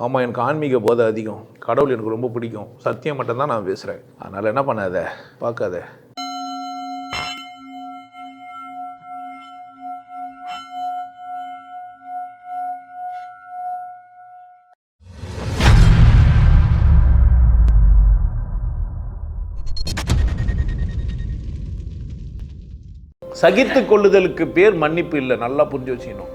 ஆமாம், எனக்கு ஆன்மீக போதை அதிகம். கடவுள் எனக்கு ரொம்ப பிடிக்கும். சத்தியம் மட்டும்தான் நான் பேசுகிறேன். அதனால் என்ன பண்ணாத, பார்க்காத. சகித்து கொள்ளுதலுக்கு பேர் மன்னிப்பு இல்லை. நல்லா புரிஞ்சு வச்சுக்கணும்.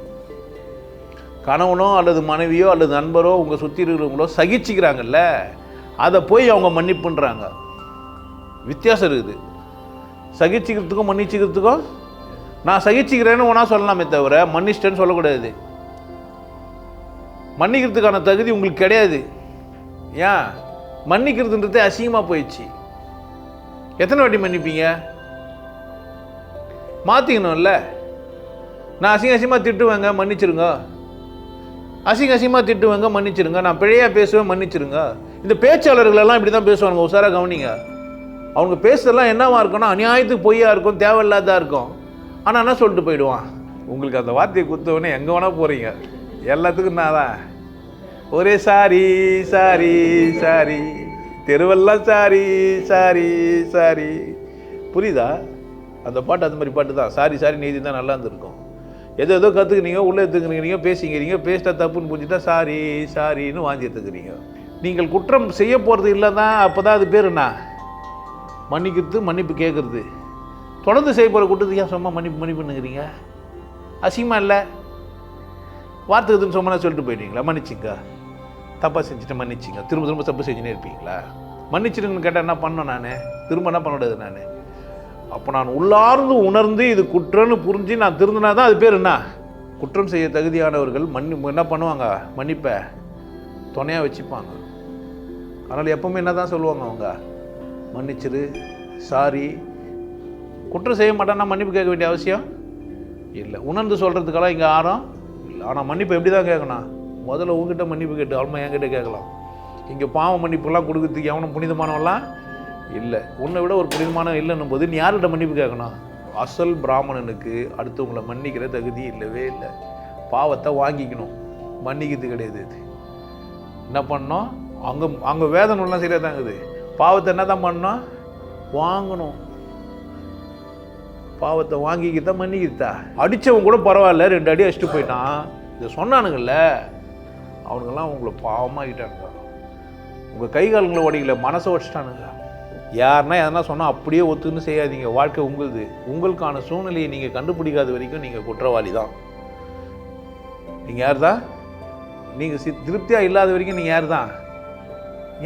கணவனோ அல்லது மனைவியோ அல்லது நண்பரோ உங்கள் சுற்றி இருக்கிறவங்களோ சகிச்சுக்கிறாங்கல்ல, அதை போய் அவங்க மன்னிப்புன்றாங்க. வித்தியாசம் இருக்குது. சகிச்சுக்கிறதுக்கும் மன்னிச்சுக்கிறதுக்கும். நான் சகிச்சுக்கிறேன்னு ஒன்றா சொல்லலாமே தவிர மன்னிச்சிட்டேன்னு சொல்லக்கூடாது. மன்னிக்கிறதுக்கான தகுதி உங்களுக்கு கிடையாது. ஏன்? மன்னிக்கிறதுன்றதே அசிங்கமாக போயிடுச்சு. எத்தனை வாட்டி மன்னிப்பீங்க? மாற்றிக்கணும்ல. நான் அசிங்கமாக திட்டுவேங்க, மன்னிச்சிருங்க. அசிங்கமாக திட்டுவேங்க, மன்னிச்சிருங்க. நான் பிழையாக பேசுவேன், மன்னிச்சிருங்க. இந்த பேச்சாளர்களெல்லாம் இப்படி தான் பேசுவாங்க. உசாராக கவனிங்க. அவங்க பேசுறதெல்லாம் என்னவா இருக்கும்னா அநியாயத்துக்கு பொய்யா இருக்கும், தேவையில்லாததாக இருக்கும். ஆனால் என்ன சொல்லிட்டு போயிடுவான்? உங்களுக்கு அந்த வார்த்தையை குத்தவொடனே எங்கே வேணால் போகிறீங்க. எல்லாத்துக்கும் நான் தான் ஒரே சாரி சாரி சாரி, தெருவெல்லாம் சாரி சாரி சாரி. புரியுதா? அந்த பாட்டு அந்த மாதிரி பாட்டு தான். சாரி சாரி நீதி தான் நல்லா இருந்திருக்கும். ஏதோ கற்றுக்குறீங்க, உள்ளே எடுத்துக்கிறீங்க, பேசிக்கிறீங்க, பேசிட்டா தப்புன்னு புரிஞ்சுட்டா சாரி சாரின்னு வாங்கி எடுத்துக்கிறீங்க. நீங்கள் குற்றம் செய்ய போகிறது இல்லை தான். அப்போ தான் அது பேர் என்ன? மன்னிக்கிறது, மன்னிப்பு கேட்குறது. தொடர்ந்து செய்ய போகிற குற்றத்துக்கு ஏன் சும்மா மன்னிப்புன்னுங்கிறீங்க? அசிங்கமாக இல்லை? வார்த்தைக்குதுன்னு சும்மா சொல்லிட்டு போயிட்டீங்களா? மன்னிச்சிங்க, தப்பாக செஞ்சுட்டு மன்னிச்சிங்க. திரும்ப திரும்ப தப்பு செஞ்சுன்னே இருப்பீங்களா? மன்னிச்சிருங்கன்னு கேட்டால் என்ன பண்ணணும்? நான் திரும்ப என்ன பண்ணக்கூடாது? நான் அப்போ நான் உள்ளார்ந்து உணர்ந்து இது குற்றம்னு புரிஞ்சு நான் திருந்தினா தான் அது பேர் என்ன? குற்றம் செய்ய தகுதியானவர்கள் என்ன பண்ணுவாங்க? மன்னிப்பை துணையாக வச்சுப்பாங்க. அதனால் எப்பவுமே என்ன தான் சொல்லுவாங்க அவங்க? மன்னிச்சிரு, சாரி. குற்றம் செய்ய மாட்டேன்னா மன்னிப்பு கேட்க வேண்டிய அவசியம் இல்லை. உணர்ந்து சொல்கிறதுக்கெல்லாம் இங்கே ஆரம் இல்லை. ஆனால் மன்னிப்பு எப்படி தான் கேட்கணும்? முதல்ல உங்ககிட்ட மன்னிப்பு கேட்டு அவ்வளோ என்கிட்ட கேட்கலாம். இங்கே பாவம் மன்னிப்புலாம் கொடுக்கறதுக்கு எவனும் புனிதமானவெல்லாம் இல்லை. உன்னை விட ஒரு புனிதமான இல்லைன்னும் போது நீ யார்கிட்ட மன்னிப்பு கேட்கணும்? அசல் பிராமணனுக்கு அடுத்தவங்களை மன்னிக்கிற தகுதி இல்லவே இல்லை. பாவத்தை வாங்கிக்கணும், மன்னிக்கிறது கிடையாது. இது என்ன பண்ணோம்? அங்கே வேதனைலாம் சரியாக தாங்குது. பாவத்தை என்ன தான் பண்ணோம்? வாங்கணும். பாவத்தை வாங்கிக்கிட்டா மன்னிக்கிட்டா. அடித்தவன் கூட பரவாயில்ல, 2 அடி அடிச்சுட்டு போயிட்டான். இதை சொன்னானுங்கள்ல, அவனுங்கெல்லாம் உங்களை பாவமாகிட்டானுங்க. உங்கள் கை காலங்களை உடையில, மனசை உடைச்சிட்டானுங்க. யாருன்னா எதனா சொன்னால் அப்படியே ஒத்துன்னு செய்யாதீங்க. வாழ்க்கை உங்களுது. உங்களுக்கான சூழ்நிலையை நீங்கள் கண்டுபிடிக்காத வரைக்கும் நீங்கள் குற்றவாளி தான். நீங்கள் யார் தான்? நீங்கள் திருப்தியாக இல்லாத வரைக்கும் நீங்கள் யார் தான்?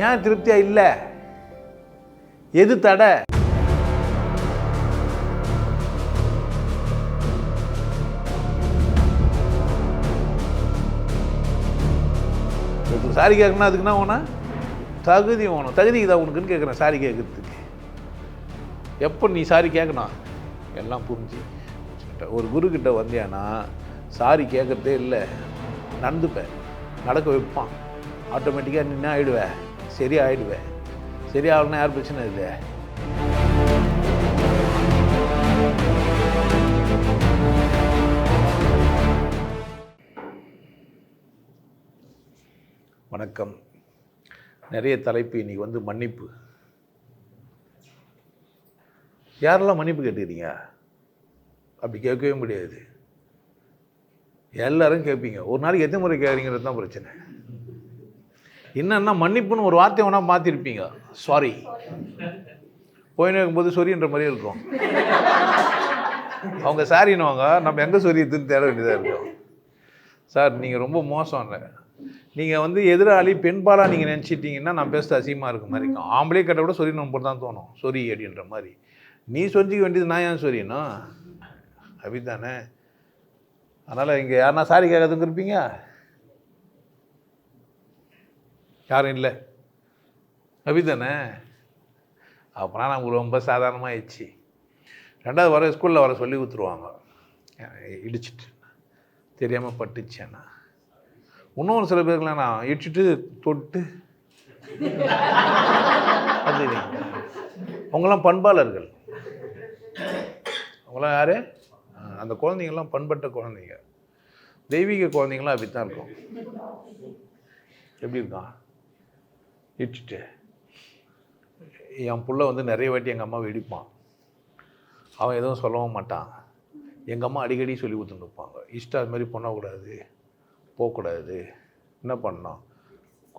ஏன் திருப்தியாக இல்லை? எது தடை? சாரி கேட்கணும். அதுக்குன்னா வேணா தகுதி வேணும். தகுதிக்கு தான் உனக்குன்னு கேட்குறேன் சாரி கேட்குறதுக்கு. எப்போ நீ சாரி கேட்கணும்? எல்லாம் புரிஞ்சு ஒரு குருக்கிட்ட வந்தியானா சாரி கேட்குறதே இல்லை. நடந்துப்பேன், நடக்க வைப்பான். ஆட்டோமேட்டிக்காக நின்று ஆகிடுவேன், சரியாக ஆகிடுவேன். சரியாகலன்னா யார் பிரச்சனை இல்லை. வணக்கம். நிறைய தலைப்பு இன்றைக்கி வந்து மன்னிப்பு. யாரெல்லாம் மன்னிப்பு கேட்டுக்கிறீங்க? அப்படி கேட்கவே முடியாது. எல்லோரும் கேட்பீங்க. ஒரு நாளைக்கு எத்தனை முறை கேட்குறீங்கிறது தான் பிரச்சனை. என்னன்னா மன்னிப்புன்னு ஒரு வார்த்தை வேணால் மாற்றிருப்பீங்க. சாரி போயின்னு இருக்கும்போது சொரின்ற மாதிரியே இருக்கும். அவங்க சாரின்னுவாங்க, நம்ம எங்கே சொரியத்துன்னு தேட வேண்டியதாக இருக்கும். சார் நீங்கள் ரொம்ப மோசம் இல்லை. நீங்கள் வந்து எதிராளி பெண்பாலாக நீங்கள் நினச்சிட்டிங்கன்னா நான் பேசுகிறது அசிங்கமாக இருக்க மாதிரி இருக்கும். ஆம்பளே கேட்ட விட சொரி நம்ம தான் தோணும். சொரி அப்படின்ற மாதிரி நீ சொரிஞ்சிக்க வேண்டியது நான் ஏன் சொரியணும்? அப்படி தானே? அதனால் இங்கே யாருன்னா சாரி கேட்காதுங்க இருப்பீங்க? யாரும் இல்லை. அப்படி தானே? அப்புறம் நமக்கு ரொம்ப சாதாரணமாகிடுச்சு. 2வது வர ஸ்கூலில் வர சொல்லி கொடுத்துருவாங்க. இடிச்சிட்டு தெரியாமல் பட்டுச்சேன்னா. இன்னொரு சில பேருக்குலாம் நான் இடிச்சுட்டு தொட்டு அது அவங்களாம் பண்பாளர்கள். அவங்களாம் யார்? அந்த குழந்தைங்கள்லாம் பண்பட்ட குழந்தைங்க, தெய்வீக குழந்தைங்களாம் அப்படி தான் இருக்கும். எப்படி இருக்கான் இடிச்சுட்டு. என் புள்ள வந்து நிறைய வாட்டி எங்கள் அம்மாவை இடிப்பான். அவன் எதுவும் சொல்லவும் மாட்டான். எங்கள் அம்மா அடிக்கடி சொல்லி கொடுத்துட்டு இருப்பாங்க, இஷ்டம் அது மாதிரி பண்ணக்கூடாது, போகக்கூடாது, என்ன பண்ணோம்,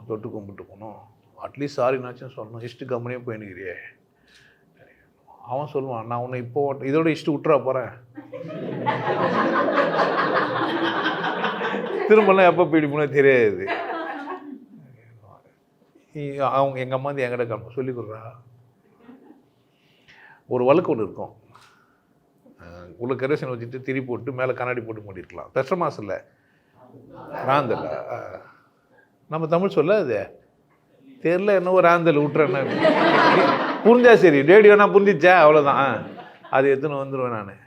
தொட்டு கும்பிட்டு போகணும், அட்லீஸ்ட் சாரினாச்சும் சொல்லணும், இஷ்டு கம்முனே போயினுக்கிறியே. அவன் சொல்லுவான், நான் உன்னை இப்போ இதோட இஷ்டு விட்டுறா போகிறேன், திரும்பலாம் எப்போ பிடிப்புனே தெரியாது. அவங்க எங்கள் அம்மா வந்து என்கிட்ட சொல்லி கொடுறா. ஒரு வழக்கு ஒன்று இருக்கும், உள்ள கரேசன் வச்சுட்டு திரி போட்டு மேலே கண்ணாடி போட்டு மூடிருக்கலாம். பெற்ற மாதம் இல்லை, ராந்தல். நம்ம தமிழ் சொல்ல அது தெரில, என்னவோ ராந்தல் விட்டுறேன்னா புரிஞ்சா சரி, ரேடியோனா புரிஞ்சிச்சா அவ்வளோதான். அது எடுத்துன்னு வந்துடுவேன் நான்.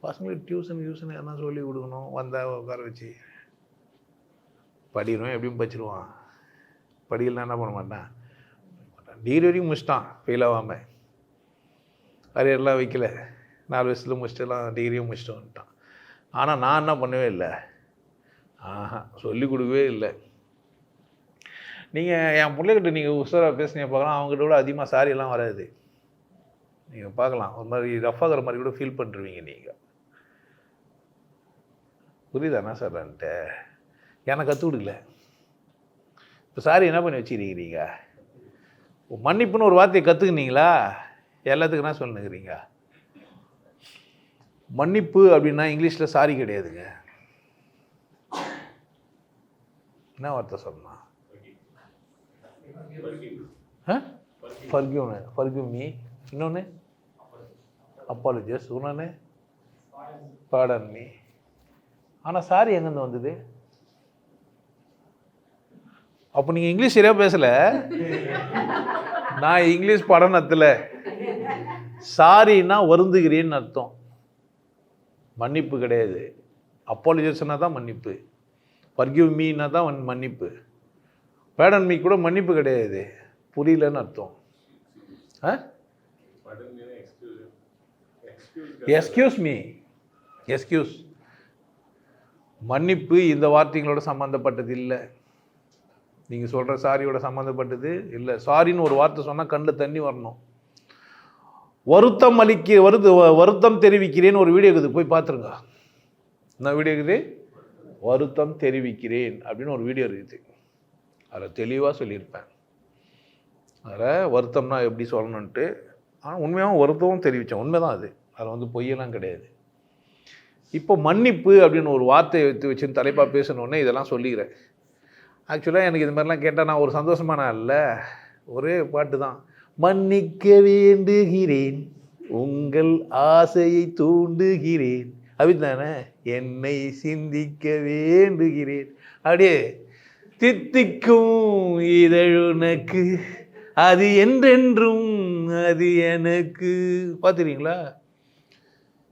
பசங்களுக்கு டியூஷன் என்ன சொல்லி கொடுக்கணும், வந்தால் உட்கார வச்சு படிடுவேன், எப்படியும் படிச்சிருவான். படிக்கலாம் என்ன பண்ண மாட்டேன். டிகிரி வரைக்கும் முடிச்சிட்டான் ஃபெயில் ஆகாமல், அரியர்லாம் வைக்கல, 4 வயசில் முடிச்சிட்டுலாம் டிகிரியும் முடிச்சுட்டு வந்துட்டான். ஆனால் நான் என்ன பண்ணவே இல்லை, சொல்லிக் கொடுக்கவே இல்லை. நீங்கள் என் பிள்ளைகிட்ட நீங்கள் உஷாராக பேசுனீங்க பார்க்கலாம், அவங்ககிட்ட கூட அதிகமாக சாரியெல்லாம் வராது. நீங்கள் பார்க்கலாம், ஒரு மாதிரி ரஃபாகிற மாதிரி கூட ஃபீல் பண்ணுருவீங்க நீங்கள். புரியுதாண்ணா சார்ன்ட்டு எனக்கு கற்றுக் கொடுக்கல. இப்போ சாரி என்ன பண்ணி வச்சுருக்கிறீங்க, மன்னிப்புன்னு ஒரு வார்த்தையை கற்றுக்குனீங்களா, எல்லாத்துக்கும் என்ன சொல்லுங்கிறீங்க. மன்னிப்பு அப்படின்னா இங்கிலீஷில் சாரி கிடையாதுங்க. என்ன வார்த்தை சொல்லணும், ஃபர்கிவ் மீ, இன்னொன்று அப்பாலஜிஸ், இன்னொன்று பார்டன் மீ. ஆனால் சாரி எங்கேருந்து வந்தது? அப்போ நீங்கள் இங்கிலீஷ் சரியாக பேசலை. நான் இங்கிலீஷ் படனத்தில் சாரின்னா வருந்துகிறேன்னு அர்த்தம், மன்னிப்பு கிடையாது. அப்பாலஜிஸ்னா தான் மன்னிப்பு, ஃபர்கிவ் மீன்னா தான் மன்னிப்பு. பேர்டன் மீ கூட மன்னிப்பு கிடையாது, புரியலன்னு அர்த்தம். Excuse me, excuse. மன்னிப்பு இந்த வார்த்தைகளோட சம்மந்தப்பட்டது இல்லை, நீங்கள் சொல்கிற சாரியோட சம்மந்தப்பட்டது இல்லை. சாரின்னு ஒரு வார்த்தை சொன்னால் கண்ணில் தண்ணி வரணும். வருத்தம் தெரிவிக்கிறேன்னு ஒரு வீடியோ இருக்குது, போய் பார்த்துருங்க. என்ன வீடியோ இருக்குது, வருத்தம் தெரிவிக்கிறேன் அப்படின்னு ஒரு வீடியோ இருக்குது. அதில் தெளிவாக சொல்லியிருப்பேன். அதில் வருத்தம்னா எப்படி சொல்லணுன்ட்டு. ஆனால் உண்மையாக வருத்தமும் தெரிவித்தேன், உண்மைதான் அது, அதில் வந்து பொய்யெல்லாம் கிடையாது. இப்போ மன்னிப்பு அப்படின்னு ஒரு வார்த்தையை எடுத்து வச்சுன்னு தலைப்பாக பேசணுன்னே இதெல்லாம் சொல்லிக்கிறேன். ஆக்சுவலாக எனக்கு இது மாதிரிலாம் கேட்டால் நான் ஒரு சந்தோஷமான இல்லை, ஒரே பாட்டு தான். மன்னிக்க வேண்டுகிறேன், உங்கள் ஆசையை தூண்டுகிறேன், அப்படித்தானே, என்னை சிந்திக்க வேண்டுகிறேன், அப்படியே தித்திக்கும் இதழுனக்கு அது என்றென்றும் அது எனக்கு. பார்த்துறீங்களா?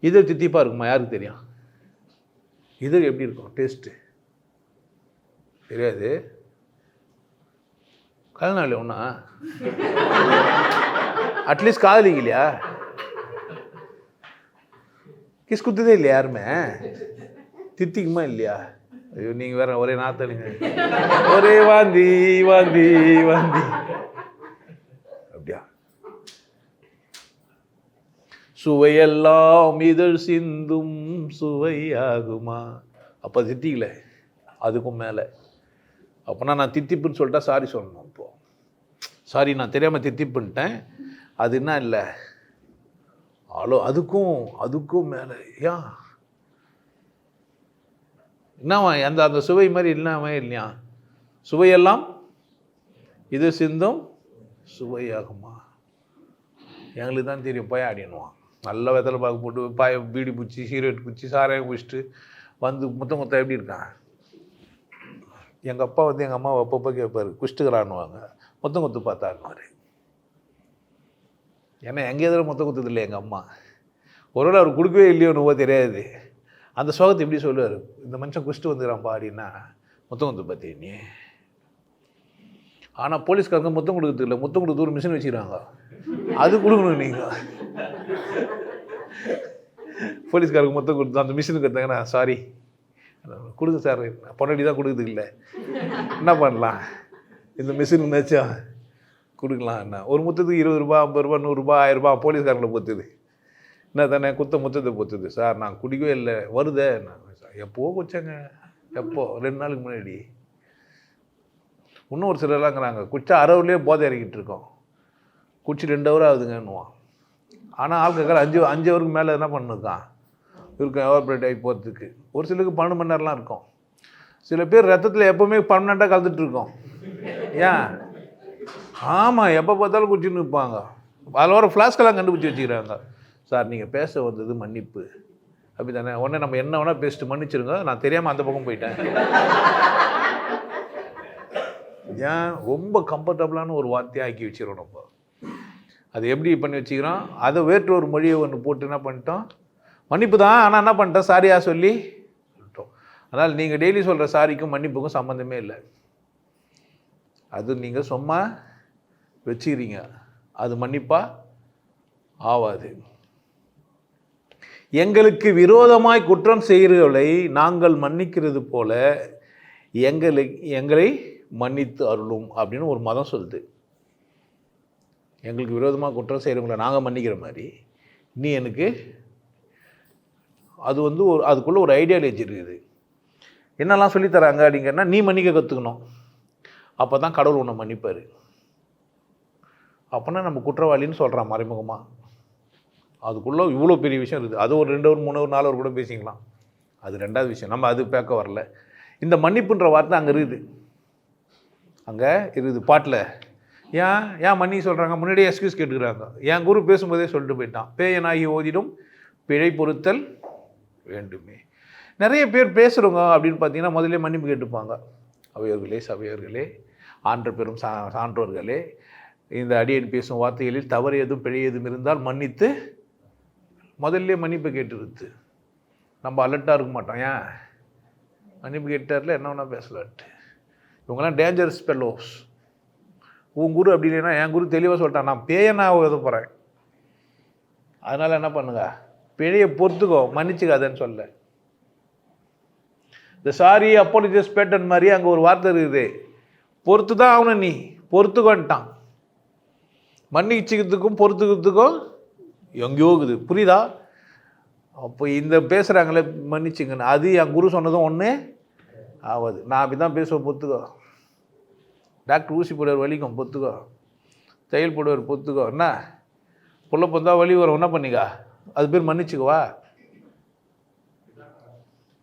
இதழ் தித்திப்பாக இருக்குமா, யாருக்கு தெரியும்? இதழ் எப்படி இருக்கும் டேஸ்ட்டு தெரியாது. கல்நாள் ஒன்றா அட்லீஸ்ட் காதலிக்கலையா, கிஸ் குத்துதே இல்லையா யாருமே, தித்திக்குமா இல்லையா? ஐயோ நீங்கள் வேற ஒரே நாத்தலுங்க, ஒரே வாந்தி வாந்தி வாந்தி, அப்படியா? சுவையெல்லாம் இதழ் சிந்தும் சுவையாகுமா, அப்போ தித்திக்கல, அதுக்கும் மேலே. அப்போனா நான் தித்திப்புன்னு சொல்லிட்டா சாரி சொல்லணும். இப்போது சாரி நான் தெரியாமல் தித்திப்புன்ட்டேன், அது என்ன இல்லை, அதுக்கும் மேலே. ஏன் என்னவா அந்த சுவை மாதிரி இல்லாம இல்லையா? சுவையெல்லாம் இது சிந்தும் சுவையாகுமா? எங்களுக்கு தான் தெரியும், பயாடினுவான். நல்ல வெத்தலை பாக்கு போட்டு பீடி பிடிச்சி சீரட் பிடிச்சி சாராயம் பிடிச்சிட்டு வந்து மொத்தம் எப்படி இருக்கான். எங்கள் அப்பா வந்து எங்கள் அம்மாவை அப்பப்போ கேட்பார், குஷ்டுக்கிறான்னுவாங்க, மொத்தம் கொத்து பார்த்தாருன்னுவார். ஏன்னா எங்கே எதிர மொத்தம் குத்துது இல்லை எங்கள் அம்மா. ஒருவேளை அவர் கொடுக்கவே இல்லையோன்னு தெரியாது. அந்த சோகத்தை எப்படி சொல்லுவார், இந்த மனுஷன் குஷ்டு வந்துக்கிறான் பாடினா மொத்தம் கொத்து பார்த்தே நீ. ஆனால் போலீஸ்காரங்க மொத்தம் கொடுக்குறது இல்லை, மொத்தம் கொடுத்து ஒரு மிஷின் வச்சுக்கிறாங்க, அது கொடுக்கணும் நீங்கள். போலீஸ்காரங்க மொத்தம் கொடுத்து அந்த மிஷினுக்கு எடுத்தாங்கன்னா சாரி கொடுங்க சார், பொன்னாடி தான் கொடுக்குறது இல்லை, என்ன பண்ணலாம், இந்த மிஷின் நினச்சா கொடுக்கலாம். என்ன ஒரு முத்தத்துக்கு 20 ரூபா, 50 ரூபா, 100 ரூபா, 1000 ரூபா போலீஸ்காரங்களை பொத்துது. என்ன தானே முத்தத்தை பொத்துது. சார் நான் குடிக்கவே இல்லை, வருதே. நான் எப்போ குடிச்சேங்க, எப்போ 2 நாளுக்கு முன்னாடி. இன்னும் ஒரு சிலர்லாங்கிறாங்க குடிச்சா 60லேயே போதை இறக்கிட்டு இருக்கோம், குடிச்சு 2 ஹவர் ஆகுதுங்கன்னுவான். ஆனால் ஆள்கார 5 ஹவருக்கு மேலே என்ன பண்ணிருக்கான் இருக்கும் எவாப்ரேட் ஆகி போகிறதுக்கு. ஒரு சிலருக்கு 12 மணி நேரம்லாம் இருக்கும். சில பேர் ரத்தத்தில் எப்போவுமே பர்மனெண்ட்டாக கலந்துட்டு இருக்கோம். ஏன்? ஆமாம், எப்போ பார்த்தாலும் குடிச்சுன்னு இருப்பாங்க. அதில் வர ஃப்ளாஸ்கெல்லாம் கண்டுபிடிச்சி வச்சுக்கிறாங்க. சார் நீங்கள் பேச வந்தது மன்னிப்பு, அப்படி தானே? உடனே நம்ம என்ன வேணால் பேசிட்டு மன்னிச்சிருங்க, நான் தெரியாமல் அந்த பக்கம் போயிட்டேன். ஏன்? ரொம்ப கம்ஃபர்டபுளான ஒரு வார்த்தையாக ஆக்கி வச்சிடறோம் நம்ம. அது எப்படி பண்ணி வச்சுக்கிறோம், அதை வேற்று ஒரு மொழியை ஒன்று போட்டு என்ன பண்ணிட்டோம், மன்னிப்பு தான், ஆனால் என்ன பண்ணிட்டோம், சாரியா சொல்லி சொல்லிட்டோம். அதனால் நீங்கள் டெய்லி சொல்கிற சாரிக்கும் மன்னிப்புக்கும் சம்மந்தமே இல்லை. அது நீங்கள் சும்மா வச்சுக்கிறீங்க, அது மன்னிப்பாக ஆவாது. எங்களுக்கு விரோதமாய் குற்றம் செய்கிறவர்களை நாங்கள் மன்னிக்கிறது போல எங்களை மன்னித்து அருளும் அப்படின்னு ஒரு மதம் சொல்லுது. எங்களுக்கு விரோதமாக குற்றம் செய்கிறவங்களை நாங்கள் மன்னிக்கிற மாதிரி நீ எனக்கு, அது வந்து அதுக்குள்ளே ஒரு ஐடியாலஜி இருக்குது. என்னெல்லாம் சொல்லித்தராங்க அப்படிங்கன்னா, நீ மன்னிக்க கற்றுக்கணும், அப்போ தான் கடவுள் உன்னை மன்னிப்பார். அப்போனா நம்ம குற்றவாளின்னு சொல்கிறான் மறைமுகமாக. அதுக்குள்ளே இவ்வளோ பெரிய விஷயம் இருக்குது. அது ஒரு 2 ஹவர் 3 ஹவர் 4 ஹவர் கூட பேசிக்கலாம். அது 2வது விஷயம், நம்ம அது பேக்க வரல. இந்த மன்னிப்புன்ற வார்த்தை அங்கே இருக்குது, அங்கே இருக்குது பாட்டில். ஏன் மன்னி சொல்கிறாங்க, முன்னாடியே எக்ஸ்கியூஸ் கேட்டுக்கிறாங்க. என் குரு பேசும்போதே சொல்லிட்டு போயிட்டான், பேயனாகி ஓதிடும் பிழை பொறுத்தல் வேண்டுமே. நிறைய பேர் பேசுகிறவங்க அப்படின்னு பார்த்தீங்கன்னா முதல்ல மன்னிப்பு கேட்டுப்பாங்க. அவையோர்களே, சபையோர்களே, ஆன்ற பெரும் சான்றோர்களே, இந்த அடியேன் பேசும் வார்த்தைகளில் தவறு எதுவும் பிழை எதுவும் இருந்தால் மன்னித்து, முதல்ல மன்னிப்பு கேட்டுருது. நம்ம அலர்ட்டாக இருக்க மாட்டோம். ஏன்? மன்னிப்பு கேட்டார்ல என்ன வேணால் பேசலான்ட்டு. இவங்கெல்லாம் டேஞ்சரஸ் ஃபெல்லோஸ். உன் குரு அப்படி இல்லைன்னா, என் குரு தெளிவாக சொல்லிட்டான், நான் பேயனாக எது போகிறேன், அதனால் என்ன பண்ணுங்க, பிழையை பொறுத்துக்கோ, மன்னிச்சுக்காதன்னு சொல்ல. இந்த சாரி அப்போலஜிஸ் பேட்டன் மாதிரி அங்கே ஒரு வார்த்தை இருக்குது, பொறுத்து தான் ஆகணும், நீ பொறுத்துக்கோன்ட்டான். மன்னிச்சுக்கிறதுக்கும் பொறுத்துக்கிறதுக்கும் எங்கேயோ இருக்குது, புரியுதா? அப்போ இந்த பேசுகிறாங்களே மன்னிச்சுங்கன்னு, அது என் குரு சொன்னதும் ஒன்று ஆகாது. நான் அப்படி தான் பேசுவேன், பொறுத்துக்கோ. டாக்டர் ஊசி போடுவார் வலிக்கும், பொறுத்துக்கோ. தையல் போடுவார், பொறுத்துக்கோ. என்ன புள்ள பொந்தா வலி வரும், என்ன பண்ணிக்கா, அது பேர் மன்னிச்சுக்குவா.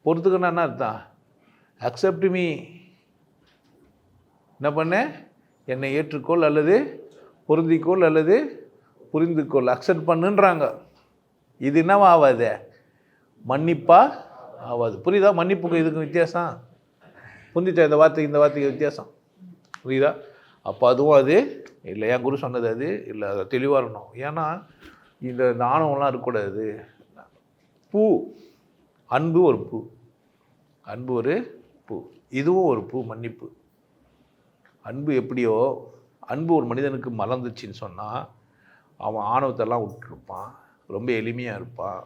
பொறுத்துக்கன்னா என்ன அர்த்தம்? அக்செப்ட் மீ, என்ன பண்ண, என்னை ஏற்றுக்கொள் அல்லது பொருந்திக்கொள் அல்லது புரிந்துக்கொள், அக்செப்ட் பண்ணுன்றாங்க. இது என்னவா ஆகாது, மன்னிப்பா ஆகாது. புரியுதா? மன்னிப்புக்கு இதுக்கு வித்தியாசம் புரிஞ்சிச்சா? இந்த வார்த்தைக்கு வித்தியாசம் புரியுதா? அப்போ அதுவும் அது இல்லை, என் குரு சொன்னது அது இல்லை, அதை தெளிவாக இருக்கணும். ஏன்னா இந்த ஆணவம்லாம் இருக்கக்கூடாது. பூ, அன்பு ஒரு பூ, அன்பு ஒரு பூ, இதுவும் ஒரு பூ, மன்னிப்பு. அன்பு எப்படியோ, அன்பு ஒரு மனிதனுக்கு மலர்ந்துச்சின்னு சொன்னால் அவன் ஆணவத்தெல்லாம் விட்டுருப்பான், ரொம்ப எளிமையாக இருப்பான்,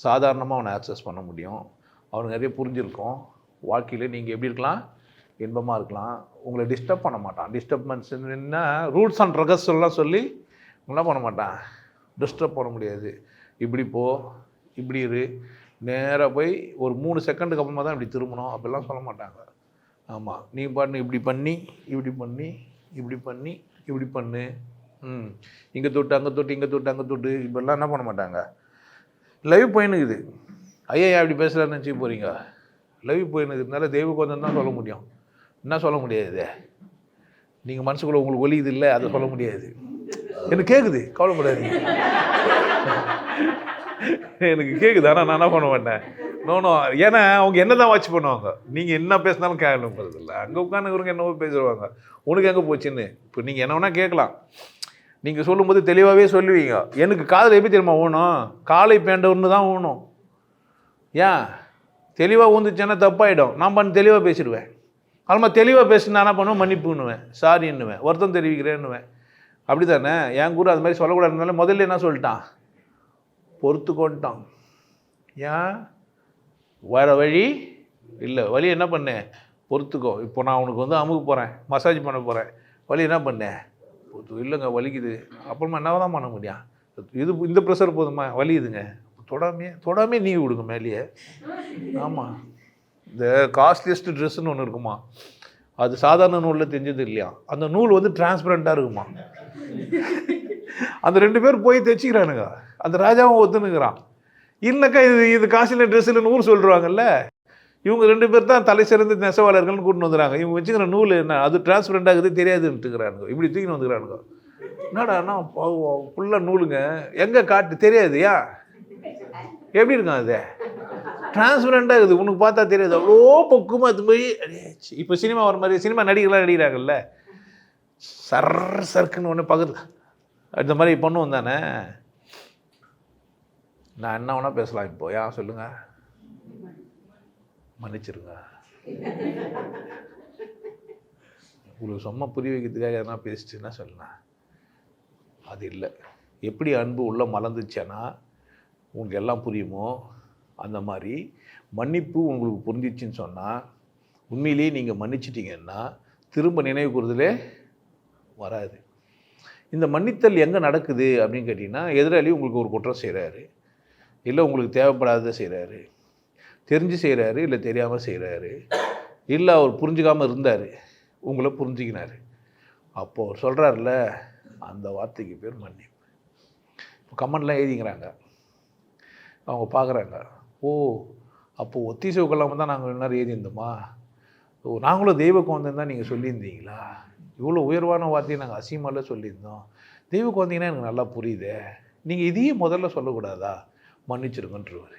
சாதாரணமாக அவனை ஆக்சஸ் பண்ண முடியும், அவனுக்கு நிறைய புரிஞ்சிருக்கும். வாழ்க்கையில் நீங்கள் எப்படி இருக்கலாம், இன்பமாக இருக்கலாம், உங்களை டிஸ்டர்ப் பண்ண மாட்டான். டிஸ்டர்பன்ஸ் என்ன, ரூல்ஸ் அண்ட் ரெகுலேஷன்லாம் சொல்லி என்ன பண்ண மாட்டான், டிஸ்டர்ப் பண்ண முடியாது. இப்படி போ, இப்படி இரு, நேராக போய் ஒரு 3 செகண்டுக்கு அப்புறமா தான் இப்படி திரும்பணும் அப்படிலாம் சொல்ல மாட்டாங்க. ஆமாம், நீ பாட்டு இப்படி பண்ணி இப்படி பண்ணி இப்படி பண்ணி இப்படி பண்ணு, இங்கே தொட்டு அங்கே தொட்டு இங்கே தொட்டு அங்கே தொட்டு இப்படிலாம் என்ன பண்ண மாட்டாங்க. லைவ் போயினுக்குது, ஐயா இப்படி பேசலான்னு நினச்சி போகிறீங்க, லைவ் போயினுக்குதுனால தெய்வ கொஞ்சம் தான் சொல்ல முடியும். என்ன சொல்ல முடியாது, நீங்கள் மனசுக்குள்ளே உங்களுக்கு ஒலியுது இல்லை, அதை சொல்ல முடியாது. எனக்கு கேட்குது, கவலைப்படாதீங்க, எனக்கு கேட்குது, ஆனால் நான் என்ன பண்ண மாட்டேன். நோனோ, ஏன்னா அவங்க என்ன தான் வாட்ச் பண்ணுவாங்க, நீங்கள் என்ன பேசினாலும் கேட்கணுங்கிறது இல்லை. அங்கே உட்காந்துக்கிறவங்க என்னவோ பேசுவாங்க, உனக்கு எங்கே போச்சுன்னு. இப்போ நீங்கள் என்ன வேணால் கேட்கலாம், நீங்கள் சொல்லும்போது தெளிவாகவே சொல்லுவீங்க. எனக்கு காதில் எப்படி தெரியுமா ஊணும், காலை பேண்டவன்னு தான் ஊணும். ஏன்? தெளிவாக ஊந்துச்சுன்னா தப்பாயிடும். நான் பண்ண தெளிவாக பேசிடுவேன். அதுமாதிரி தெளிவாக பேசுனா என்ன பண்ணுவேன், மன்னிப்புன்னுவேன், சாரின்னுவேன், வருத்தம் தெரிவிக்கிறேன்னுவேன். அப்படி தானே? என் குரு அது மாதிரி சொல்லக்கூடாதுனால முதல்ல என்ன சொல்லிட்டான், பொறுத்துக்கொண்டான். ஏன்? வேறு வழி இல்லை, வழி என்ன பண்ணேன், பொறுத்துக்கோ, இப்போ நான் உனக்கு வந்து அமுக்க போகிறேன், மசாஜ் பண்ண போகிறேன், வலி என்ன பண்ணேன், இல்லைங்க வலிக்குது, அப்புறமா என்ன தான் பண்ண முடியும், இது இந்த ப்ரெஷர் போதுமா, வலிக்குதுங்க, தொடாமே நீவி விடுங்க மேலேயே. ஆமாம், இந்த காஸ்ட்லியஸ்ட் ட்ரெஸ்ஸுன்னு ஒன்று இருக்குமா, அது சாதாரண நூலில் தெரிஞ்சது இல்லையா, அந்த நூல் வந்து டிரான்ஸ்பரண்ட்டாக இருக்குமா. அந்த 2 பேர் போய் தைச்சிக்கிறானுங்க, அந்த ராஜாவும் ஒத்துனுங்கிறான். இல்லைக்கா இது காஸ்ட்லியான ட்ரெஸ் இல்லைன்னு ஊர் சொல்லிடுவாங்கல்ல. இவங்க 2 பேர் தான் தலை சிறந்த நெசவாளர்கள்னு கூட்டின்னு வந்துடுறாங்க. இவங்க வச்சுக்கிற நூல் என்ன அது டிரான்ஸ்பரண்ட் ஆகுது தெரியாதுன்ட்டுக்கிறானுங்க. இப்படி தூக்கின்னு வந்துக்கிறானுங்க. என்னடாண்ணா ஃபுல்லாக நூலுங்க, எங்கே காட்டு தெரியாது, ஏன் எப்படி இருக்கான் அது டிரான்ஸ்பரண்டாக இருக்குது, உனக்கு பார்த்தா தெரியாது, அவ்வளோ பக்குவமாக அது போய். இப்போ சினிமா வர மாதிரி சினிமா நடிகர்களாக நடிக்கிறாங்கல்ல, சர்க்குன்னு ஒன்று பக்கத்தில் இந்த மாதிரி பண்ணுவோம் தானே. நான் என்ன வேணால் பேசலாம் இப்போ, ஏன் சொல்லுங்கள், மன்னிச்சிருங்க. உங்களுக்கு சும்மா புரிய வைக்கிறதுக்காக எதனா பேசிச்சுன்னா சொல்லலாம், அது இல்லை. எப்படி அன்பு உள்ள மலர்ந்துச்சேன்னா உங்களுக்கு எல்லாம் புரியுமோ அந்த மாதிரி மன்னிப்பு உங்களுக்கு புரிஞ்சிச்சின்னு சொன்னால், உண்மையிலேயே நீங்கள் மன்னிச்சிட்டிங்கன்னா திரும்ப நினைவு கூறுதலே வராது. இந்த மன்னித்தல் எங்கே நடக்குது அப்படின்னு கேட்டிங்கன்னா, எதிராளி உங்களுக்கு ஒரு குற்றம் செய்கிறாரு, இல்லை உங்களுக்கு தேவைப்படாததை செய்கிறாரு, தெரிஞ்சு செய்கிறாரு இல்லை தெரியாமல் செய்கிறாரு, இல்லை அவர் புரிஞ்சுக்காமல் இருந்தார், உங்களை புரிஞ்சுக்கினார், அப்போது அவர் சொல்கிறார்ல, அந்த வார்த்தைக்கு பேர் மன்னிப்பு. இப்போ கமெண்ட்லாம் எழுதிக்கிறாங்க, அவங்க பார்க்குறாங்க, ஓ அப்போது ஒத்திசைவு கொள்ளாமல் தான் நாங்கள் எல்லாரும் எழுதியிருந்தோமா, ஓ நாங்களும் தெய்வ குழந்தைன்னு தான் நீங்கள் சொல்லியிருந்தீங்களா, இவ்வளோ உயர்வான வார்த்தையை நாங்கள் அசிங்கமால சொல்லியிருந்தோம், தெய்வ குழந்தைங்கன்னா எனக்கு நல்லா புரியுது, நீங்கள் இதையே முதல்ல சொல்லக்கூடாதா, மன்னிச்சிருங்கன்றவர்.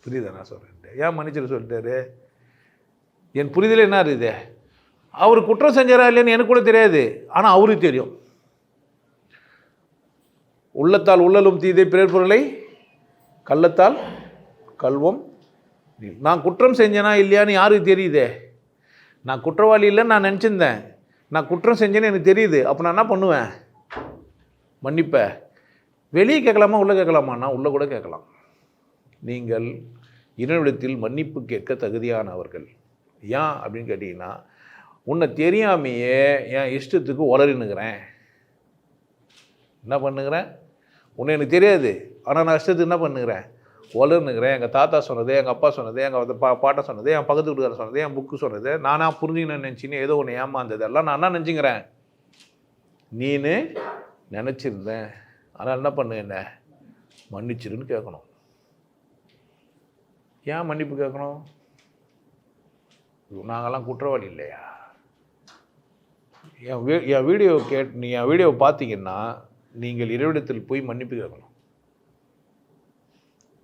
புரியுதா நான் சொல்கிறேன், ஏன் மன்னிச்சிரு சொல்லிட்டாரு, என் புரிதல் என்ன இருக்குது, அவர் குற்றம் செஞ்சாரா இல்லைன்னு எனக்கு கூட தெரியாது, ஆனால் அவருக்கு தெரியும். உள்ளத்தால் உள்ளலும் தீதை பிறர் பொருளை கள்ளத்தால் கல்வம். நான் குற்றம் செஞ்சேனா இல்லையான்னு யாருக்கு தெரியுதே, நான் குற்றவாளி இல்லைன்னு நான் நினச்சிருந்தேன், நான் குற்றம் செஞ்சேன்னு எனக்கு தெரியுது, அப்போ நான் என்ன பண்ணுவேன், மன்னிப்பேன். வெளியே கேட்கலாமா உள்ளே கேட்கலாமான்னா உள்ளே கூட கேட்கலாம். நீங்கள் இறைவனிடத்தில் மன்னிப்பு கேட்க தகுதியானவர்கள். ஏன் அப்படின்னு கேட்டிங்கன்னா, உன்னை தெரியாமையே என் இஷ்டத்துக்கு உளறினுக்கிறேன், என்ன பண்ணுகிறேன், உன்னை எனக்கு தெரியாது, ஆனால் நான் இஷ்டத்துக்கு என்ன பண்ணுகிறேன், உளர்னுக்கிறேன். எங்கள் தாத்தா சொன்னது, எங்கள் அப்பா சொன்னது, எங்கள் பாட்டை சொன்னது, என் பக்கத்து வீட்டுக்காரர் சொன்னது, என் புக்கு சொன்னது, நானாக புரிஞ்சுக்கணும்னு நினச்சின்னு ஏதோ ஒன்று ஏமாந்ததெல்லாம் நான் என்ன நினச்சிக்கிறேன், நீனு நினச்சிருந்தேன், ஆனால் என்ன பண்ணு, என்ன மன்னிச்சிருன்னு கேட்கணும். ஏன் மன்னிப்பு கேட்கணும், நாங்கள்லாம் குற்றவாளி இல்லையா. என் வீடியோ நீ என் வீடியோவை பார்த்தீங்கன்னா நீங்கள் இறைவிடத்தில் போய் மன்னிப்பு கேட்கணும்.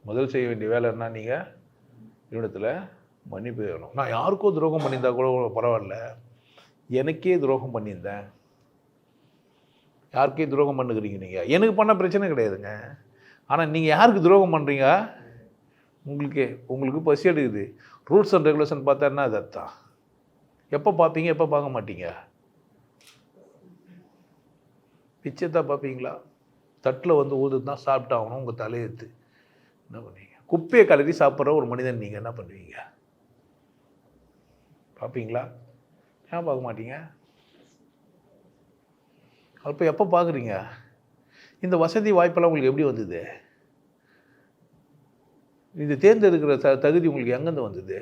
முதல் செய்ய வேண்டிய வேலை என்ன, நீங்கள் இறைவிடத்தில் மன்னிப்பு கேட்கணும். நான் யாருக்கோ துரோகம் பண்ணியிருந்தா கூட பரவாயில்ல, எனக்கே துரோகம் பண்ணியிருந்தேன், யாருக்கே துரோகம் பண்ணுகிறீங்க நீங்கள், எனக்கு பண்ண பிரச்சனை கிடையாதுங்க, ஆனால் நீங்கள் யாருக்கு துரோகம் பண்ணுறீங்க, உங்களுக்கு பசி எடுக்குது, ரூல்ஸ் அண்ட் ரெகுலேஷன் பார்த்தா என்ன அது அர்த்தம், எப்போ பார்ப்பீங்க எப்போ பார்க்க மாட்டீங்க, பிச்சைத்தான் பார்ப்பீங்களா, தட்டில் வந்து ஊதுட்டு தான் சாப்பிட்டாகணும், உங்கள் தலையெடுத்து என்ன பண்ணுவீங்க, குப்பையை கலரி சாப்பிட்ற ஒரு மனிதன் நீங்கள் என்ன பண்ணுவீங்க, பார்ப்பீங்களா, ஏன் பார்க்க மாட்டீங்க, அப்போ எப்போ பார்க்குறீங்க, இந்த வசதி வாய்ப்பெல்லாம் உங்களுக்கு எப்படி வந்தது, இது தேர்ந்தெடுக்கிற தகுதி உங்களுக்கு எங்கேருந்து வந்தது,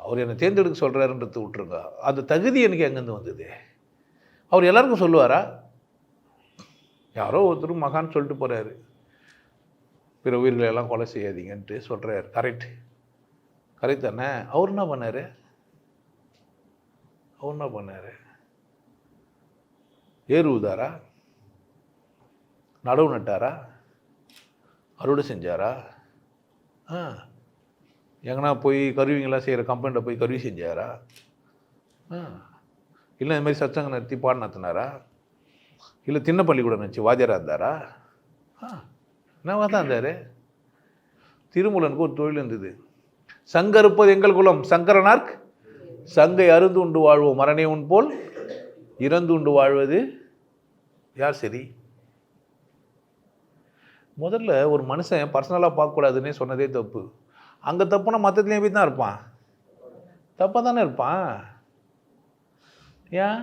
அவர் என்னை தேர்ந்தெடுக்க சொல்கிறாருன்றது விட்டுருங்க, அந்த தகுதி எனக்கு எங்கேருந்து வந்தது, அவர் எல்லாருக்கும் சொல்லுவாரா, யாரோ ஒருத்தர் மகான் சொல்லிட்டு போகிறாரு, பிற உயிர்களை எல்லாம் கொலை செய்யாதீங்கன்ட்டு சொல்கிறார், கரெக்ட் தானே, அவர் என்ன பண்ணார், ஏறு ஊதாரா, நடவு நட்டாரா, அறுவடை செஞ்சாரா, எங்கன்னா போய் கருவிங்களாம் செய்கிற கம்பெனியில் போய் கருவி செஞ்சாரா, இல்லை இந்த மாதிரி சச்சங்க நடத்தி பாடம் நடத்தினாரா, இல்லை திண்ண பள்ளிக்கூடம் நினச்சி வாத்தியாராக இருந்தாரா, என்னவா தான் இருந்தார். திருமூலனுக்கு ஒரு தொழில் இருந்தது, சங்கருப்பது எங்கள் குலம் சங்கரனார்க் சங்கை அருந்து உண்டு வாழ்வோம் மரணே உன் போல் இறந்து உண்டு வாழ்வது யார் சரி. முதல்ல ஒரு மனுஷன் பர்சனலாக பார்க்கக்கூடாதுன்னே சொன்னதே தப்பு. அங்கே தப்புனா மற்றத்துலேயும் எப்படி தான் இருப்பான்? தப்பாக தானே இருப்பான். ஏன்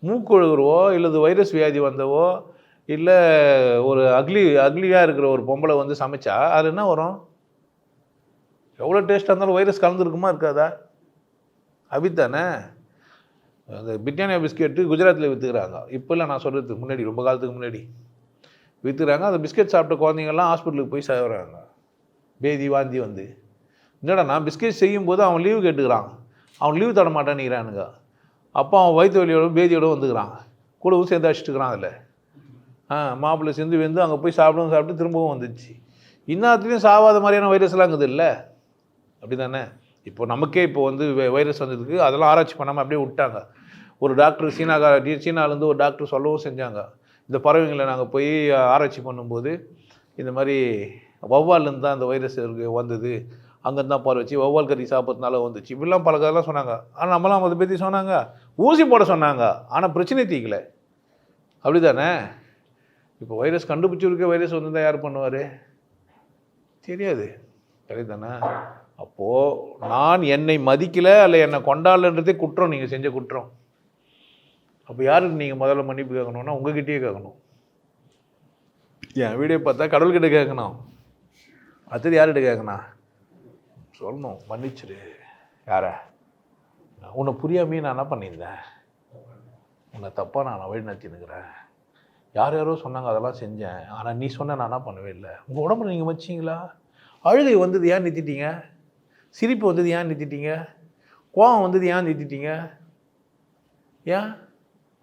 மூக்கொழுகுறவோ இல்லது வைரஸ் வியாதி வந்தவோ இல்லை ஒரு அக்லியாக இருக்கிற ஒரு பொம்பளை வந்து சமைச்சா அது என்ன வரும்? எவ்வளோ டேஸ்ட்டாக இருந்தாலும் வைரஸ் கலந்துருக்குமா இருக்காதா? அப்படித்தானே. அந்த பிரிட்டானியா பிஸ்கெட்டு குஜராத்தில் விற்றுக்கிறாங்க. இப்போ இல்லை, நான் சொல்கிறதுக்கு முன்னாடி, ரொம்ப காலத்துக்கு முன்னாடி விற்றுக்கிறாங்க. அந்த பிஸ்கெட் சாப்பிட்ட குழந்தைங்கள்லாம் ஹாஸ்பிட்டலுக்கு போய் சேருறாங்க. பேதி வாந்தி வந்து. என்னடா நான் பிஸ்கெட் செய்யும்போது அவன் லீவு கேட்டுக்கிறான், அவன் லீவு தர மாட்டேன்னுக்கிறானுங்க. அப்போ அவன் வயிற்று வலியோட பேதியோடு வந்துக்கிறான், கூடவும் சேர்ந்து அடிச்சுட்டுக்கிறான். அதில் மாப்பிள்ளை சேர்ந்து வந்து அங்கே போய் சாப்பிட்டு திரும்பவும் வந்துச்சு. இன்னத்துலேயும் சாவாத மாதிரியான வைரஸ்லாம் இருக்குது இல்லை? அப்படி தானே. இப்போ நமக்கே இப்போ வந்து வைரஸ் வந்ததுக்கு அதெல்லாம் ஆராய்ச்சி பண்ணாமல் அப்படியே விட்டாங்க. ஒரு டாக்டர் சீனாலேருந்து ஒரு டாக்டர் சொல்லவும் செஞ்சாங்க, இந்த பறவைங்களை நாங்கள் போய் ஆராய்ச்சி பண்ணும்போது இந்த மாதிரி வௌவால்லேருந்து தான் அந்த வைரஸ் வந்தது, அங்கேருந்து தான் வச்சு வௌவால் கறி சாப்பிட்றதுனால வந்துச்சு, இப்படிலாம் பல கதைலாம் சொன்னாங்க. ஆனால் நம்மளாம் அதை பற்றி சொன்னாங்க, ஊசி போட சொன்னாங்க, ஆனால் பிரச்சனை தீக்கலை. அப்படி தானே. இப்போ வைரஸ் கண்டுபிடிச்சிருக்க வைரஸ் வந்து தான் யார் பண்ணுவார்? தெரியாது. சரி தானே. அப்போது நான் என்னை மதிக்கலை அல்ல என்னை கொண்டாடலன்றதே குற்றம், நீங்கள் செஞ்ச குற்றம். அப்போ யாருக்கு நீங்கள் முதல்ல மன்னிப்பு கேட்கணுன்னா உங்ககிட்டயே கேட்கணும். என் வீடியோ பார்த்தா கடவுள்கிட்ட கேட்கணும், அடுத்தது யார்கிட்ட கேட்கணும்? சொல்லணும், மன்னிச்சிடு. யார? உன்னை புரியாமையே நான் என்ன பண்ணியிருந்தேன், உன்னை தப்பாக நான் வழி நடத்தினுக்கிறேன், யார் யாரோ சொன்னாங்க அதெல்லாம் செஞ்சேன், ஆனால் நீ சொன்ன நான் என்ன பண்ணவே இல்லை. உங்கள் உடம்புல நீங்கள் வச்சிங்களா? அழுகை வந்தது ஏன் நிறுத்திட்டீங்க? சிரிப்பு வந்தது ஏன் நிறுத்திட்டீங்க? கோபம் வந்தது ஏன் நிறுத்திட்டீங்க? ஏன்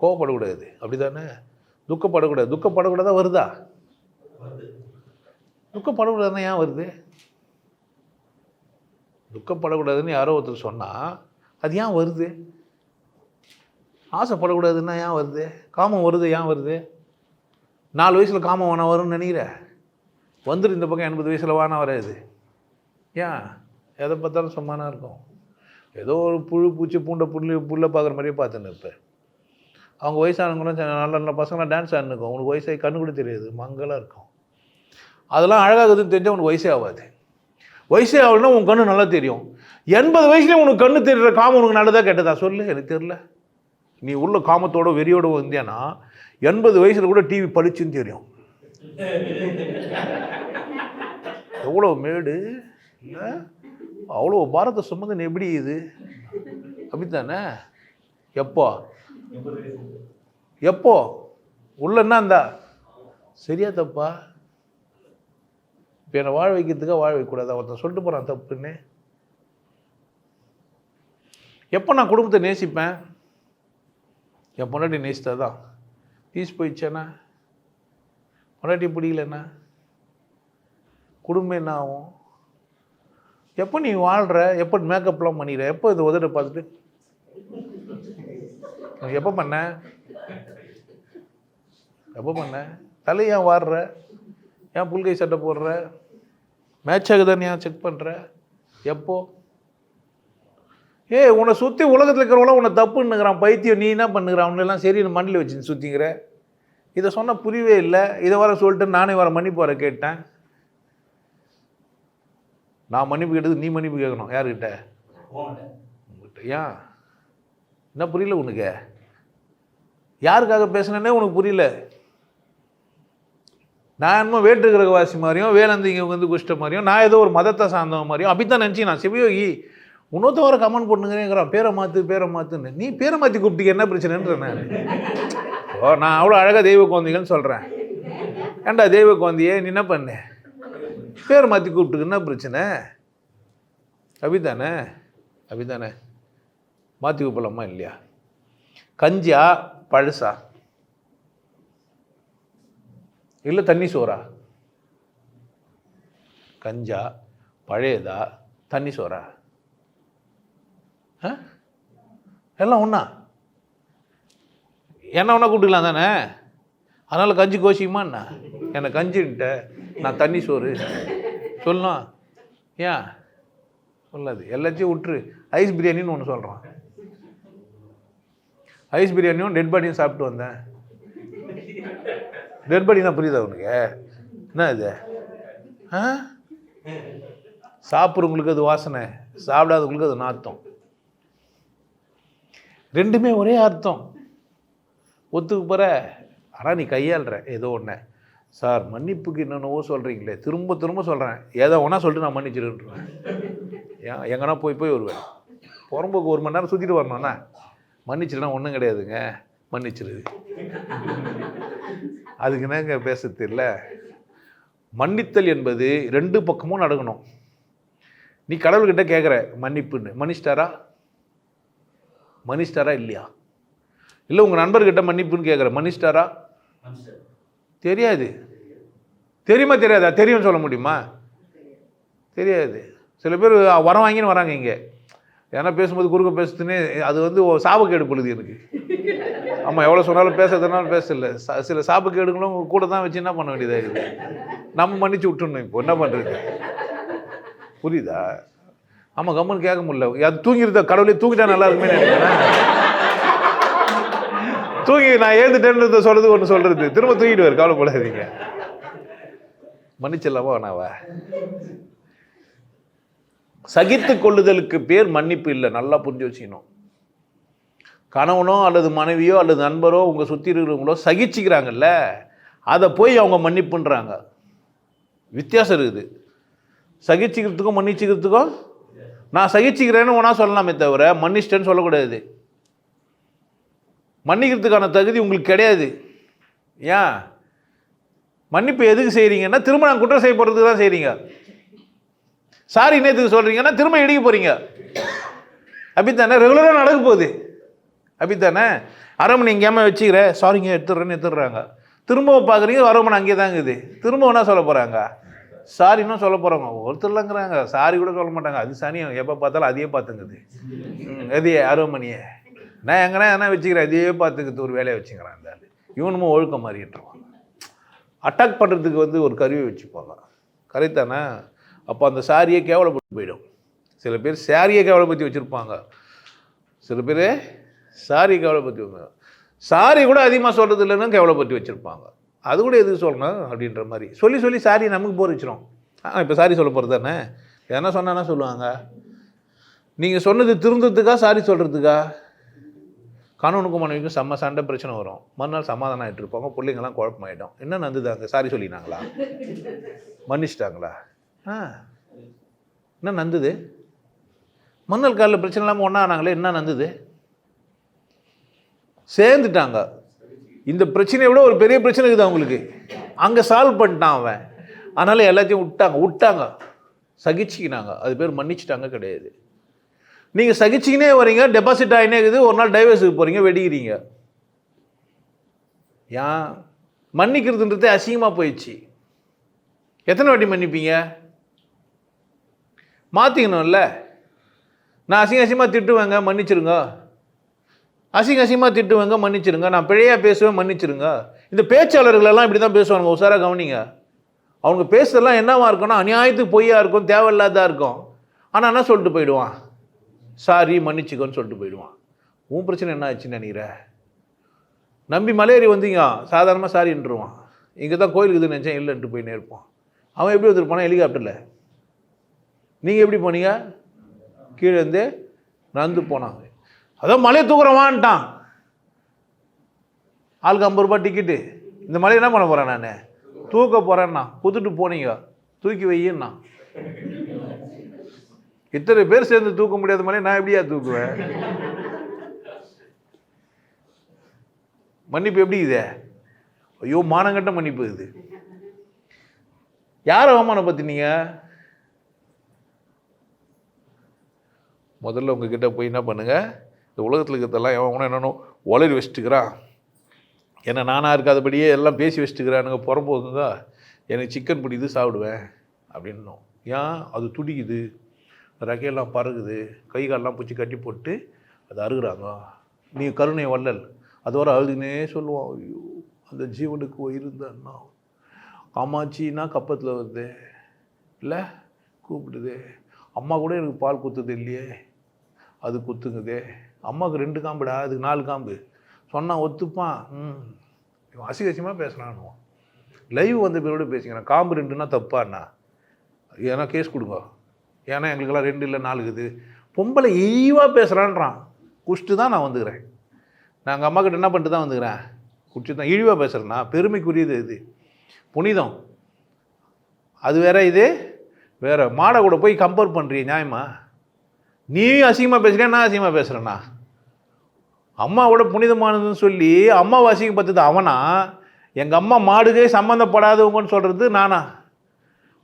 கோவப்படக்கூடாது? அப்படி தானே. துக்கப்படக்கூடாது. துக்கப்படக்கூடாதா வருதா? துக்கப்படக்கூடாதுன்னா ஏன் வருது? துக்கப்படக்கூடாதுன்னு யாரோ ஒருத்தர் சொன்னால் அது ஏன் வருது? ஆசைப்படக்கூடாதுன்னா ஏன் வருது? காமம் வருது ஏன் வருது? 4 வயசில் காமம் வானா வரும்னு நினைக்கிற, வந்துட்டு இந்த பக்கம் 80 வயசில் வானா வராது. ஏன்? எதை பார்த்தாலும் சும்மானா இருக்கும். ஏதோ ஒரு புழு பூச்சி புல்லை பார்க்குற மாதிரியே பார்த்துன்னு இருப்பேன். அவங்க வயசானவங்களும் நல்ல நல்ல பசங்களாம் டான்ஸ் ஆடினுக்கும், உனக்கு வயசாகி கண்ணு கூட தெரியாது, மங்களாக இருக்கும். அதெல்லாம் அழகாகுதுன்னு தெரிஞ்சால் உனக்கு வயசே ஆகாது. வயசே ஆகலைன்னா உன் கண்ணு நல்லா தெரியும். 80 வயசுலேயும் உனக்கு கண்ணு தெரியுற காமம் உனக்கு நல்லதா கெட்டதா சொல்லு? எனக்கு தெரில. நீ உள்ள காமத்தோட வெறியோடு வந்தியானா 80 வயசில் கூட டிவி பளிச்சுன்னு தெரியும். எவ்வளோ மேடு இல்லை, அவ்வளோ பாரத சுமந்து எப்படி இது? அப்படித்தானே. எப்போ எப்போ உள்ளன்னா இருந்தா சரியா தப்பா? இப்போ என்னை வாழ வைக்கிறதுக்காக வாழ வைக்கக்கூடாது. ஒருத்தன் சொல்லிட்டு போகிறான் தப்புன்னு. எப்போ நான் குடும்பத்தை நேசிப்பேன்? என் பொண்டாட்டி நேசித்தா தான். பீஸ் போயிடுச்சேன்னா, பொண்டாட்டி பிடிக்கலன்னா குடும்பம் என்ன ஆகும்? எப்போ நீ வாழ்கிற, எப்போ மேக்கப்லாம் பண்ணிடுற, எப்போ இதை உதட பார்த்துட்டு எப்போ பண்ண தலை ஏன் வாடுற, ஏன் புல்கை சட்டை போடுற, மேட்ச் ஆகுதான்னு ஏன் செக் பண்ணுற? எப்போ? உன்னை சுற்றி உலகத்தில் இருக்கிறவங்களாம் உன்னை தப்புன்னுக்கிறான், பைத்தியம், நீ என்ன பண்ணுகிறான், அவங்களெல்லாம் சரி மண்டியில் வச்சு சுற்றிங்கிற. இதை சொன்னால் புரியவே இல்லை. இதை வர சொல்லிட்டு நானே வர மன்னிப்பு வர கேட்டேன். நான் மன்னிப்பு கேட்டது நீ மன்னிப்பு கேட்கணும். யாருக்கிட்ட? உங்கள்கிட்ட. ஏன்? என்ன புரியல உனக்கு? யாருக்காக பேசுனேன்னே உனக்கு புரியல. நான் என்னமோ வேற்று கிரகவாசி மாதிரியும் வேலந்திங்க வந்து குஷ்ட மாதிரியும் நான் ஏதோ ஒரு மதத்தை சார்ந்தவன் மாதிரியும் அப்படித்தான் நினச்சி நான் சிவயோகி. இன்னொருத்த வர கமெண்ட் பண்ணுங்கிறேங்கிறான், பேரை மாற்றுன்னு. நீ பேரை மாற்றி கூப்பிட்டுக்க என்ன பிரச்சனைன்ற? நான் அவ்வளோ அழகாக தெய்வ குழந்தைகள்னு சொல்கிறேன். ஏண்டா தெய்வ குழந்தையே நீ என்ன பண்ண? பேரை மாற்றி கூப்பிட்டுக்கு என்ன பிரச்சனை? அப்படித்தானே மாற்றி கூப்பிடலாமா இல்லையா? கஞ்சா பழசா இல்லை தண்ணி சோறா? கஞ்சா பழையதா தண்ணி சோறா? எல்லாம் ஒன்றா. என்ன ஒன்றா கூப்பிட்டுக்கலாம் தானே. அதனால் கஞ்சி கோஷிக்குமா என்ன? என்னை கஞ்சின்ட்ட நான் தண்ணி சோறு சொல்லணும். ஏன் சொல்லாது? எல்லாத்தையும் விட்டுரு. ஐஸ் பிரியாணின்னு ஒன்று சொல்கிறான். ஐஸ் பிரியாணியும் டெட் பாடியும் சாப்பிட்டு வந்தேன். டெட் பாடினா புரியுதா உனக்கு? என்ன இது? சாப்பிட்றவங்களுக்கு அது வாசனை, சாப்பிடாதவங்களுக்கு அது நாத்தம். ரெண்டுமே ஒரே அர்த்தம். ஒத்துக்கு போகிற, ஆனால் நீ கையாளுற ஏதோ ஒன்று. சார் மன்னிப்புக்கு என்னென்னவோ சொல்கிறீங்களே, திரும்ப திரும்ப சொல்கிறேன், ஏதோ ஒன்றா சொல்லிட்டு நான் மன்னிச்சிருன்றேன். எங்கன்னா போய் வருவேன். புறம்போக்கு 1 மணி நேரம் சுற்றிட்டு வரணும்னா மன்னிச்சிருனா ஒன்றும் கிடையாதுங்க, மன்னிச்சிருது. அதுக்கு என்னங்க பேசுறது இல்லை. மன்னித்தல் என்பது 2 பக்கமும் நடக்கணும். நீ கடவுள்கிட்ட கேட்குற மன்னிப்புன்னு, மன்னிச்சிட்டாரா இல்லையா? இல்லை உங்கள் நண்பர்கிட்ட மன்னிப்புன்னு கேட்குற, மன்னிச்சிட்டாரா? தெரியாது. தெரியுமா தெரியாதா? தெரியும்னு சொல்ல முடியுமா? தெரியாது. சில பேர் வரம் வாங்கின்னு வராங்க இங்கே, ஏன்னா பேசும்போது குறுக்க பேசுதுன்னு அது வந்து சாபக்கேடு பொழுது எனக்கு. ஆமாம், எவ்வளோ சொன்னாலும் பேசுறதுனாலும் பேசல. சில சாபக்கேடுகளும் கூட தான் வச்சு என்ன பண்ண வேண்டியதாக இருக்குது. நம்ம மன்னிச்சு விட்டுணும். இப்போ என்ன பண்ணுறது? புரியுதா? ஆமாம், கம்மன் கேட்க முடியல. அது தூங்கிருந்த கடவுளே தூங்கிட்டா நல்லா இருக்குமே நினைக்கிறேன். தூங்கி நான் ஏந்துட்டேன்னு சொல்றது ஒன்று சொல்றது, திரும்ப தூங்கிடுவார், கவலைப்படாதீங்க. மன்னிச்சிடலாமா வேணாவா? சகித்து கொள்ளுதலுக்கு பேர் மன்னிப்பு இல்லை. நல்லா புரிஞ்சு வச்சுக்கணும். கணவனோ அல்லது மனைவியோ அல்லது நண்பரோ உங்கள் சுற்றி இருக்கிறவங்களோ சகிச்சுக்கிறாங்கல்ல, அதை போய் அவங்க மன்னிப்புன்றாங்க. வித்தியாசம் இருக்குது. சகிச்சுக்கிறதுக்கும் மன்னிச்சுக்கிறதுக்கும். நான் சகிச்சுக்கிறேன்னு ஒன்றா சொல்லலாமே தவிர மன்னிச்சிட்டேன்னு சொல்லக்கூடாது. மன்னிக்கிறதுக்கான தகுதி உங்களுக்கு கிடையாது. ஏன்? மன்னிப்பு எதுக்கு செய்கிறீங்கன்னா திரும்ப நான் குற்றம் செய்ய போகிறதுக்கு தான் செய்கிறீங்க. சாரி நேற்றுக்கு சொல்கிறீங்கன்னா திரும்ப இடிக்க போகிறீங்க. அப்படித்தானே? ரெகுலராக நடக்க போகுது. அப்படித்தானே? அரை மணி எங்கேயாம வச்சுக்கிற, சாரிங்க எடுத்துடுறாங்க. திரும்ப பார்க்குறீங்க, அரை மணி அங்கே தாங்க இது. திரும்ப என்ன சொல்ல போகிறாங்க? சாரின்னு சொல்ல போகிறாங்க. ஒருத்தர்லங்கிறாங்க சாரி கூட சொல்ல மாட்டாங்க. அது சனியம், எப்போ பார்த்தாலும் அதையே பார்த்துங்குது. அதையே அரை மணியே நான் எங்கன்னா என்ன வச்சுக்கிறேன், அதையே பார்த்துக்கிறது ஒரு வேலையை வச்சுக்கிறேன். அந்த இவனுமோ ஒழுக்க மாதிரிட்டுருவாங்க. அட்டாக் பண்ணுறதுக்கு வந்து ஒரு கருவியை வச்சுப்பாங்க. கரெக்ட் தானே? அப்போ அந்த சாரியை கேவலப்பட்டு போயிடும். சில பேர் சாரியை கேவலப்படுத்தி வச்சுருப்பாங்க. சில பேர் சாரியை கேவலப்படுத்தி வைப்பாங்க. சாரி கூட அதிகமாக சொல்கிறது இல்லைன்னு கேவலப்படுத்தி வச்சுருப்பாங்க. அது கூட எதுக்கு சொல்லணும் அப்படின்ற மாதிரி சொல்லி சாரி நமக்கு போர் வச்சிடும். இப்போ சாரி சொல்ல போகிறது தானே, எதனா சொன்னான்னா சொல்லுவாங்க. நீங்கள் சொன்னது திருந்ததுக்கா சாரி சொல்கிறதுக்கா? கணவனுக்கும் மனைவிக்கும் செம்ம சண்டை பிரச்சனை வரும். மறுநாள் சமாதானம் ஆகிட்டு இருப்பாங்க. பிள்ளைங்கள்லாம் குழப்பமாயிடும். என்ன நந்துதாங்க? சாரி சொல்லினாங்களா? மன்னிச்சிட்டாங்களா? என்ன நந்துது? மறுநாள் காலையில் பிரச்சனை இல்லாமல் ஒன்றா ஆனாங்களே, என்ன நந்துது? சேர்ந்துட்டாங்க. இந்த பிரச்சனையை விட ஒரு பெரிய பிரச்சனை இருக்குது அவங்களுக்கு. அங்கே சால்வ் பண்ணிட்டான் அவன். அதனால் எல்லாத்தையும் விட்டாங்க, சகிச்சுக்கினாங்க. அது பேர் மன்னிச்சிட்டாங்க கிடையாது. நீங்கள் சகிச்சிக்கினே வரீங்க, டெபாசிட் ஆகினே இருக்குது. ஒரு நாள் டைவர்ஸுக்கு போகிறீங்க, வெடிக்கிறீங்க. ஏன்? மன்னிக்கிறதுன்றதே அசிங்கமாக போயிடுச்சு. எத்தனை வாட்டி மன்னிப்பீங்க? மாற்றிக்கணும்ல. நான் அசிங்கமாக திட்டுவேங்க, மன்னிச்சிருங்க. அசிங்கமாக திட்டுவேங்க, மன்னிச்சிருங்க. நான் பிழையாக பேசுவேன், மன்னிச்சிருங்க. இந்த பேச்சாளர்களெல்லாம் இப்படி தான் பேசுவாங்க. உசாராக கவனிங்க. அவங்க பேசுறதெல்லாம் என்னவா இருக்கும்னா அநியாயத்துக்கு பொய்யா இருக்கும், தேவையில்லாதான் இருக்கும். ஆனால் என்ன சொல்லிட்டு போயிடுவான்? சாரி மன்னிச்சுக்கோன்னு சொல்லிட்டு போயிடுவான். உன் பிரச்சனை என்ன ஆச்சுன்னு நினைக்கிற? நம்பி மலையேறி வந்தீங்க, சாதாரணமாக சாரின்ட்டுருவான். இங்கே தான் கோயில் இருக்குதுன்னு நினச்சேன், இல்லைன்ட்டு போயின்னே இருப்பான். அவன் எப்படி வந்துருப்பானா? ஹெலிகாப்டரில். நீங்கள் எப்படி போனீங்க? கீழே இருந்து நடந்து போனாங்க. அதான் மலையை தூக்குறவான்ட்டான். ஆளுக்கு 50 ரூபாய் டிக்கெட்டு. இந்த மலையை என்ன பண்ண போகிறேன்? நான் தூக்க போகிறேன்னா குத்துட்டு போனீங்க, தூக்கி வையின்னா. இத்தனை பேர் சேர்ந்து தூக்க முடியாத மலையை நான் எப்படியா தூக்குவேன்? மன்னிப்பு எப்படி இது? ஐயோ, மானங்கட்ட மன்னிப்பு இது. யார் அவமானப்படுத்தினீங்க? முதல்ல உங்ககிட்ட போய் என்ன பண்ணுங்க, இந்த உலகத்தில் இருக்கிறதெல்லாம் எவன் என்னென்னோ உளறி வச்சுட்டுக்கிறான், ஏன்னா நானாக இருக்காதபடியே எல்லாம் பேசி வச்சுட்டுக்கிறானுங்க, புறம்போக்குங்க, எனக்கு சிக்கன் பிடிக்குது சாப்பிடுவேன் அப்படின்னும். ஏன்? அது துடிக்குது, ரகையெல்லாம் பறகுது, கை காலெலாம் பூச்சி கட்டி போட்டு அது அறுகுறாங்க. நீ கருணை வள்ளல், அது வர அழுதுனே சொல்லுவான். ஐயோ, அந்த ஜீவனுக்கு இருந்தான்னா காமாட்சின்னா கப்பத்தில் வருது இல்லை, கூப்பிடுது. அம்மா கூட எனக்கு பால் குத்துது இல்லையே, அது குத்துங்குதே. அம்மாவுக்கு 2 காம்புடா, அதுக்கு 4 காம்பு சொன்னால் ஒத்துப்பான். அசிகசியமாக பேசுகிறானுவான். லைவ் வந்த பேரோடு பேசிக்கிறேன். காம்பு 2ன்னா தப்பாண்ணா, ஏன்னா கேஸ் கொடுங்க. ஏன்னா எங்களுக்கெல்லாம் 2 இல்லை 4 இருக்குது. பொம்பளை ஈவாக பேசுகிறான்றான். குடிச்சிட்டு தான் நான் வந்துக்கிறேன். நான் எங்கள் அம்மாக்கிட்ட என்ன பண்ணிட்டு தான் வந்துக்கிறேன், குடிச்சிட்டு தான். இழிவாக பேசுகிறேன்னா பெருமைக்குரியது இது, புனிதம் அது வேற, இது வேற. மாடை கூட போய் கம்பேர் பண்ணுறீங்க நியாயமா? நீ அசிங்கமாக பேசுகிறேன், நான் அசிங்கமாக பேசுகிறேன்னா? அம்மாவோட புனிதமானதுன்னு சொல்லி அம்மாவை அசிங்கப்பட்டது அவனா? எங்கள் அம்மா மாடுகே சம்மந்தப்படாதவங்கன்னு சொல்கிறது நானா?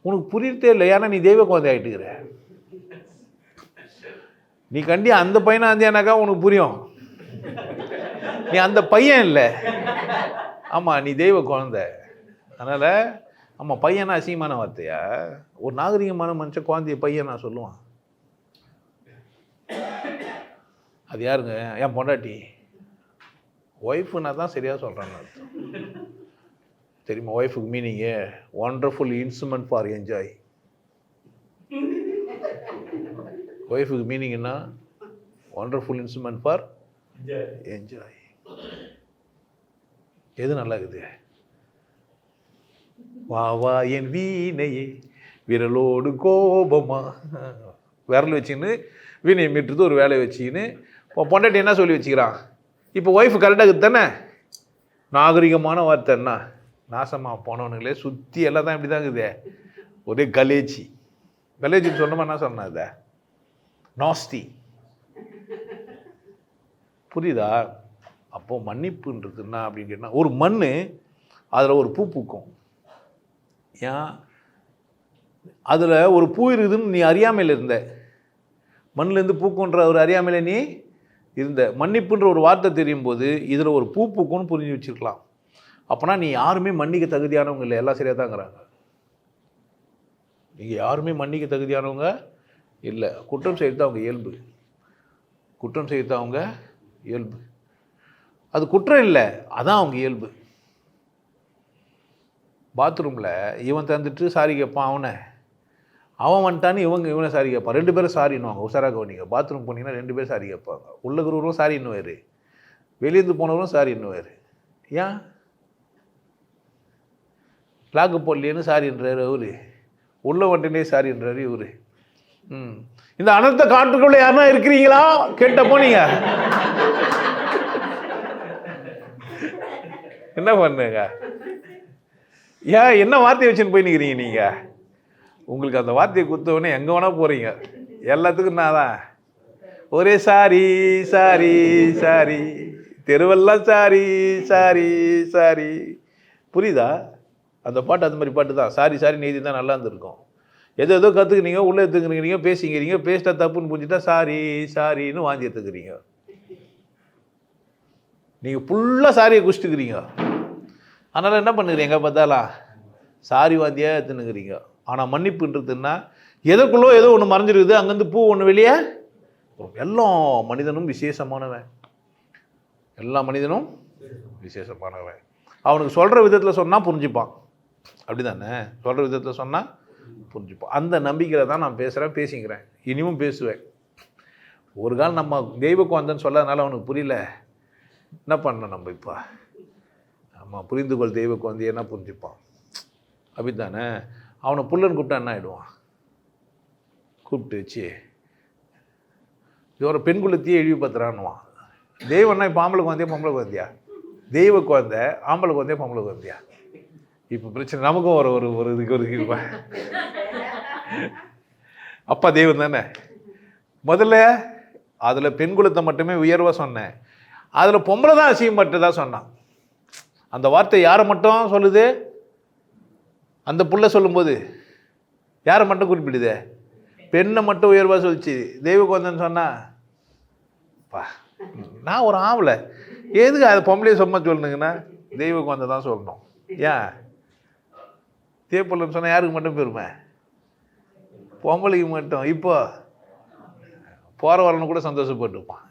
உனக்கு புரியதே இல்லை. ஏன்னா நீ தெய்வ குழந்தை ஆகிட்டுக்கிற. நீ கண்டி அந்த பையனை ஆந்தியானாக்கா உனக்கு புரியும். நீ அந்த பையன் இல்லை. ஆமாம், நீ தெய்வ குழந்தை. அதனால் ஆமாம், பையனா அசிங்கமான வார்த்தையா? ஒரு நாகரிகமான மனுஷன் குழந்தைய பையன் நான் சொல்லுவான். அது யாருங்க? என் பொண்டாட்டி. ஒய்ஃபுன்னா தான் சரியாக சொல்கிறேன்னு அர்த்தம். தெரியுமா ஒய்ஃபுக்கு meaning? Wonderful instrument for enjoy. ஒய்ஃபுக்கு மீனிங் என்ன? Wonderful instrument for enjoy. எது நல்லா இருக்குது? வா வா என் வீணையே விரலோடு கோபமா, விரல் வச்சுன்னு வீணையை மீட்டுறது ஒரு வேலையை வச்சுக்கின்னு இப்போ பொண்டாட்டி என்ன சொல்லி வச்சுக்கிறான்? இப்போ ஒய்ஃபு கரெக்டாக இருக்குது தானே? நாகரிகமான வார்த்தை என்ன? நாசமாக போனவனுங்களே சுற்றி எல்லாம் தான் இப்படி தான் இருக்குது. ஒரே கலேஜி. கலேஜின்னு சொன்னோமா என்ன சொன்ன? இதை நாஸ்தி. புரியுதா? அப்போது மன்னிப்புன்றது என்ன அப்படின்னு கேட்டால், ஒரு மண் அதில் ஒரு பூ பூக்கும். ஏன் அதில் ஒரு பூ இருக்குதுன்னு நீ அறியாமையில் இருந்த. மண்ணிலேருந்து பூக்குன்ற ஒரு அறியாமையில் நீ இருந்த. மன்னிப்புன்ற ஒரு வார்த்தை தெரியும் போது இதில் ஒரு பூ பூக்கும்னு புரிஞ்சு வச்சுருக்கலாம். அப்போனா நீ யாருமே மன்னிக்க தகுதியானவங்க இல்லை. எல்லாம் சரியாக தாங்கிறாங்க. நீங்கள் யாருமே மன்னிக்க தகுதியானவங்க இல்லை. குற்றம் செய்யறது அவங்க இயல்பு. குற்றம் செய்யறது அவங்க இயல்பு. அது குற்றம் இல்லை, அதான் அவங்க இயல்பு. பாத்ரூமில் இவன் தந்துட்டு சாரி கேட்பான், அவன் வந்துட்டான்னு இவனை சாரி கேட்பான். 2 பேரும் சாரின்னுவாங்க. உஷாராக கவனிங்க. பாத்ரூம் போனீங்கன்னா 2 பேர் சாரி கேட்பாங்க. உள்ளுக்குறவரும் சாரி இன்னுவார், வெளியேருந்து போனவரும் சாரி இன்னுவார். ஏன்? லாக்கு போடலேன்னு சாரின்றார் அவரு, உள்ள வண்டினே சாரின்றாரு இவரு. இந்த அனர்த்த காட்டுக்குள்ள யாருன்னா இருக்கிறீங்களா கேட்டப்போ நீங்க என்ன பண்ணுங்க? ஏன் என்ன வார்த்தையை வச்சுன்னு போய் நிற்கிறீங்க நீங்கள்? உங்களுக்கு அந்த வார்த்தையை கொடுத்தவொடனே எங்கே வேணால் போகிறீங்க. எல்லாத்துக்கும் நான் தான் ஒரே சாரி சாரி சாரி, தெருவெல்லாம் சாரி சாரி சாரி. புரியுதா? அந்த பாட்டு அந்த மாதிரி பாட்டு தான். சாரி சாரி நீதி தான் நல்லா இருந்திருக்கும். ஏதோ கற்றுக்குறீங்க, உள்ளே எடுத்துக்கிறீங்க, பேசிக்கிறீங்க, பேசிட்டா தப்புன்னு புரிஞ்சுட்டா சாரி சாரின்னு வாங்கி எடுத்துக்கிறீங்க. நீங்கள் ஃபுல்லாக சாரியை குடிச்சிட்டுக்கிறீங்க. அதனால் என்ன பண்ணுறீங்க? பார்த்தாலாம் சாரி வாந்தியாக எடுத்துன்னுக்கிறீங்க. ஆனால் மன்னிப்புன்றதுன்னா எதற்குள்ளோ ஏதோ ஒன்று மறைஞ்சிருக்குது, அங்கேருந்து பூ ஒன்று வெளியே. எல்லா மனிதனும் விசேஷமானவன். எல்லா மனிதனும் விசேஷமானவன். அவனுக்கு சொல்கிற விதத்தில் சொன்னால் புரிஞ்சுப்பான். அப்படி தானே? சொல்கிற விதத்தில் சொன்னால் புரிஞ்சுப்பான். அந்த நம்பிக்கையில் தான் நான் பேசிக்கிறேன். இனியும் பேசுவேன். ஒரு காலம் நம்ம தெய்வ குழந்தைன்னு சொல்லாதனால அவனுக்கு புரியல. என்ன பண்ண நம்ம இப்போ? ஆமாம், புரிந்துகொள் தெய்வ குழந்தைய என்ன புரிஞ்சுப்பான். அப்படி தானே? அவனை புள்ளன்னு கூப்பிட்டா என்ன ஆகிடுவான்? கூப்பிட்டு வச்சு இது ஒரு பெண் குலத்தையே இழிவுபடுத்துறான்னுவான். தெய்வம்னா இப்போ ஆம்பளை குழந்தையா பொம்பளை குழந்தையா? தெய்வ குழந்தை ஆம்பளை குழந்தையா பொம்பளை குழந்தையா? இப்போ பிரச்சனை நமக்கும் ஒரு ஒரு ஒரு இதுக்கு ஒரு இருப்பேன். அப்பா தெய்வம் தானே. முதல்ல அதில் பெண் குலத்தை மட்டுமே உயர்வாக சொன்னேன். அதில் பொம்பளை தான் அசிங்கப்பட்டதாக சொன்னான். அந்த வார்த்தை யாரை மட்டும் சொல்லுது? அந்த புள்ள சொல்லும்போது யாரை மட்டும் குறிப்பிடுது? பெண்ணை மட்டும் உயர்வாக சொல்லிச்சு. தெய்வ குழந்தைன்னு சொன்னா பா, நான் ஒரு ஆம்பளை எதுக்கு அதை பொம்பளையை சும்மா சொல்லணுங்கன்னா தெய்வ குழந்தை தான் சொல்லணும். ஏன் தேப்புள்ளன்னு சொன்னால் யாருக்கு மட்டும் பெருமை? பொம்பளைக்கு மட்டும். இப்போ போகிற வரணும் கூட சந்தோஷப்பட்டுப்பான்.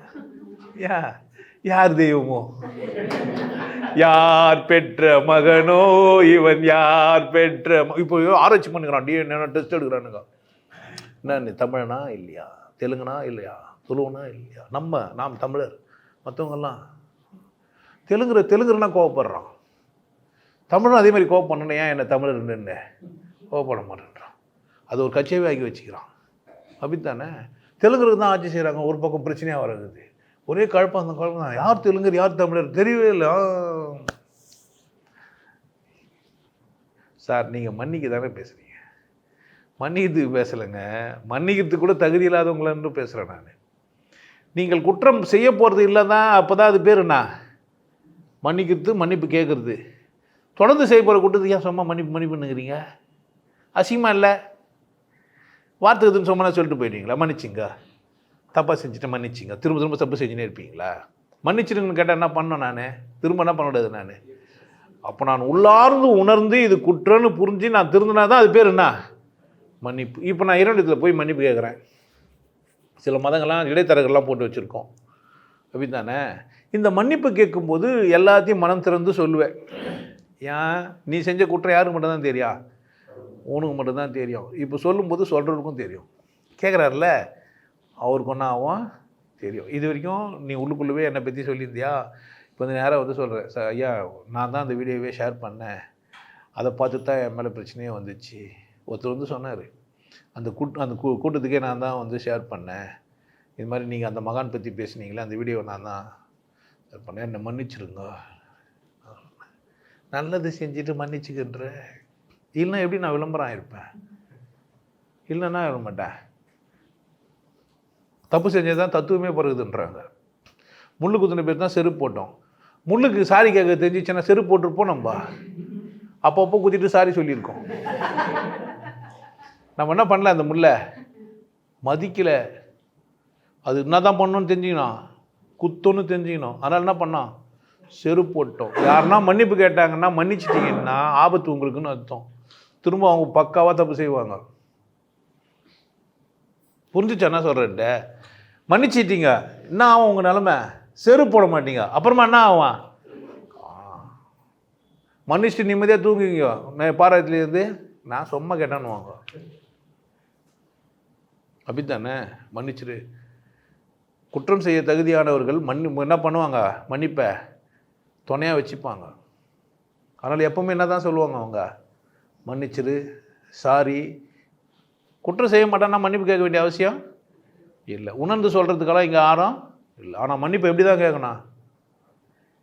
ஏன்? யார் தெய்வமோ? யார் பெற்ற மகனோ இவன், யார் பெற்ற இப்போ ஆராய்ச்சி பண்ணிக்கிறான், டிஎன்ஏ டெஸ்ட் எடுக்கிறானுங்க. என்ன தமிழனா இல்லையா, தெலுங்குனா இல்லையா, துளுவனா இல்லையா? நாம் தமிழர். மற்றவங்கெல்லாம் தெலுங்குனா கோவப்படுறான். தமிழும் அதே மாதிரி கோவப்படணும். ஏன் என்ன தமிழர்ன்னு கோவப்பட மாட்டேன்றான். அது ஒரு கட்சியாகவே ஆக்கி வச்சுக்கிறான். அப்படித்தானே? தெலுங்குக்கு தான் ஆட்சி செய்கிறாங்க, ஒரு பக்கம் பிரச்சனையாக வருது, ஒரே குழப்பம். அந்த குழப்பம் தான், யார் தெலுங்கர் யார் தமிழர் தெரியவே இல்லை. சார் நீங்கள் மன்னிக்க தானே பேசுகிறீங்க, மன்னிக்கிறதுக்கு பேசலைங்க, மன்னிக்கிறதுக்கு கூட தகுதி இல்லாதவங்களன்னு பேசுகிறேன் நான். நீங்கள் குற்றம் செய்ய போகிறது இல்லை தான், அப்போ தான் அது பேர் என்ன, மன்னிக்கிறது, மன்னிப்பு கேட்குறது. தொடர்ந்து செய்ய போகிற குற்றத்துக்கு ஏன் சும்மா மன்னிப்புன்னுங்கிறீங்க? அசிங்கமாக இல்லை? வார்த்தைக்குன்னு சும்மா சொல்லிட்டு போயிட்டீங்களா? மன்னிச்சிங்க, தப்பாக செஞ்சுட்டு மன்னிச்சிங்க, திரும்ப திரும்ப தப்பு செஞ்சுன்னே இருப்பீங்களா? மன்னிச்சிருங்கன்னு கேட்டால் என்ன பண்ணேன் நான்? திரும்ப என்ன பண்ண முடியாது நான்? அப்போ நான் உள்ளார்ந்து உணர்ந்து இது குற்றம்னு புரிஞ்சு நான் திருந்தினா தான் அது பேர் என்ன, மன்னிப்பு. இப்போ நான் இறைவனிடத்தில் போய் மன்னிப்பு கேட்குறேன். சில மதங்கள்லாம் இடைத்தரகர்லாம் போட்டு வச்சுருக்கோம், அப்படி தானே? இந்த மன்னிப்பு கேட்கும்போது எல்லாத்தையும் மனம் திறந்து சொல்லுவேன். ஏன், நீ செஞ்ச குற்றம் யாருக்கு மட்டும்தான் தெரியும், உனக்கு மட்டும்தான் தெரியும். இப்போ சொல்லும்போது சொல்கிறதுக்கும் தெரியும். கேட்குறாருல, அவருக்கு ஒன்றா ஆகும் தெரியும். இது வரைக்கும் நீ உள்ளுக்குள்ளவே என்னை பற்றி சொல்லியிருந்தியா, இப்போ வந்து நேராக வந்து சொல்கிறேன், சார் ஐயா நான் தான் அந்த வீடியோவே ஷேர் பண்ணேன், அதை பார்த்து தான் என் மேலே பிரச்சனையே வந்துச்சு. ஒருத்தர் வந்து சொன்னார், அந்த கூட்டத்துக்கே நான் தான் வந்து ஷேர் பண்ணேன், இது மாதிரி நீங்கள் அந்த மகான் பற்றி பேசுனீங்களே, அந்த வீடியோவை நான் தான் ஷேர் பண்ணேன், என்னை மன்னிச்சிருங்க. நல்லது செஞ்சுட்டு மன்னிச்சுக்கின்ற, இல்லைன்னா எப்படி நான் விளம்பரம் ஆகிருப்பேன்? இல்லைன்னா விட மாட்டேன். தப்பு செஞ்சது தான் தத்துவமே பிறகுதுன்றாங்க. முள்ளு குத்துன பேர் தான் செருப்பு போட்டோம். முள்ளுக்கு சாரி கேட்க தெரிஞ்சிச்சுன்னா செருப்பு போட்டிருப்போம். நம்ம அப்பப்போ குத்திட்டு சாரி சொல்லியிருக்கோம். நம்ம என்ன பண்ணல, அந்த முல்லை மதிக்கலை. அது என்ன தான் பண்ணணும்னு தெரிஞ்சுக்கணும், குத்தோன்னு தெரிஞ்சுக்கணும். அதனால் என்ன பண்ணோம், செருப்பு போட்டோம். யாருன்னா மன்னிப்பு கேட்டாங்கன்னா மன்னிச்சிட்டிங்கன்னா ஆபத்து உங்களுக்குன்னு அர்த்தம். திரும்ப அவங்க பக்காவாக தப்பு செய்வாங்க. புரிஞ்சிச்சா என்ன சொல்கிறேன்ட்ட? மன்னிச்சிட்டிங்க, என்ன ஆகும் உங்கள் நிலமை? செருப்பு போட மாட்டீங்க, அப்புறமா என்ன ஆகும்? மன்னிச்சுட்டு நிம்மதியாக தூங்குவீங்க. நான் பாரத்துலேருந்து நான் சும்மா கேட்டேன்னு வாங்க, அப்படித்தானே? மன்னிச்சிரு. குற்றம் செய்ய தகுதியானவர்கள் என்ன பண்ணுவாங்க, மன்னிப்பை துணையாக வச்சுப்பாங்க. அதனால் எப்போவுமே என்ன தான் சொல்லுவாங்க அவங்க, மன்னிச்சிரு, சாரி. குற்றம் செய்ய மாட்டான்னா மன்னிப்பு கேட்க வேண்டிய அவசியம் இல்லை. உணர்ந்து சொல்கிறதுக்கெல்லாம் இங்கே ஆரம் இல்லை. ஆனால் மன்னிப்பு எப்படி தான் கேட்கணும்,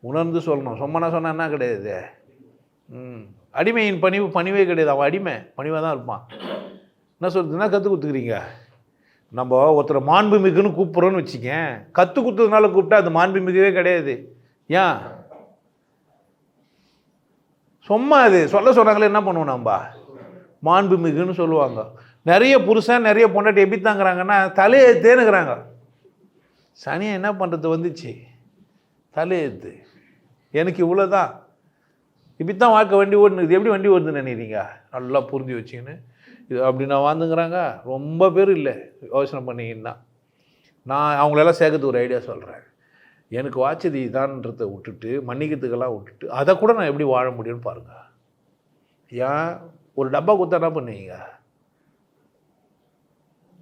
உணர்ந்து சொல்லணும். சொன்னா சொன்னால் என்ன கிடையாது, அடிமையின் பணிவே கிடையாது. அவன் அடிமை பணிவாக தான் இருப்பான். என்ன சொல்கிறதுனா கற்றுக் கொடுத்துக்கிறீங்க. நம்ம ஒருத்தரை மாண்பு மிகுன்னு கூப்பிட்றோன்னு வச்சுக்கேன், கற்றுக் கொடுத்ததுனால கூப்பிட்டா அது மாண்பு மிகவே கிடையாது. ஏன் சும்மா அது சொன்னாங்களே என்ன பண்ணுவோம், நம்ம மாண்பு மிகுன்னு சொல்லுவாங்க. நிறைய புருஷன் நிறைய பொண்டாட்டி எப்படி தாங்கிறாங்கன்னா தலையை தேனுங்கிறாங்க. சனியை என்ன பண்ணுறது வந்துச்சு, தலையெழுத்து எனக்கு இவ்வளோதான், இப்படித்தான் வாழ்க்கை வண்டி ஓடுனுது. இது எப்படி வண்டி ஓடுதுன்னு நினைக்கிறீங்க? நல்லா புரிஞ்சு வச்சுக்கின்னு இது அப்படி நான் வாழ்ந்துங்கிறாங்க. ரொம்ப பேர் இல்லை, யோசனை பண்ணிங்கன்னா. நான் அவங்களெல்லாம் சேர்க்கறதுக்கு ஒரு ஐடியா சொல்கிறேன். எனக்கு வாட்சது இதான்றதை விட்டுட்டு, மன்னிக்கிறதுக்கெல்லாம் விட்டுட்டு, அதை கூட நான் எப்படி வாழ முடியும்னு பாருங்கள். ஏன் ஒரு டப்பா கொடுத்தா என்ன பண்ணுவீங்க,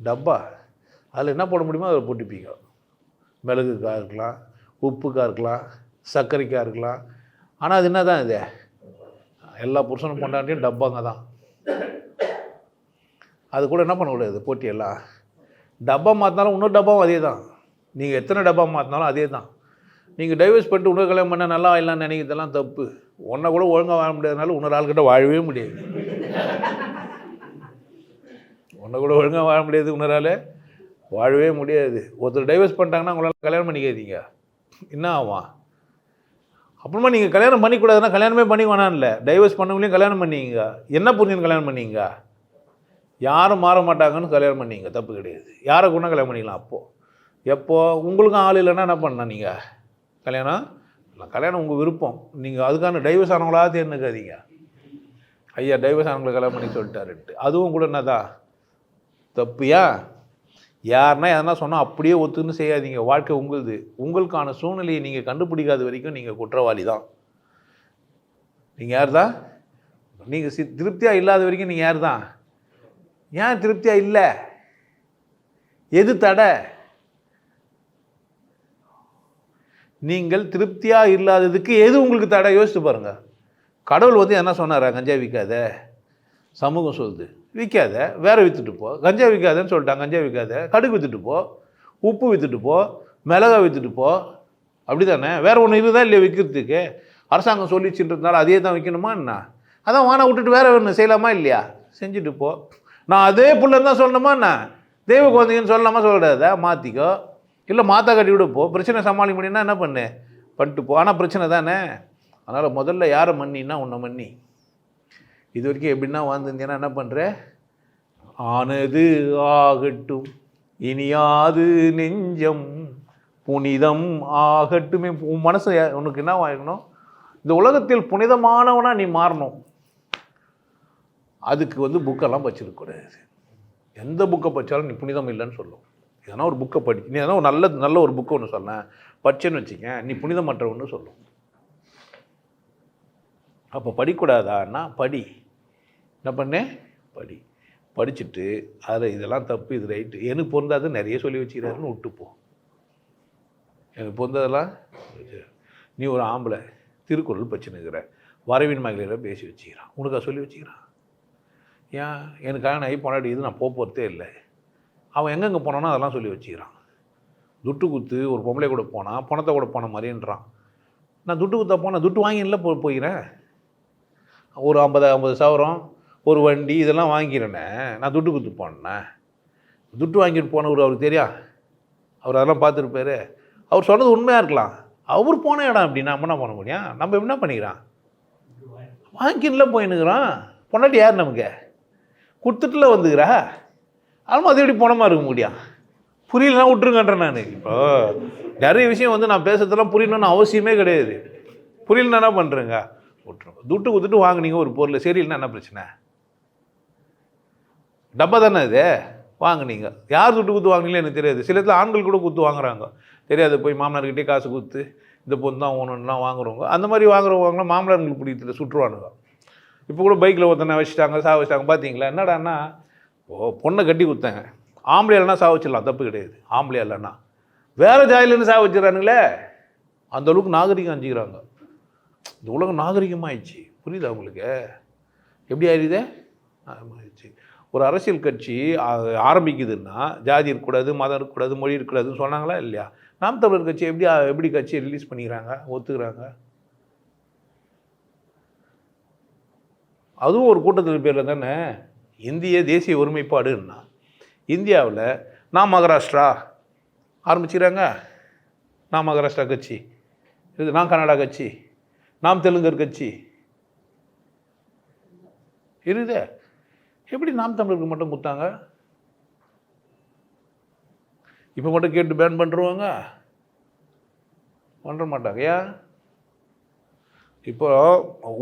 டப்பா அதில் என்ன போட முடியுமோ அதில் போட்டுப்பீங்க. மிளகுக்காக இருக்கலாம், உப்புக்காக இருக்கலாம், சர்க்கரைக்காக இருக்கலாம். ஆனால் அது என்ன தான் இது, எல்லா புருஷனும் பொண்டாட்டியும் டப்பாங்க தான். அது கூட என்ன பண்ணக்கூடாது, போட்டியெல்லாம் டப்பா மாற்றினாலும் இன்னொரு டப்பாவும் அதே தான். நீங்கள் எத்தனை டப்பா மாற்றினாலும் அதே தான். நீங்கள் டைவர்ஸ் பண்ணிட்டு இன்னொரு கல்யாணம் பண்ணால் நல்லா வாழலாம்னு நினைக்கிறதெல்லாம் தப்பு. ஒன்றை கூட ஒழுங்காக வாழ முடியாதனால இன்னொரு ஆள்கிட்ட வாழவே முடியாது. ஒன்றை கூட ஒழுங்காக வாழ முடியாது, இன்னொரு வாழவே முடியாது. ஒருத்தர் டைவர்ஸ் பண்ணிட்டாங்கன்னா உங்களால் கல்யாணம் பண்ணிக்காதீங்க, என்ன ஆகும்? அப்புறமா நீங்கள் கல்யாணம் பண்ணிக்கூடாதுன்னா கல்யாணமே பண்ணி வேணாம்ல, டைவர்ஸ் பண்ணவங்களையும் கல்யாணம் பண்ணிங்க. என்ன புரிஞ்சுன்னு கல்யாணம் பண்ணிங்க? யாரும் மாற மாட்டாங்கன்னு கல்யாணம் பண்ணிங்க, தப்பு கிடையாது. யாரை கூட கல்யாணம் பண்ணிக்கலாம். அப்போது எப்போ உங்களுக்கும் ஆள் இல்லைன்னா என்ன பண்ணலாம், நீங்கள் கல்யாணம் இல்லை, கல்யாணம் உங்கள் விருப்பம். நீங்கள் அதுக்கான டைவர்ஸ் ஆனவங்களாக தேர்ந்துக்காதீங்க. ஐயா டைவர்ஸ் ஆனவங்களை கல்யாணம் பண்ணி சொல்லிட்டாருன்ட்டு அதுவும் கூட என்னதான் தப்புயா? யாருன்னா எதனா சொன்னால் அப்படியே ஒத்துன்னு செய்யாதீங்க. வாழ்க்கை உங்களுது. உங்களுக்கான சூழ்நிலையை நீங்கள் கண்டுபிடிக்காத வரைக்கும் நீங்கள் குற்றவாளி தான். நீங்கள் யார் தான்? நீங்கள் திருப்தியாக இல்லாத வரைக்கும் நீங்கள் யார் தான்? ஏன் திருப்தியாக இல்லை? எது தடை? நீங்கள் திருப்தியாக இல்லாததுக்கு எது உங்களுக்கு தடை? யோசித்து பாருங்கள். கடவுள் வந்து என்ன சொன்னாரா, கஞ்சா விற்காத, சமூகம் சொல்லுது. விற்காத, வேற விற்றுட்டு போ. கஞ்சா விற்காதன்னு சொல்லிட்டாங்க, கஞ்சா விற்காத. கடுகு விற்றுட்டு போ, உப்பு விற்றுட்டு போ, மிளகா விற்றுட்டு போ. அப்படி தானே? வேறு ஒன்று இருக்குதா இல்லையா விற்கிறதுக்கு? அரசாங்கம் சொல்லிச்சுன்றதுனால அதே தான் விற்கணுமா என்ன? அதான் வானை விட்டுட்டு வேற ஒன்று செய்யலாமா இல்லையா? செஞ்சுட்டு போ. நான் அதே புள்ளன்னு தான் சொல்லணுமா என்ன? தெய்வ குழந்தைங்கன்னு சொல்லலாமா சொல்லக்கூடாதா? மாற்றிக்கோ, இல்லை மாற்றா கட்டி விட போ. பிரச்சனை சமாளிக்க முடியும்னா என்ன பண்ணு, பண்ணிட்டு போ. ஆனால் பிரச்சனை தானே. அதனால் முதல்ல யாரை மன்னின்னா உன்னை மன்னி. இது வரைக்கும் எப்படின்னா வாழ்ந்துருந்தேன்னா என்ன பண்ணுற? ஆனது ஆகட்டும் இனியாது நெஞ்சம் புனிதம் ஆகட்டுமே. உன் மனசு உனக்கு என்ன ஆகணும்? இந்த உலகத்தில் புனிதமானவனா நீ மாறணும். அதுக்கு புக்கெல்லாம் வச்சிருக்கக்கூடாது. எந்த புக்கை படித்தாலும் நீ புனிதம் இல்லைன்னு சொல்லும். எதனா ஒரு புக்கை படி, நீ எதனா ஒரு நல்ல ஒரு புக்கை ஒன்று சொன்னேன் படிச்சேன்னு வச்சுக்க, நீ புனிதமற்றவன்னு சொல்லும். அப்போ படிக்கூடாதான்னா படி. என்ன பண்ணு? படி. படிச்சுட்டு அதில் இதெல்லாம் தப்பு, இது ரைட்டு, எனக்கு பொருந்தாது நிறைய சொல்லி வச்சுக்கிறாருன்னு விட்டுப்போ. எனக்கு பொருந்ததெல்லாம் நீ ஒரு ஆம்பளை திருக்குறள் பச்சுன்னுக்கிற, வரவின் மகளிரை பேசி வச்சுக்கிறான், உனக்கா சொல்லி வச்சுக்கிறான்? ஏன் எனக்காக நான் பொண்டாட்டி இது நான் போகிறதே இல்லை. அவன் எங்கெங்கே போனானோ அதெல்லாம் சொல்லி வச்சுக்கிறான். துட்டு குத்து ஒரு பொம்பளை கூட போனான், பணத்தை கூட போன மாதிரின்றான். நான் துட்டு குத்தா போனால் துட்டு வாங்கின்ல போய்கிறேன். ஒரு 50 சவரம் ஒரு வண்டி இதெல்லாம் வாங்கிக்கிறேனே, நான் துட்டு குத்து போனேன். துட்டு வாங்கிட்டு போனவர் அவருக்கு தெரியா? அவர் அதெல்லாம் பார்த்துருப்பாரு. அவர் சொன்னது உண்மையாக இருக்கலாம். அவர் போன இடம் அப்படி நம்ம என்ன பண்ண முடியும்? நம்ம என்ன பண்ணிக்கிறான்? வாங்கின்ல போயின்னுக்கிறான். பொண்டாட்டி யார் நமக்கு? கொடுத்துட்டுல வந்துக்கிறா. அதுவும் அது எப்படி போனமாக இருக்க முடியும்? புரியலன்னா விட்டுருங்கன்றேன் நான். இப்போ நிறைய விஷயம் நான் பேசுறதெல்லாம் புரியணும்னு அவசியமே கிடையாது. புரியலன்னா என்ன பண்ணுறேங்க? விட்டுருங்க. துட்டு கொடுத்துட்டு வாங்கினீங்க ஒரு பொருள், சரியில்லைன்னா என்ன பிரச்சனை? டப்பா தானே இது வாங்கினீங்க. யார் துட்டு குத்து வாங்கினீங்களே எனக்கு தெரியாது. சில இடத்துல ஆண்கள் கூட குத்து வாங்குறாங்க, தெரியாது. போய் மாமனார்கிட்டே காசு கொடுத்து இந்த பொண்ணு தான் ஓணுன்னா வாங்குறவங்க. அந்த மாதிரி வாங்குறவங்களாம் மாமனார்களுக்கு பிடிக்கல, சுற்றுவானுங்க. இப்போ கூட பைக்கில் ஒருத்தனை வச்சுட்டாங்க, சா வச்சுட்டாங்க. பார்த்தீங்களா? என்னடான்னா பொண்ணை கட்டி கொடுத்தாங்க. ஆம்பளை இல்லைன்னா சா வச்சிடலாம், தப்பு கிடையாது. ஆம்பளை இல்லைன்னா வேறு ஜாயிலேருந்து சா வச்சுறானுங்களே. அந்தளவுக்கு நாகரிகம் அஞ்சிக்கிறாங்க. இந்த உலகம் நாகரிகமாகிடுச்சு. புரியுதா உங்களுக்கு? எப்படி ஆயிடுதே? ஆயிடுச்சு. ஒரு அரசியல் கட்சி ஆரம்பிக்குதுன்னா ஜாதி இருக்கக்கூடாது, மதம் இருக்கக்கூடாது, மொழி இருக்கக்கூடாதுன்னு சொன்னாங்களா இல்லையா? நாம் தமிழர் கட்சி எப்படி கட்சியை ரிலீஸ் பண்ணிக்கிறாங்க, ஒத்துக்கிறாங்க? அதுவும் ஒரு கூட்டத்தில் பேரில் தானே இந்திய தேசிய ஒருமைப்பாடுன்னா. இந்தியாவில் நான் மகாராஷ்டிரா ஆரம்பிச்சுக்கிறாங்க. நான் மகாராஷ்டிரா கட்சி இது, நான் கன்னடா கட்சி, நாம் தெலுங்கர் கட்சி இருக்குதே. எப்படி நாம் தமிழருக்கு மட்டும் கொடுத்தாங்க? இப்போ மட்டும் கேட்டு பேன் பண்ணுருவாங்க? பண்ண மாட்டாங்க. ஏன்? இப்போ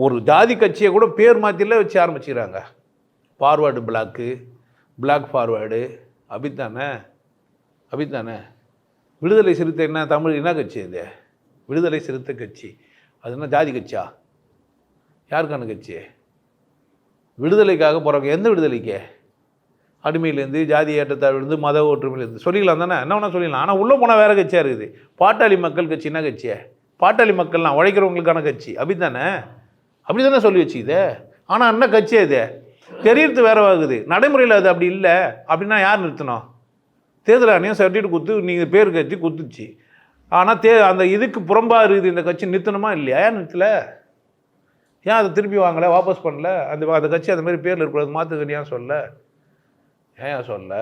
ஒரு ஜாதி கட்சியை கூட பேர் மாற்றில வச்சு ஆரம்பிச்சுக்கிறாங்க. ஃபார்வேர்டு பிளாக்கு, பிளாக் ஃபார்வேர்டு, அப்படித்தானே? விடுதலை சிறுத்தை என்ன தமிழ் என்ன கட்சி? இது விடுதலை சிறுத்தை கட்சி. அது என்ன ஜாதி கட்சியா? யாருக்கான கட்சி? விடுதலைக்காக போகிறாங்க. எந்த விடுதலைக்கு? அடிமையிலேருந்து, ஜாதி ஏற்றத்தாழ்வுலேருந்து, மத ஒற்றுமையிலேருந்து சொல்லிக்கலாம் தானே, என்ன வேணால் சொல்லிடலாம். ஆனால் உள்ளே போனால் வேறு கட்சியாக இருக்குது. பாட்டாளி மக்கள் கட்சி என்ன கட்சியே? பாட்டாளி மக்கள்லாம் உழைக்கிறவங்களுக்கான கட்சி, அப்படி தானே சொல்லி வச்சுக்குது. ஆனால் என்ன கட்சியே இது? தெரியறது வேற ஆகுது, நடைமுறையில் அது அப்படி இல்லை. அப்படின்னா யார் நிறுத்தணும்? தேர்தல் ஆணையம் சர்டிஃபிகேட் கொடுத்து நீங்கள் பேர் கட்சி கொடுத்துச்சு. ஆனால் அந்த இதுக்கு புறம்பாக இருக்குது இந்த கட்சி, நிறுத்தணுமா இல்லையா? ஏன் நிறுத்தலை? ஏன் அதை திருப்பி வாங்கலை, வாபஸ் பண்ணல? அந்த கட்சி அந்த மாதிரி பேரில் இருக்கக்கூடாது, மாற்றுக்கன்னு ஏன் சொல்ல? ஏன் சொல்ல?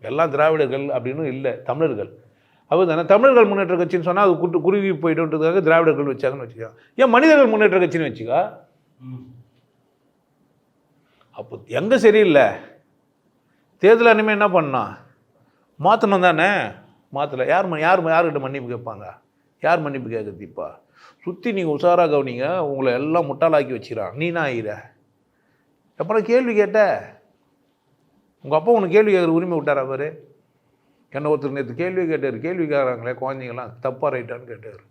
எல்லாம் திராவிடர்கள் அப்படின்னு இல்லை, தமிழர்கள். அப்போ தானே தமிழர்கள் முன்னேற்ற கட்சின்னு சொன்னால் அது குருவி போய்ட்டுன்றதுக்காக திராவிடர்கள் வச்சாங்கன்னு வச்சுக்கோ. ஏன் மனிதர்கள் முன்னேற்ற கட்சின்னு வச்சுக்கோ? அப்போ எங்கே சரியில்லை? தேர்தல் அனிமே என்ன பண்ணா? மாற்றணும் தானே. மாற்றலை. யார்கிட்ட மன்னிப்பு கேட்பாங்க? யார் மன்னிப்பு கேட்குறது? இப்போ சுற்றி நீங்கள் உஷாராக கவனிங்க, உங்களை எல்லாம் முட்டாளாக்கி வச்சுக்கிறான். நீ நான் ஆகிற அப்புறம் கேள்வி கேட்ட உங்கள் அப்பா உனக்கு கேள்வி கேட்குற உரிமை விட்டாரா? அவர் என்ன ஒருத்தர் நேற்று கேள்வி கேட்டார். கேள்வி கேட்குறாங்களே குழந்தைங்களாம், தப்பாக ரைட்டான்னு கேட்டார்.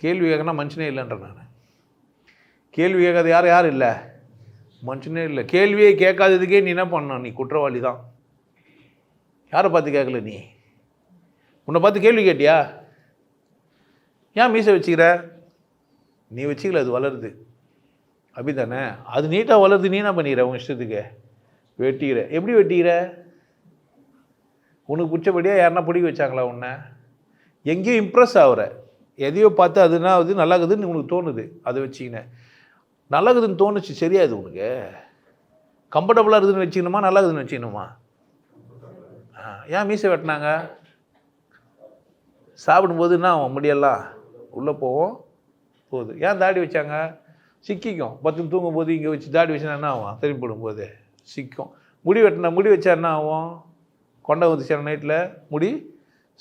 கேள்வி கேட்கனா மனுஷனே இல்லைன்ற நான். கேள்வி கேட்காத யார் இல்லை? மனுஷனே இல்லை. கேள்வியே கேட்காததுக்கே நீ என்ன பண்ண? நீ குற்றவாளி தான். யாரை பார்த்து கேட்கல? நீ உன்னை பார்த்து கேள்வி கேட்டியா? ஏன் மீசை வச்சுக்கிற? நீ வச்சுக்கல, அது வளருது. அப்படி தானே? அது நீட்டாக வளருது, நீ என்ன பண்ணிக்கிற உங்கள் இஷ்டத்துக்கு? வெட்டிக்கிற. எப்படி வெட்டிக்கிற? உனக்கு பிடிச்சபடியாக யாருன்னா பிடிக்க வச்சாங்களா உன்னை? எங்கேயும் இம்ப்ரெஸ் ஆகுற, எதையோ பார்த்து அதுனா அது நல்லாக்குதுன்னு உனக்கு தோணுது, அதை வச்சுக்கினேன். நல்லாக்குதுன்னு தோணுச்சு, சரியாது உனக்கு? கம்ஃபர்டபுளாக இருக்குதுன்னு வச்சுக்கணுமா, நல்லாக்குதுன்னு வச்சுக்கணுமா? ஏன் மீசை வெட்டினாங்க? சாப்பிடும்போதுன்னா அவன் முடியெல்லாம் உள்ளே போவோம் போகுது. ஏன் தாடி வச்சாங்க? சிக்கிக்கும். பத்து தூங்கும்போது இங்கே வச்சு தாடி வச்சுனா என்ன ஆகும்? திரும்பி போடும்போது சிக்கும். முடி வெட்டினா, முடி வச்சா என்ன ஆகும்? கொண்டை வந்துச்சு நைட்டில் முடி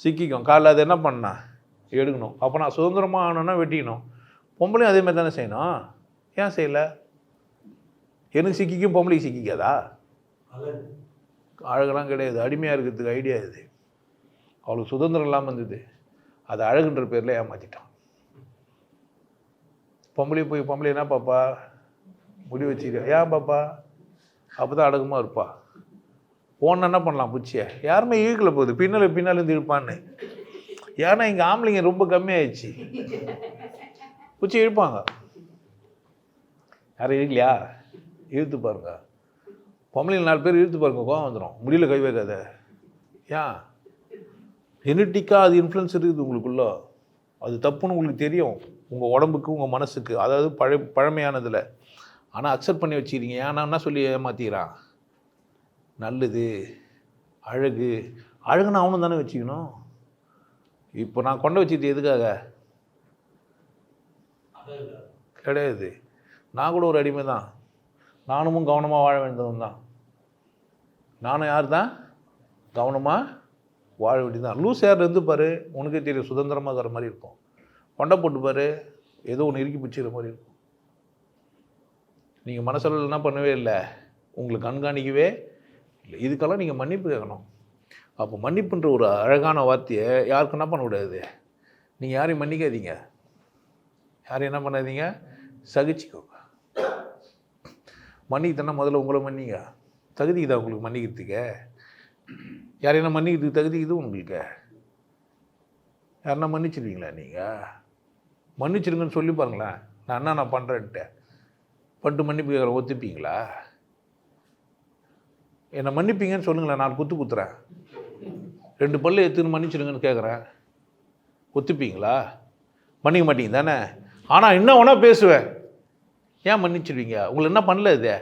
சிக்கிக்கும். காலைல அது என்ன பண்ணா எடுக்கணும். அப்போ நான் சுதந்திரமாக ஆகணுன்னா வெட்டிக்கணும். பொம்பளையும் அதே மாதிரி தானே செய்யணும். ஏன் செய்யலை? எனக்கு சிக்கிக்கும், பொம்பளைக்கு சிக்கிக்காதா? அழகெல்லாம் கிடையாது, அடிமையாக இருக்கிறதுக்கு ஐடியா இது. அவளுக்கு சுதந்திரம் இல்லாமல் இருந்தது, அது அழகுன்ற பேரில் ஏமாற்றிட்டான். பொம்பளை போய் பொம்பளை என்ன பாப்பா முடி வச்சுக்க, ஏன் பாப்பா? அப்போ தான் அடக்கமாக இருப்பா. போன என்ன பண்ணலாம் பூச்சியை? யாருமே இழுக்கல போகுது, பின்னால் இருந்து இழுப்பான்னு. ஏன்னா இங்கே ஆம்பளைங்க ரொம்ப கம்மியாயிடுச்சு, பூச்சி இழுப்பாங்க. யாரும் இழுக்கலையா? இழுத்து பாருங்க. பொம்பளைங்க 4 பேர் இழுத்து பாருங்க, கோவம் வந்துடும். முடியல கை வைக்காத. ஏன்? ஜெனட்டிக்காக அது இன்ஃப்ளூயன்ஸ் இருக்குது உங்களுக்குள்ள. அது தப்புன்னு உங்களுக்கு தெரியும், உங்கள் உடம்புக்கு உங்கள் மனசுக்கு, அதாவது பழமையானதில். ஆனால் அக்செப்ட் பண்ணி வச்சுக்கிறீங்க. ஏன்னா என்ன சொல்லி ஏமாற்றிக்கிறான்? நல்லது, அழகு. அழகுன்னு அவனும் தானே வச்சுக்கணும். இப்போ நான் கொண்டு வச்சுட்டு எதுக்காக? கிடையாது. நான் கூட ஒரு அடிமை தான். நானும் கவனமாக வாழ வேண்டியவன் தான். நானும் யார் தான்? கவனமாக வாழ வேண்டியது தான். லூஸ் யார் இருந்து பாரு, உனக்கே தெரியும், சுதந்திரமாக இருக்கிற மாதிரி இருக்கும். கொண்டை போட்டு பாரு, ஏதோ ஒன்று இறுக்கி பிடிச்சிக்கிற மாதிரி இருக்கும். நீங்கள் மனசளவில் என்ன பண்ணவே இல்லை, உங்களுக்கு கண்காணிக்கவே இல்லை. இதுக்கெல்லாம் நீங்கள் மன்னிப்பு கேட்கணும். அப்போ மன்னிப்புன்ற ஒரு அழகான வார்த்தையை யாருக்கும் என்ன பண்ணக்கூடாது. நீங்கள் யாரையும் மன்னிக்காதீங்க, யாரையும் என்ன பண்ணாதீங்க, சகிச்சுக்கோங்க. மன்னிக்கிட்டேன்னா முதல்ல உங்களை மன்னிங்க. தகுதிக்குதா உங்களுக்கு மன்னிக்கிறதுக்கு? யாரையா மன்னிக்கிறதுக்கு தகுதிக்குது உங்களுக்கு? யாருன்னா மன்னிச்சிருவீங்களா? நீங்கள் மன்னிச்சிருங்கன்னு சொல்லி பாருங்களேன். நான் பண்ணுறேன்ட்டு பண்ணிட்டு மன்னிப்பு கேட்குறேன், ஒத்துப்பீங்களா? என்னை மன்னிப்பீங்கன்னு சொல்லுங்களேன், நான் குத்துறேன். 2 பல்லு எடுத்துன்னு மன்னிச்சிருங்கன்னு கேட்குறேன், ஒத்துப்பீங்களா? மன்னிக்க மாட்டீங்க தானே? ஆனால் என்ன வேணா பேசுவேன். ஏன் மன்னிச்சிருவீங்க? உங்களை என்ன பண்ணல, இது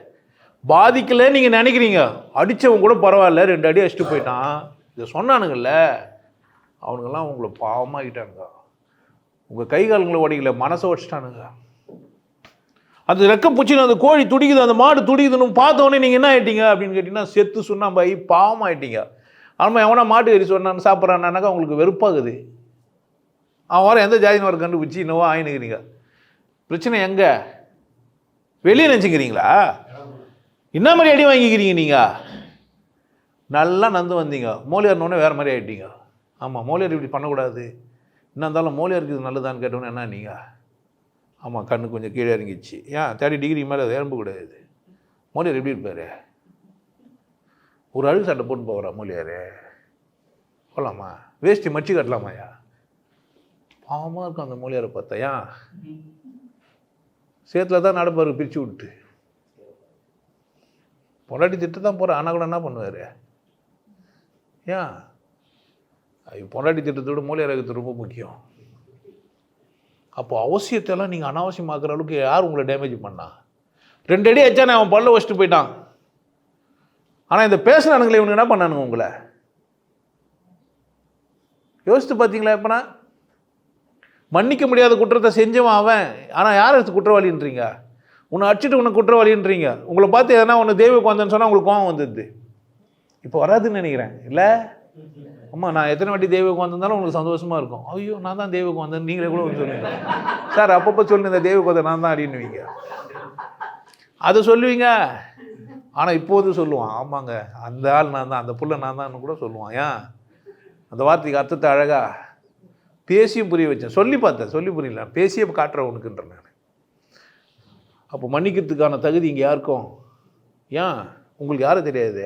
பாதிக்கலை நீங்கள் நினைக்கிறீங்க. அடித்தவன் கூட பரவாயில்ல, 2 அடி அடிச்சுட்டு போயிட்டான். இதை சொன்னானுங்கள்ல, அவனுங்கெல்லாம் உங்களை பாவமாகிட்டானுங்க. உங்கள் கை கால்களை உடைக்கல, மனசை உடச்சிட்டானுங்க. அந்த ரெக்க பூச்சின்னு அந்த கோழி துடிக்குது, அந்த மாடு துடிக்குதுன்னு பார்த்தோன்னே நீங்கள் என்ன ஆகிட்டீங்க அப்படின்னு கேட்டிங்கன்னா, செத்து சுண்ணாம்பாயி பாவம் ஆகிட்டீங்க. ஆமாம், எவனா மாட்டு கறி சொன்னான்னு சாப்பிட்றான்னாக்கா உங்களுக்கு வெறுப்பாகுது. அவன் வர எந்த ஜாதின்னு வர கண்டுபிடிச்சி இன்னவோ ஆயினுக்கிறீங்க. பிரச்சனை எங்கே? வெளியே நினச்சிக்கிறீங்களா? என்ன மாதிரி அடி வாங்கிக்கிறீங்க நீங்கள்? நல்லா நந்து வந்தீங்க, மோலியார்னோடனே வேறு மாதிரி ஆகிட்டீங்க. ஆமாம், மோலியார் இப்படி பண்ணக்கூடாது. என்ன இருந்தாலும் மோலியாருக்கு இது நல்லதான்னு கேட்டோன்னே என்ன நீங்கள்? ஆமாம், கண்ணு கொஞ்சம் கீழே இறங்கிச்சு. ஏன் 30 டிகிரி மேலே அது இறம்பக்கூடாது. மோலியார் எப்படி இருப்பார்? ஒரு அழுகு சட்டை போட்டு போகிறா மோலியார்? போகலாமா? வேஷ்டி மச்சி கட்டலாமாயா? பாவமாக இருக்கும் அந்த மோலியாரை பார்த்தா. ஏன்? சேத்துல தான் நடப்பார் பிரித்து விட்டு. பொண்டாட்டி திட்டு தான் போகிறேன், ஆனால் கூட என்ன பண்ணுவார்? ஏன்? பொண்டாட்டி திட்டத்தை விட மோலியார் இருக்கிறது ரொம்ப முக்கியம். அப்போ அவசியத்தெல்லாம் நீங்கள் அனாவசியமாக்குற அளவுக்கு யார் உங்களை டேமேஜ் பண்ணா? 2 அடி ஆச்சானே அவன் பல்ல வச்சுட்டு போயிட்டான். ஆனால் இந்த பேசுனானுங்களே இவனுக்கு என்ன பண்ணானுங்க உங்களை? யோசித்து பார்த்தீங்களா? எப்பனா மன்னிக்க முடியாத குற்றத்தை செஞ்சவன் அவன். ஆனால் யார் எடுத்து குற்றவாளின்றீங்க? உன்னை அடிச்சுட்டு உன்னை குற்றவாளின்றீங்க. உங்களை பார்த்து எதனா ஒன்று தெய்வக்கு வந்தேன்னு சொன்னால் உங்களுக்கு கோவம் வந்துடுது. இப்போ வராதுன்னு நினைக்கிறேன் இல்லை? அம்மா, நான் எத்தனை வாட்டி தெய்வக்கு வந்திருந்தாலும் உங்களுக்கு சந்தோஷமாக இருக்கும். ஐயோ, நான் தான் தெய்வக்கு வந்தேன் நீங்களே கூட வந்து சொல்லுவீங்க. சார் அப்பப்போ சொல்லுங்க, இந்த தெய்வக்கு வந்த நான் தான் அப்படின்னுவீங்க. அதை சொல்லுவீங்க. ஆனால் இப்போது சொல்லுவான், ஆமாங்க அந்த ஆள் நான் தான், அந்த புள்ள நான் தான் கூட சொல்லுவான். ஏன்? அந்த வார்த்தைக்கு அர்த்தத்தை அழகா பேசியும் புரிய வச்சேன். சொல்லி பார்த்தேன், சொல்லி புரியல, பேசியே காட்டுற உனக்குன்றேன் நான். அப்போ மன்னிக்கிறதுக்கான தகுதி இங்கே யாருக்கும்? ஏன்? உங்களுக்கு யாரும் தெரியாது.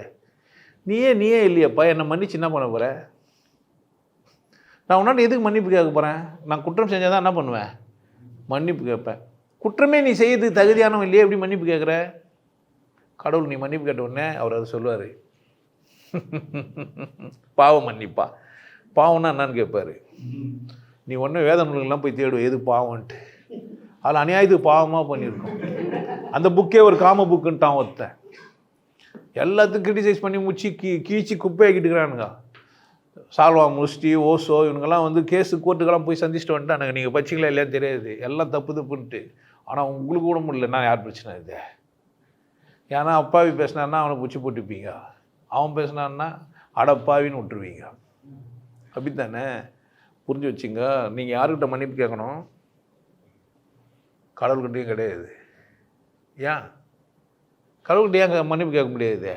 நீயே இல்லையப்பா, என்னை மன்னிச்சு என்ன பண்ண போகிற? நான் உன்னாட்ட எதுக்கு மன்னிப்பு கேட்க போகிறேன்? நான் குற்றம் செஞ்சால் தான் என்ன பண்ணுவேன்? மன்னிப்பு கேட்பேன். குற்றமே நீ செய்யறதுக்கு தகுதியானவன் இல்லையே, எப்படி மன்னிப்பு கேட்குற? கடவுள் நீ மன்னிப்பு கேட்ட உடனே அவர் அதை சொல்லுவார், பாவம் மன்னிப்பா. பாவம்னா என்னன்னு கேட்பார். நீ ஒன்றும் வேத நூல்கள்லாம் போய் தேடுவோம் எது பாவம்ன்ட்டு. அதில் அநியாயத்துக்கு பாவமாக பண்ணியிருக்கோம். அந்த புக்கே ஒரு காம புக்குன்ட்டான் ஒருத்தன். எல்லாத்துக்கும் கிரிட்டிசைஸ் பண்ணி முச்சி கீழ்ச்சி குப்பையாக்கிட்டுக்கிறானுங்க. சால்வா முஸ்டி ஓசோ இவனுங்கெல்லாம் வந்து கேஸு கோர்ட்டுக்கெல்லாம் போய் சந்திச்சுட்டு வந்துட்டானுங்க. நீங்கள் பச்சிங்களா இல்லையான்னு தெரியாது, எல்லாம் தப்பு தப்புன்ட்டு. ஆனால் உங்களுக்கு கூட முடியலன்னா யார் பிரச்சனை இது? ஏன்னா அப்பாவி பேசினான்னா அவனை பிடிச்சி போட்டுப்பீங்க, அவன் பேசினான்னா அடப்பாவின்னு விட்டுருவீங்க. அப்படித்தானே? புரிஞ்சு வச்சுங்க. நீங்கள் யாருக்கிட்ட மன்னிப்பு கேட்கணும்? கடவுள்கிட்டையும் கிடையாது. ஏன் கடவுள்கிட்ட ஏன் மன்னிப்பு கேட்க முடியாது?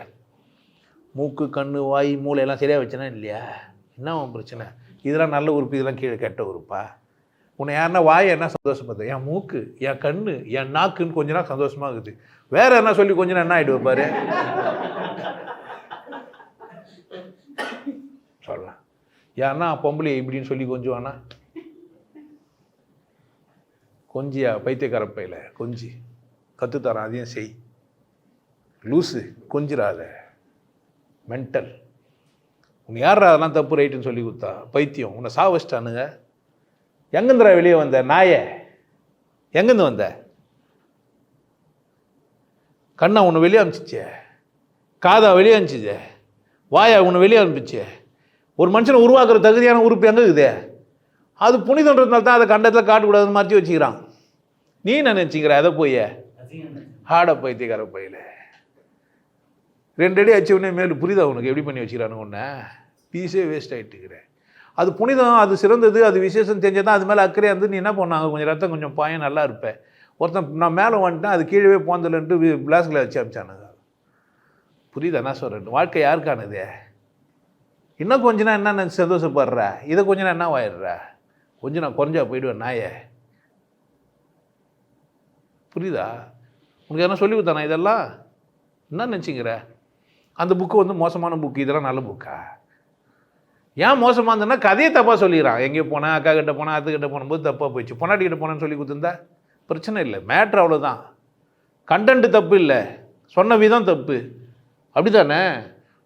மூக்கு கண் வாய் மூளை எல்லாம் சரியாக வச்சனா இல்லையா? என்ன அவன் பிரச்சனை? இதெல்லாம் நல்ல உறுப்பு, இதெல்லாம் கீழே கெட்ட உறுப்பா? உன்னை யாருன்னா வாயை என்ன சந்தோஷப்படுது? என் மூக்கு, என் கண், என் நாக்குன்னு கொஞ்ச நாள் சந்தோஷமாக இருக்குது. வேற என்ன சொல்லி கொஞ்ச நேரம் என்ன ஆகிடுவ பாரு. சொல்லலாம் யாருன்னா பொம்பளை இப்படின்னு சொல்லி கொஞ்சுவானா? கொஞ்சியா பைத்தியக்காரப்பையில் கொஞ்சி கற்றுத்தரான், அதையும் செய். லூஸு கொஞ்சிராத, மென்டல். உன்னை யார் அதெல்லாம் தப்பு ரைட்டுன்னு சொல்லி கொடுத்தா? பைத்தியம். உன்னை சாவச்சிட்டானுங்க. எங்கேருந்துடா வெளியே வந்த நாயே? எங்கேருந்து வந்த? கண்ணா உன்னை வெளியே அனுப்பிச்சிச்சே, காதா வெளியே அனுப்பிச்சிச்சே, வாயா உன்னை வெளியே அனுப்பிச்சே. ஒரு மனுஷனை உருவாக்குற தகுதியான உறுப்பு எங்கே இருக்குது? அது புனிதன்றதுனால தான் அதை கண்டத்தில் காட்டக்கூடாதுன்னு மறைச்சி வச்சுக்கிறான். நீ நினச்சிக்கிற அதை போய் ஹாட பைத்தியக்கார பையில 2 அடி அச்சு உடனே மேலே புரியுதா உனக்கு எப்படி பண்ணி வச்சுக்கிறானு? ஒன்று பீஸே வேஸ்ட் ஆகிட்டுக்கிறேன். அது புனிதம், அது சிறந்தது, அது விசேஷம் தெரிஞ்சது தான். அது மேலே அக்கறையாக இருந்து நீ என்ன பண்ணாங்க, கொஞ்சம் ரத்தம் கொஞ்சம் பாயம் நல்லா இருப்பேன். ஒருத்தன் நான் மேலே வந்துட்டேன், அது கீழே போந்தலன்ட்டு பிளாஸ்கில் வச்சு அமிச்சானுங்க. புரியுதா நான் சொல்கிறேன்? வாழ்க்கை யாருக்கானது? இன்னும் கொஞ்ச நாள் என்ன நினச்சி சந்தோஷப்படுற? இதை கொஞ்ச நாள் என்ன ஆயிடுற? கொஞ்சம் நான் குறைஞ்சா போயிடுவேன் நாயே. புரியுதா? உனக்கு எதனா சொல்லி கொடுத்தானா இதெல்லாம்? என்ன நினச்சிங்கிற? அந்த புக்கு வந்து மோசமான புக்கு, இதெல்லாம் நல்ல புக்கா? ஏன் மோசமாக இருந்ததுன்னா கதையை தப்பாக சொல்லிடுறான். எங்கேயோ போனேன், அக்கா கிட்ட போனேன், அத்துக்கிட்ட போகும்போது தப்பாக போயிடுச்சு. பொன்னாட்டிக்கிட்ட போனேன்னு சொல்லி கொடுத்துருந்தா பிரச்சனை இல்லை, மேட்ரு அவ்வளோதான். கண்டென்ட்டு தப்பு இல்லை, சொன்ன விதம் தப்பு. அப்படி தானே?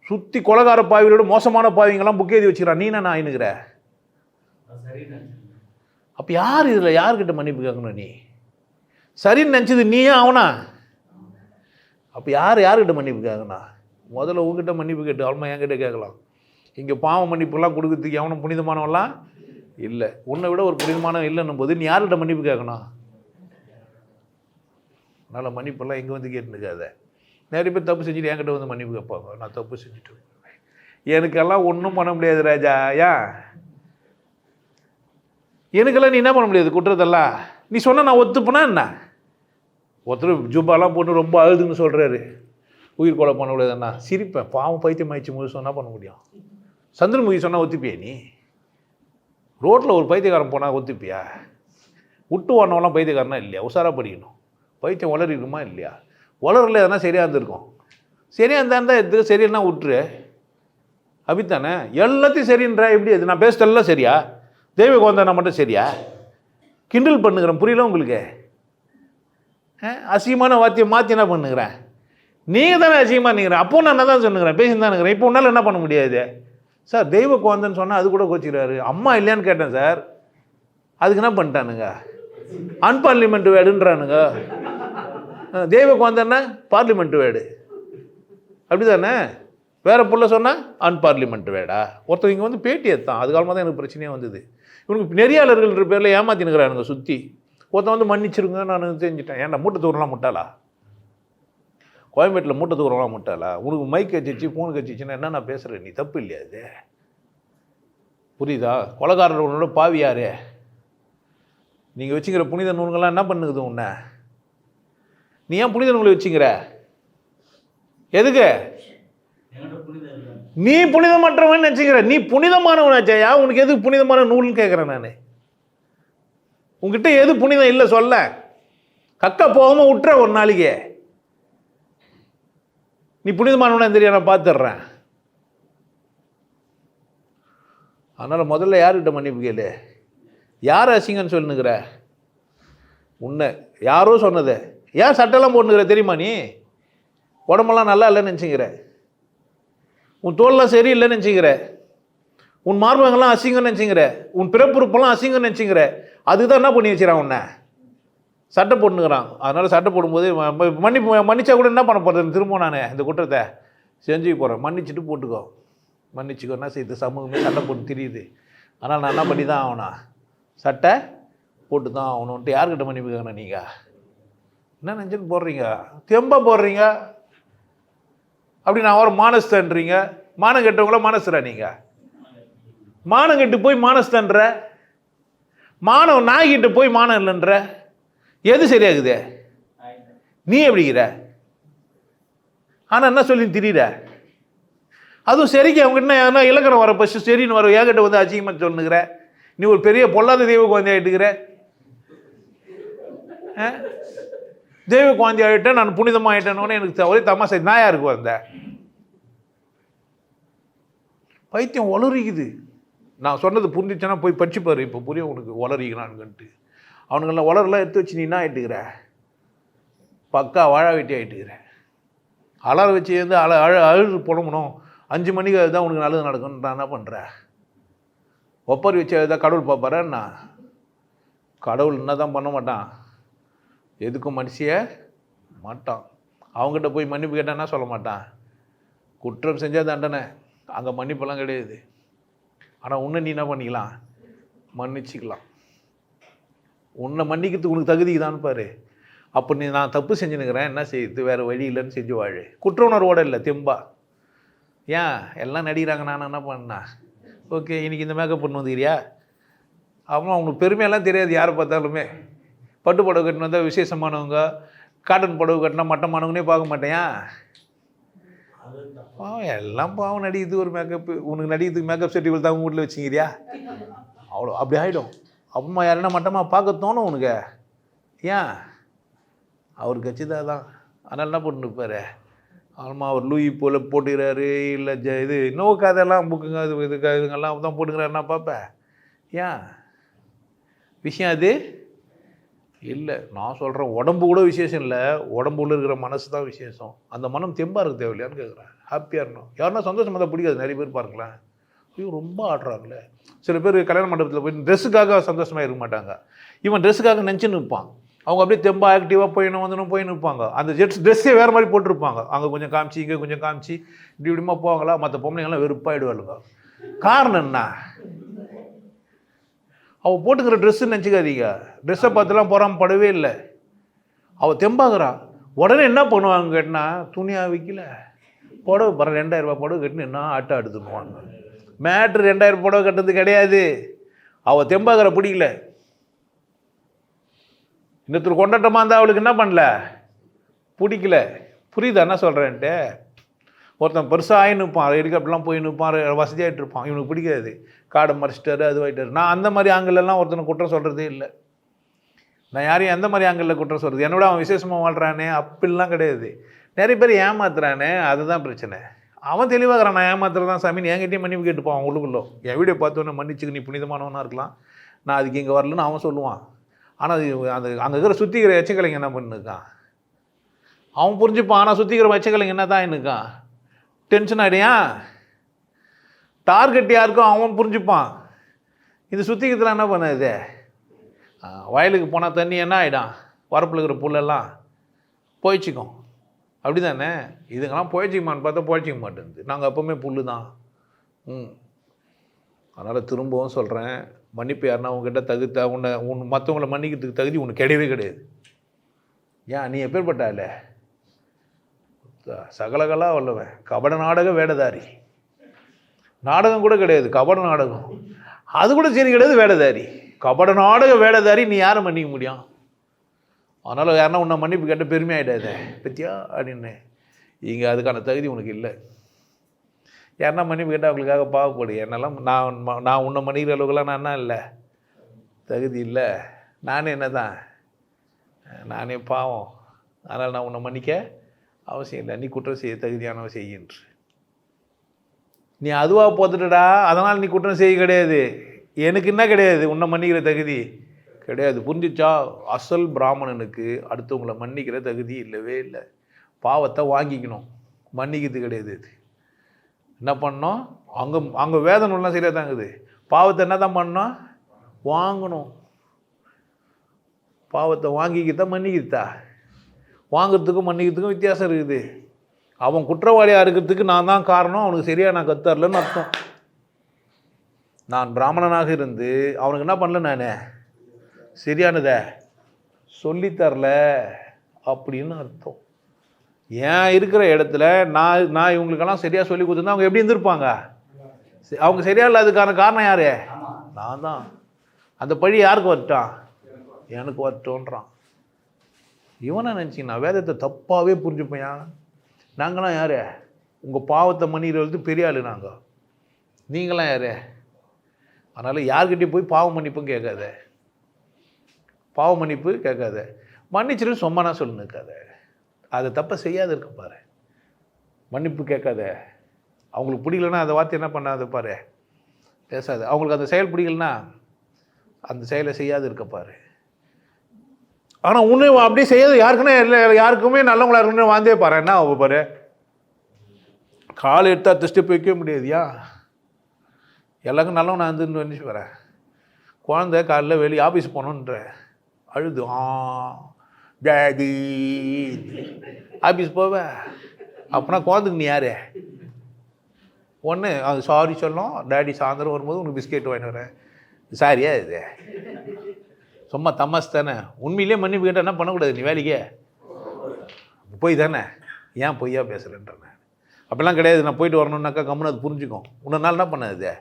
சுற்றி கொலகார பாவிகளோட மோசமான பாவிங்கெல்லாம் புக் எழுதி வச்சுக்கிறான். நீ என்ன ஆயினுக்கிற? அப்போ யார் இதில் யார்கிட்ட மன்னிப்பு கேட்கணும்? நீ சரின்னு நினச்சது நீயே அவனா? அப்போ யார்கிட்ட மன்னிப்பு கேட்கணும்? முதல்ல உங்ககிட்ட மன்னிப்பு கேட்டு அவன் என்கிட்ட கேட்கலாம். இங்கே பாவம் மன்னிப்புலாம் கொடுக்கறதுக்கு எவனும் புனிதமானவெல்லாம் இல்லை. உன்னை விட ஒரு புனிதமானவன் இல்லைன்னும் போது நீ யார்கிட்ட மன்னிப்பு கேட்கணும்? அதனால் மன்னிப்பெல்லாம் எங்கே வந்து கேட்டுனுக்காத. நிறைய பேர் தப்பு செஞ்சுட்டு என்கிட்ட வந்து மன்னிப்பு கேட்பாங்க. நான் தப்பு செஞ்சுட்டு எனக்கெல்லாம் ஒன்றும் பண்ண முடியாது ராஜா. ஏன் எனக்கெல்லாம் நீ என்ன பண்ண முடியாது? குற்றத்தெல்லாம் நீ சொன்ன நான் ஒத்துப்பேனா என்ன? ஒருத்தர் ஜுப்பாலாம் போட்டு ரொம்ப அழுதுன்னு சொல்கிறாரு, உயிர் கொலை பண்ண முடியாதுன்னா சிரிப்பேன். பாவம் பைத்தியம் ஆயிடுச்சு முழு சொன்னால் பண்ண முடியும்? சந்திரமுகி சொன்னால் ஒத்துப்பியா நீ? ரோட்டில் ஒரு பைத்தியக்காரன் போனால் ஒத்துப்பியா? விட்டு ஓடனவெல்லாம் பைத்தியக்காரனா இல்லையா? உஷாராக படிக்கணும். பைத்தியம் வளரிக்குமா இல்லையா? வளரல எதனா சரியாக இருந்திருக்கும். சரியாக இருந்தால் எதுக்கு சரியா விட்டுரு. அப்படித்தானே? எல்லாத்தையும் சரின்றா எப்படி? அது நான் பேசுறதெல்லாம் சரியா? தெய்வ கோந்தானா மட்டும் சரியா? கிண்டல் பண்ணுகிறேன், புரியல உங்களுக்கு? அசிங்கமான வார்த்தையை மாற்றி என்ன பண்ணுகிறேன்? நீங்கள் தானே அசிங்கமாக நிற்கிறேன். அப்போ நான் என்ன தான் சொன்னுக்கிறேன், பேசின்னு தான் இருக்கிறேன். இப்போ உன்னால் என்ன பண்ண முடியாது சார்? தெய்வ கோந்தன்னு சொன்னால் அது கூட கோச்சிக்கிறாரு. அம்மா இல்லையான்னு கேட்டேன் சார், அதுக்கு என்ன பண்ணிட்டானுங்க? அன்பார்லிமெண்ட் வேர்டுன்றானுங்க. தெய்வ கோந்தன்னா பார்லிமெண்ட் வேர்டு, அப்படி தானே? வேறு புள்ள சொன்னால் அன்பார்லிமெண்ட் வேர்டா? ஒருத்தர் இங்கே வந்து பேட்டி எடுத்தான், அது காலமாக தான் எனக்கு பிரச்சனையாக வந்தது. இவனுக்கு நெறியாளர்கள்ன்ற பேரில் ஏமாத்தினுக்கிறானுங்க சுற்றி. ஒருத்தன் வந்து மன்னிச்சிருங்க நான் தெரிஞ்சுட்டேன். ஏன்டா மூட்டை தூரம்லாம் முட்டாளா? கோயம்பேட்டில் மூட்டை தூரம்லாம் முட்டாளா? உனக்கு மைக் கச்சிச்சு ஃபோன் கச்சிச்சுன்னா என்ன நான் பேசுகிறேன்? நீ தப்பு இல்லையா அது? புரியுதா? கொலைகாரர்களோட பாவி யாரு? நீங்கள் வச்சுக்கிற புனித நூல்கள்லாம் என்ன பண்ணுக்குது உன்னை? நீ ஏன் புனித நூலை வச்சுக்கிற? எதுக்கு? நீ புனிதமற்றவன் நினச்சிக்கிற. நீ புனிதமானவனாச்சையா? உனக்கு எது புனிதமான நூல்னு கேட்குறேன் நான். உங்ககிட்ட எது புனிதம் இல்லை சொல்ல? கக்க போகாமல் விட்டுற ஒரு நாளைக்கு. நீ புனிதமானவனா தெரியா? நான் பார்த்துட்றேன். அதனால் முதல்ல யார்கிட்ட மன்னிப்பு கேளு. யார் அசிங்கன்னு சொல்லுங்கிற? உன்னை யாரோ சொன்னது. ஏன் சட்டெல்லாம் போட்டுக்கிற தெரியுமா? நீ உடம்பெல்லாம் நல்லா இல்லைன்னு நினச்சிக்கிற, உன் தோல்லாம் சரியில்லைன்னு நினச்சிக்கிற, உன் மார்பகங்கள்லாம் அசிங்கம்னு நினச்சிக்கிற, உன் பிறப்புறுப்பெல்லாம் அசிங்கம்னு நினச்சிக்கிற. அதுதான் என்ன பண்ணி வச்சுறான் உன்னை, சட்டை போட்டுக்கிறான். அதனால் சட்டை போடும்போது மன்னிச்சா கூட என்ன பண்ண போகிறது, திரும்ப நான் இந்த குற்றத்தை செஞ்சுக்க போகிறேன், மன்னிச்சுட்டு போட்டுக்கோ, மன்னிச்சுக்கோ. என்ன செய்யுது, சமூகமே சட்டை போட்டு தெரியுது. ஆனால் நான் என்ன பண்ணி தான் ஆகணும், சட்டை போட்டு தான் ஆகணுன்ட்டு யார்கிட்ட மன்னிப்பு கேட்கணும்? நீங்கள் என்ன நினச்சின்னு போடுறீங்க, தெம்பாக போடுறீங்க. அப்படி நான் வர மானஸ்தன்றீங்க. மானம் கெட்டவங்கள மானஸ்தரா நீங்கள்? மானம் கெட்டு போய் மானஸ்தன்ற, மானம் நாய்கிட்ட போய் மானம் இல்லைன்ற. எது சரியாகுது? நீ எப்படிங்கிற? ஆனால் என்ன சொல்லி திரியிற? அதுவும் சரிக்கு அவங்க என்ன இலக்கணம் வர பஸ்ட்டு சரின்னு வர ஏகிட்ட வந்து அசிங்கமாக சொல்லுங்கிற. நீ ஒரு பெரிய பொல்லாத தெய்வ குழந்தை ஆகிட்டுக்கிற. தெய்வ குழந்தை ஆகிட்டேன், நான் புனிதமாக ஆகிட்டேன்னு எனக்கு ஒரே தமாசை. நான் யாருக்கு வந்த பைத்தியம் வளரிக்குது. நான் சொன்னது புரிஞ்சிச்சேன்னா போய் படிச்சுப்பாரு, இப்போ புரியும் உனக்கு வளரிக்கிறான்னுட்டு. அவனுங்கெல்லாம் வளரெல்லாம் எடுத்து வச்சு நீ என்ன ஆகிட்டுக்கிற, பக்கா வாழ வெட்டி ஆகிட்டுக்கிற. அலற வச்சு வந்து அழுது புலம்பணும். 5 மணிக்கு அதுதான் உனக்கு நல்லது நடக்கும்னு நான் என்ன பண்ணுறேன்? ஒப்பரி வச்சு அதுதான் கடவுள் பார்ப்பாரன்னா? கடவுள் என்ன தான் பண்ண மாட்டான், எதுக்கும் மனுஷிய மாட்டான். அவங்ககிட்ட போய் மன்னிப்பு கேட்டான்னா சொல்ல மாட்டான். குற்றம் செஞ்சால் தண்டனை, அங்கே மன்னிப்பெல்லாம் கிடையாது. ஆனால் உன்னை நீ என்ன பண்ணிக்கலாம், மன்னிச்சிக்கலாம். உன்னை மன்னிக்கிறதுக்கு உனக்கு தகுதிக்குதான்னு பாரு. அப்போ நீ நான் தப்பு செஞ்சுனுக்கிறேன், என்ன செய்யுது, வேறு வழி இல்லைன்னு செஞ்சு வாழு. குற்ற உணர்வோடு இல்லை, தெம்பா. ஏன் எல்லாம் நடிக்கிறாங்க, நான் என்ன பண்ணேன், ஓகே இன்றைக்கி இந்த மேக்கப் பண்ணு வந்துக்கிறியா? அப்புறம் அவங்களுக்கு பெருமையெல்லாம் தெரியாது. யாரை பார்த்தாலுமே பட்டு புடவை கட்டினு வந்தால் விசேஷமானவங்க, காட்டன் புடவை கட்டினா மட்டமானவங்கன்னே பார்க்க மாட்டேன். எல்லாம் பாவம் நடிக்குது ஒரு மேக்கப்பு. உனக்கு நடிக்கிறதுக்கு மேக்கப் செட் இவ்வளோ தான் உங்கள் வீட்டில் வச்சுக்கிறியா? அவ்வளோ அப்படி ஆகிடும். அப்புறமா யாருன்னா மட்டமாக பார்க்க தோணும் உனக்கு. ஏன் அவருக்கு கட்சிதான் தான். அதனால் என்ன பண்ணிருப்பார், ஆமாம் அவர் லூயி போல் போட்டுக்கிறாரு, இல்லை இது இன்னொரு கதையெல்லாம் புக்குங்க இதுங்கெல்லாம் தான் போட்டுக்கிறாருன்னா பார்ப்பேன். ஏன் விஷயம் அது இல்லை. நான் சொல்கிறேன், உடம்பு கூட விசேஷம் இல்லை, உடம்புல இருக்கிற மனசு தான் விசேஷம். அந்த மனம் தெம்பாக இருக்க தேவையில்லையான்னு கேட்குறேன். ஹாப்பியாக இருக்கணும். யாருன்னா சந்தோஷமாக தான் பிடிக்காது. நிறைய பேர் பாருங்களேன், ஐயோ ரொம்ப ஆடுறாங்களே. சில பேர் கல்யாண மண்டபத்தில் போய் ட்ரெஸ்ஸுக்காக சந்தோஷமாக இருக்க மாட்டாங்க. இவன் ட்ரெஸ்ஸுக்காக நினச்சின்னு இருப்பான். அவங்க அப்படியே தெம்பாக ஆக்டிவாக போயின்னு வந்துன்னு போயின்னு இருப்பாங்க. அந்த ட்ரெஸ்ஸே வேறு மாதிரி போட்டிருப்பாங்க. அங்கே கொஞ்சம் காமிச்சு இங்கே கொஞ்சம் காமிச்சு இப்படி இப்படிமா போவாங்களா. மற்ற பொம்பளைங்கள்லாம் வெறுப்பாயிடுவாளுங்க. காரணம் என்ன, அவள் போட்டுக்கிற ட்ரெஸ்ஸுன்னு நினச்சிக்காதீங்க. ட்ரெஸ்ஸை பார்த்துலாம் படவே இல்லை. அவள் தெம்பாகிறான். உடனே என்ன பண்ணுவாங்க கேட்டினா, துணியாக விற்கல புடவை 2000 புடவை கட்டினு என்ன ஆட்டம் எடுத்துக்குவாங்க. மேட்ரு 2000 புடவை கட்டுறது கிடையாது. அவள் தெம்பாகிற பிடிக்கல. இன்னொருத்தர் கொண்டாட்டமாக இருந்தால் அவளுக்கு என்ன பண்ணல, பிடிக்கல. புரியுதா என்ன சொல்கிறேன்ட்டு? ஒருத்தன் பெருசாக ஆகின்னு இருப்பான், ஹெலிகாப்டர்லாம் போய் நிற்பான், வசதியாகிட்டு இருப்பான். இவனுக்கு பிடிக்காது, காடை மறைச்சிட்டாரு, அதுவாகிட்டாரு. நான் அந்த மாதிரி ஆங்கிலெல்லாம் ஒருத்தனை குற்றம் சொல்கிறதே இல்லை. நான் யாரையும் எந்த மாதிரி ஆங்கிளில் குற்றம் சொல்கிறது, என்னோட அவன் விசேஷமாக வாழ்கிறானே அப்படிலாம் கிடையாது. நிறைய பேர் ஏமாத்துறானே, அதுதான் பிரச்சனை. அவன் தெளிவாகிறான், நான் ஏமாத்துறதான் சாமி, என்கிட்டயும் மன்னிப்பு கேட்டுப்பான். அவன் உள்ளுக்குள்ளோ என் வீடியோ பார்த்தோன்னே மன்னிச்சுக்கு, நீ புனிதமானவனாக இருக்கலாம், நான் அதுக்கு இங்கே வரலன்னு அவன் சொல்லுவான். ஆனால் அது அங்கே இருக்கிற சுற்றிக்கிற எச்சக்கலைங்க என்ன பண்ணிருக்கான், அவன் புரிஞ்சுப்பான். ஆனால் சுற்றிக்கிற எச்சக்கலைங்க என்ன தான் இருக்கான், டென்ஷன் ஆகிடையா. டார்கெட் யாருக்கும் அவன் புரிஞ்சுப்பான். இது சுற்றிக்கிறதுலாம் என்ன பண்ணுது, வயலுக்கு போனால் தண்ணி என்ன ஆகிடும், வரப்பில் இருக்கிற புல்லெல்லாம் போயிச்சிக்கும். அப்படி தானே, இதுங்கெல்லாம் போயிச்சிக்குமான்னு பார்த்தா போயிச்சிக்க மாட்டேங்குது. நாங்கள் எப்போவுமே புல் தான். அதனால் திரும்பவும் சொல்கிறேன், மன்னிப்பு யாருன்னா உங்ககிட்ட உன்னை மற்றவங்கள மன்னிக்கிறதுக்கு தகுதி உனக்கு கிடையவே கிடையாது. ஏன் நீ எப்பேற்பட்ட இல்லை, சகலகலாக வல்லவன், கபட நாடக வேடதாரி. நாடகம் கூட கிடையாது, கபட நாடகம் அது கூட சரி கிடையாது, வேடதாரி. கபட நாடக வேடதாரி, நீ யாரை மன்னிக்க முடியும்? அதனால் யாருன்னா உன்னை மன்னிப்பு கேட்ட பெருமையாயிடாத பத்தியா அப்படின்னு. இங்கே அதுக்கான தகுதி உனக்கு இல்லை. யாருன்னா மன்னிப்பு கேட்டால் அவங்களுக்காக பாவப்படு. என்னெல்லாம் நான் உன்னை மன்னிக்கிற அளவுக்குலாம் நான் என்ன இல்லை, தகுதி இல்லை. நானே என்ன தான், நானே பாவம். அதனால் நான் உன்னை மன்னிக்க அவசியம் இல்லை. நீ குற்றம் செய்ய தகுதியானவ செய்யின்று. நீ அதுவாக போத்துட்டடா, அதனால் நீ குற்றம் செய்ய கிடையாது. எனக்கு என்ன கிடையாது, உன்னை மன்னிக்கிற தகுதி கிடையாது. புரிஞ்சிச்சா? அசல் பிராமணனுக்கு அடுத்தவங்களை மன்னிக்கிற தகுதி இல்லவே இல்லை. பாவத்தை வாங்கிக்கணும், மன்னிக்கிறது கிடையாது. இது என்ன பண்ணோம்? அங்கே வேதனைலாம் சரியாக தாங்குது. பாவத்தை என்ன தான் பண்ணோம்? வாங்கணும். பாவத்தை வாங்கிக்கிட்டா மன்னிக்கிட்டா? வாங்கிறதுக்கும் மன்னிக்கிறதுக்கும் வித்தியாசம் இருக்குது. அவன் குற்றவாளியாக இருக்கிறதுக்கு நான் தான் காரணம், அவனுக்கு சரியாக நான் கத்தரலன்னு அர்த்தம். நான் பிராமணனாக இருந்து அவனுக்கு என்ன பண்ணல, நான் சரியானதை சொல்லித்தரல அப்படின்னு அர்த்தம். ஏன் இருக்கிற இடத்துல நான் இவங்களுக்கெல்லாம் சரியாக சொல்லி கொடுத்துருந்தா அவங்க எப்படி இருந்திருப்பாங்க? அவங்க சரியா இல்லாததுக்கான காரணம் யார்? நான் தான். அந்த பழி யாருக்கு வரட்டான்? எனக்கு வரட்டோன்றான். இவனை நினச்சிங்கன்னா வேதத்தை தப்பாகவே புரிஞ்சுப்பையா. நாங்களாம் யார்? உங்கள் பாவத்தை மன்னிக்கிறது பெரிய ஆள் நாங்கள். நீங்களாம் யார்? அதனால் யார்கிட்டையும் போய் பாவ மன்னிப்பும் கேட்காத, பாவ மன்னிப்பு கேட்காத. மன்னிச்சிரு சும்மா நான் சொல்லு நிற்காத. அதை தப்பை செய்யாத இருக்க பாரு. மன்னிப்பு கேட்காத. அவங்களுக்கு பிடிக்கலன்னா அந்த வார்த்தை என்ன பண்ணாத பாரு, பேசாது. அவங்களுக்கு அந்த செயல் பிடிக்கலன்னா அந்த செயலை செய்யாது இருக்க பாரு. ஆனால் உன்னை அப்படியே செய்யாது யாருக்குன்னே இல்லை, யாருக்குமே நல்லவங்களா இருக்குன்னு வாழ்ந்தே பாரு. என்ன ஆகும் பாரு, கால் எடுத்தா திருஷ்டி வைக்க முடியாதுயா. எல்லாருக்கும் நல்லவன் நான் வந்து நினச்சி வரேன். குழந்தை காலைல வெளியே ஆஃபீஸ் போகணுன்ற அழுது டேடி ஆஃபீஸ் போவேன். அப்படின்னா குழந்தைக்கு நீ யார்? ஒன்று அது சாரி சொல்லும். டேடி சாயந்தரம் வரும்போது உனக்கு பிஸ்கெட் வாங்கி வரேன். சாரியா இது சும்மா தமாஸ் தானே. உண்மையிலே மன்னிப்பு கேட்டால் என்ன பண்ணக்கூடாது? நீ வேலைக்கே போய் தானே. ஏன் பொய்யா பேசுகிறேன்றேன். அப்படிலாம் கிடையாது. நான் போயிட்டு வரணுன்னாக்கா கம்முன்னு அது புரிஞ்சுக்கும். இன்னொரு நாள் என்ன பண்ணாது?